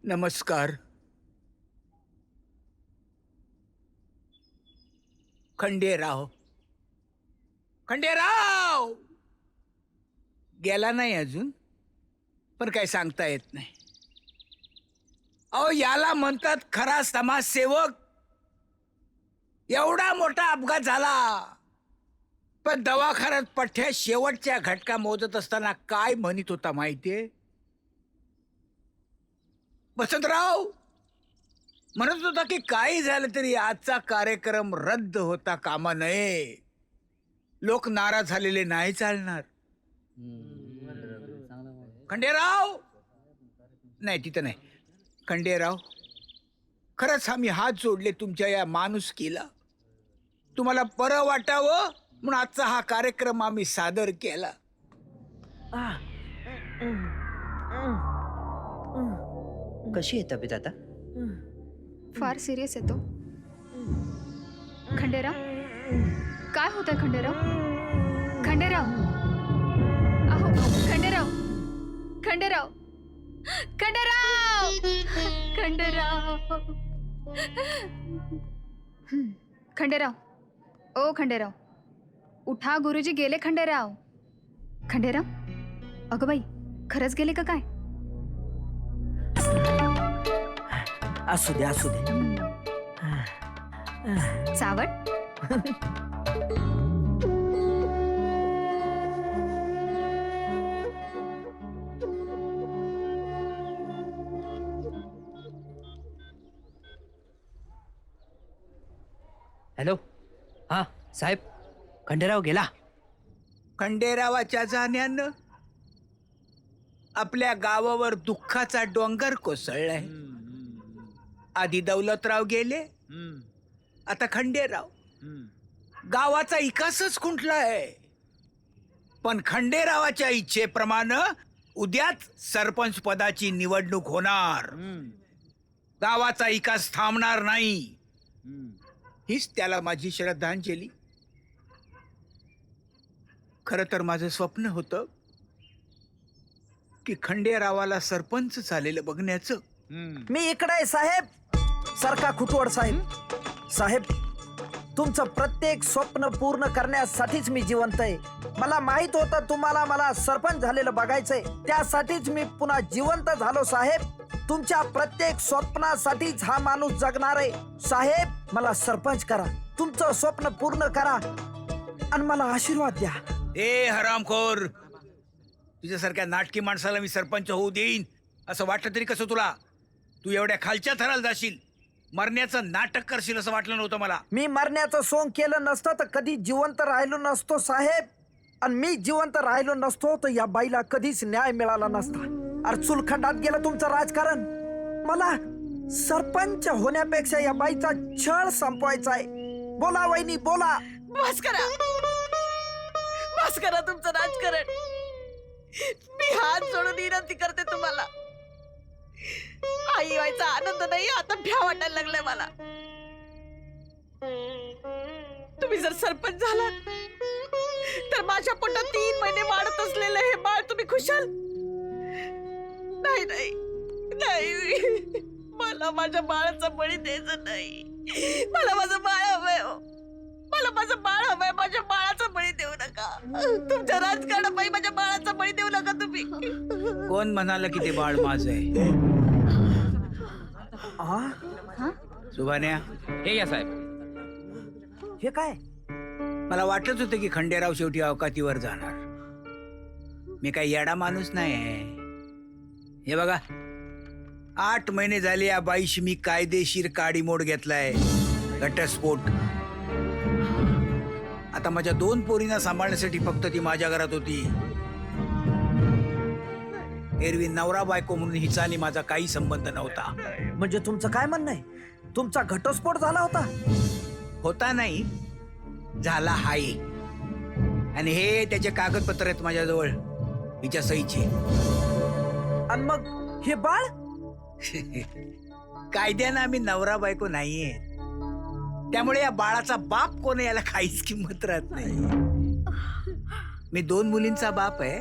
नमस्कार. खंडेराव गेला नाही अजून, पण काय सांगता येत नाही. अहो याला म्हणतात खरा समाजसेवक. एवढा मोठा अपघात झाला, पण दवाखान्यात पठ्ठ्या शेवटच्या घटका मोजत असताना काय म्हणत होता माहितीये? वसंतराव म्हणत होता की काही झालं तरी आजचा कार्यक्रम रद्द होता कामा नये. लोक नाराज झालेले नाही चालणार. खंडेराव नाही, तिथं नाही. खंडेराव, खरंच आम्ही हात जोडले तुमच्या या माणुसकीला. तुम्हाला बरं वाटावं म्हणून आजचा हा कार्यक्रम आम्ही सादर केला. कशी आहे तब्येत आता? फार सिरियस आहे तो. खंडेराव, काय होत आहे खंडेराव? खंडेराव, अहो खंडेराव, खंडेराव, खंडेराव, खंडेराव, खंडेराव, ओ खंडेराव, उठा, गुरुजी गेले. खंडेराव, खंडेराव, अगं बाई, खरंच गेले का काय? असू दे. चावट. हॅलो, हा साहेब, खंडेराव गेला. खंडेरावाच्या जाण्यानं आपल्या गावावर दुःखाचा डोंगर कोसळलाय. आधी दौलतराव गेले, आता खंडेराव. गावाचा विकासच खुंटलाय. पण खंडेरावाच्या इच्छेप्रमाणे उद्याच सरपंच पदाची निवडणूक होणार. गावाचा विकास थांबणार नाही. हीच त्याला माझी श्रद्धांजली. खरं तर माझं स्वप्न होतं की खंडेरावाला सरपंच झालेलं बघण्याचं. मी इकडे आहे साहेब. सरका खुटवड साहेब. साहेब, तुमचं प्रत्येक स्वप्न पूर्ण करण्यासाठीच मी जिवंत आहे. मला माहित होतं तुम्हाला मला सरपंच झालेलं बघायचंय, त्यासाठीच मी पुन्हा जिवंत झालो साहेब. तुमच्या प्रत्येक स्वप्नासाठीच हा माणूस जगणार आहे साहेब. मला सरपंच करा, तुमचं स्वप्न पूर्ण करा आणि मला आशीर्वाद द्या. ए हरामखोर, तुझ्यासारख्या नाटकी माणसाला मी सरपंच होऊ देईन असं वाटलं तरी कसं तुला? तू एवढ्या खालच्या थराला जाशील, मरण्याचं नाटक करशील असं वाटलं नव्हतं मला. मी मरण्याचं सोंग केलं नसतं तर कधी जिवंत राहिलो नसतो साहेब. आणि मी जिवंत राहिलो नसतो तर या बाईला कधीच न्याय मिळाला नसता. अरे चुलखंडात गेलं तुमचं राजकारण. मला सरपंच होण्यापेक्षा या बाईचा छळ संपवायचा आहे. बोला वहिनी बोला. बस करा, बस करा तुमचं राजकारण. मी हात जोडून विनंती करते तुम्हाला. आई व्हायचा आनंद नाही, आता भ्या वाटायला लागलाय मला. तुम्ही जर सरपंच झालात तर माझ्या पोटात 3 महिने वाढत असलेलं हे बाळ तुम्ही खुशाल? नाही नाही नाही, मला माझ्या बाळाचं बळी द्यायचं नाही. मला माझं बाळ हवंय हो. मला माझं बाळ हवंय. माझ्या बाळाचा बळी देऊ नका. तुमच्या राजकारणापायी माझ्या बाळाचा बळी देऊ नका तुम्ही. कोण म्हणाल की ते बाळ माझं आहे? सुभान्या, हे या साहेब. हे काय? मला वाटलंच होतं की खंडेराव शेवटी अवकातीवर जाणार. मी काही येडा माणूस नाही आहे. हे बघा, 8 महिने झाले या बाईशी मी कायदेशीर काडीमोड घेतलाय, घटस्फोट. आता माझ्या 2 पोरींना सांभाळण्यासाठी फक्त ती माझ्या घरात होती. एरवी नवरा बायको म्हणून हिचा आणि माझा काही संबंध नव्हता. म्हणजे तुमचं काय म्हणणं आहे? तुमचा घटस्फोट झाला होता? होता नाही, झाला हाय. आणि हे त्याचे कागदपत्र आहेत माझ्याजवळ, हिच्या सहीचे. आणि मग हे बाळ? कायद्यानं आम्ही नवरा बायको नाहीये, त्यामुळे या बाळाचा बाप कोण आहे याला काहीच किंमत राहत नाही. मी 2 मुलींचा बाप आहे,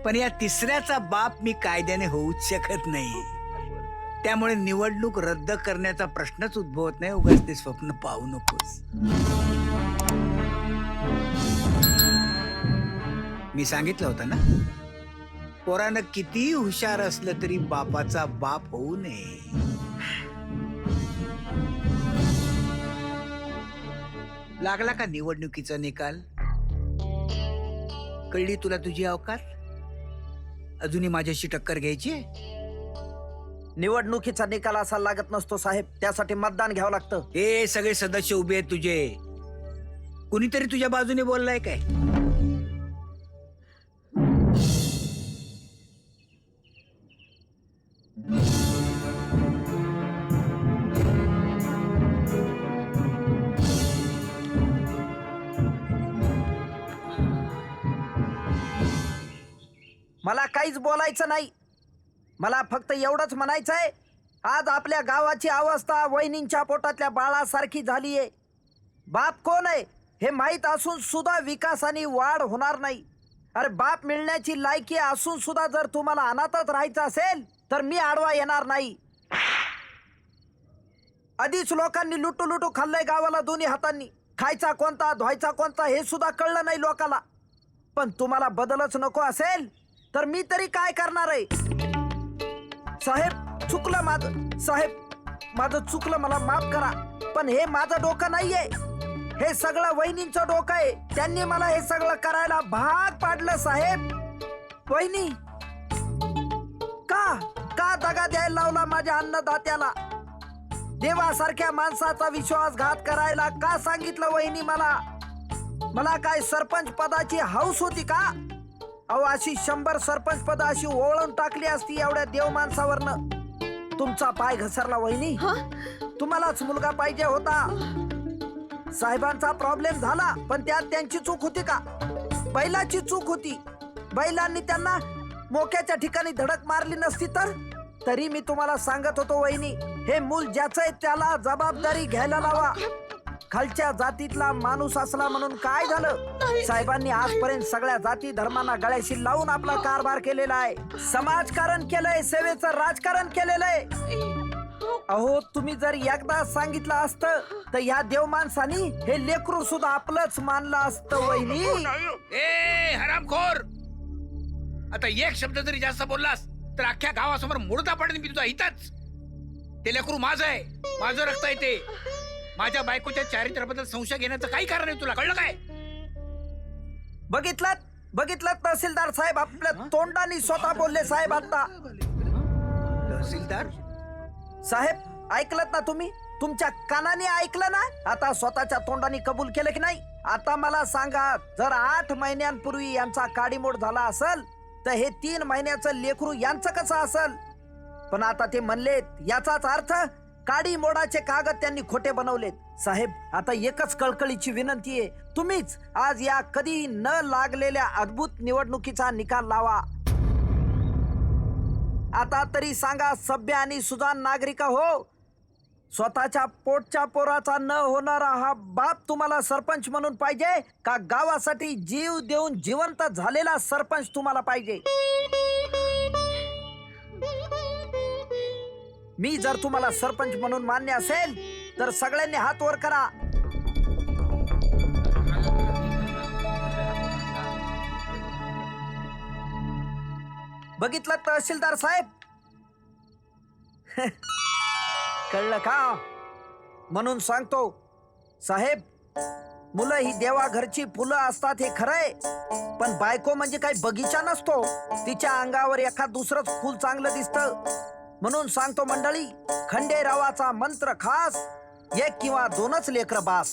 पण या 3ऱ्याचा बाप मी कायद्याने होऊच शकत नाही. त्यामुळे निवडणूक रद्द करण्याचा प्रश्नच उद्भवत नाही. उगाच ते स्वप्न पाहू नकोस. मी सांगितलं होतं ना, पोरानं कितीही हुशार असलं तरी बापाचा बाप होऊ नये. लागला का निवडणुकीचा निकाल? कळली तुला तुझी अवकात? अजूनही माझ्याशी टक्कर घ्यायची? निवडणुकीचा निकाल असा लागत नसतो साहेब, त्यासाठी मतदान घ्यावं लागतं. हे सगळे सदस्य उभे आहेत तुझे. कुणीतरी तुझ्या बाजूने बोललाय काय? मला काहीच बोलायचं नाही. मला फक्त एवढंच म्हणायचंय, आज आपल्या गावाची अवस्था वहिनींच्या पोटातल्या बाळासारखी झालीये. बाप कोण आहे हे माहीत असून सुद्धा विकासाने वाढ होणार नाही. अरे बाप मिळण्याची लायकी असून सुद्धा जर तुम्हाला अनाथच राहायचं असेल तर मी आडवा येणार नाही. आधीच लोकांनी लुटू लुटू खाल्लंय गावाला दोन्ही हातांनी. खायचा कोणता धुवायचा कोणता हे सुद्धा कळलं नाही लोकाला. पण तुम्हाला बदलच नको असेल तर मी तरी काय करणार आहे? साहेब चुकलं माझं. साहेब माझं चुकलं, मला माफ करा. पण हे माझं डोकं नाहीये, हे सगळं वहिनींचं डोकं आहे. त्यांनी मला हे सगळं करायला भाग पाडलं साहेब. वहिनी का दगा द्यायला लावला माझ्या अन्नदात्याला? देवासारख्या माणसाचा विश्वासघात करायला का सांगितलं वहिनी मला? मला काय सरपंच पदाची हौस होती का? अहो अशी 100 सरपंच पद अशी ओळून टाकली असती एवढ्या देव माणसावरनं. तुमचा पाय घसरला वहिनी. तुम्हालाच मुलगा पाहिजे होता. साहेबांचा प्रॉब्लेम झाला, पण त्यात त्यांची चूक होती का? बैलाची चूक होती. बैलांनी त्यांना मोक्याच्या ठिकाणी धडक मारली नसती तर? तरी मी तुम्हाला सांगत होतो वहिनी, हे मूल ज्याचं आहे त्याला जबाबदारी घ्यायला लावा. खालच्या जातीतला माणूस असला म्हणून काय झालं? साहेबांनी आजपर्यंत सगळ्या जाती धर्मांना गळ्याशी लावून आपला कारभार केलेला आहे. समाजकारण केलंय, सेवेचं राजकारण केलेलं आहे. अहो तुम्ही जर एकदा सांगितलं असतं तर ह्या देव माणसानी हे लेकरू सुद्धा आपलंच मानलं असतं. वहिनी ए हरामखोर, आता एक शब्द जरी जास्त बोललास तर अख्ख्या गावासमोर मुर्दा पडेल मी तुझा इथंच. ते लेकरू माझं आहे, माझं रक्त आहे ते. माझ्या बायकोच्या चारित्र्याबद्दल संशय घेण्याचं काही कारण आहे तुला, कळलं काय? बघितलं तहसीलदार साहेब आपल्या तोंडाने स्वतः बोलले. साहेब आता तहसीलदार साहेब ऐकलत ना तुम्ही? तुमच्या कानाने ऐकलं ना? आता स्वतःच्या तोंडाने कबूल केलं की नाही? आता मला सांगा, जर 8 महिन्यांपूर्वी यांचा काडीमोड झाला असेल तर हे 3 महिन्याचं लेकरू यांचं कसं असेल? पण आता ते म्हणलेत, याचाच अर्थ काडी मोडाचे कागद त्यांनी खोटे बनवलेत. साहेब आता एकच कळकळीची विनंती आहे, तुम्हीच आज या कधी न लागलेल्या अद्भुत निवडणुकीचा निकाल लावा. आता तरी सांगा सभ्य आणि सुजाण नागरिक हो, स्वतःच्या पोटच्या पोराचा न होणारा हा बाप तुम्हाला सरपंच म्हणून पाहिजे का गावासाठी जीव देऊन जिवंत झालेला सरपंच तुम्हाला पाहिजे? मी जर तुम्हाला सरपंच म्हणून मान्य असेल तर सगळ्यांनी हात वर करा. बघितलं तहसीलदार साहेब? कळलं का? म्हणून सांगतो साहेब, मुलं ही देवा घरची फुलं असतात हे खरंय, पण बायको म्हणजे काही बगीचा नसतो. तिच्या अंगावर एखाद दुसरंच फुल चांगलं दिसतं. म्हणून सांगतो मंडळी, खंडेरावाचा मंत्र खास, 1 किंवा 2च लेकरं बास.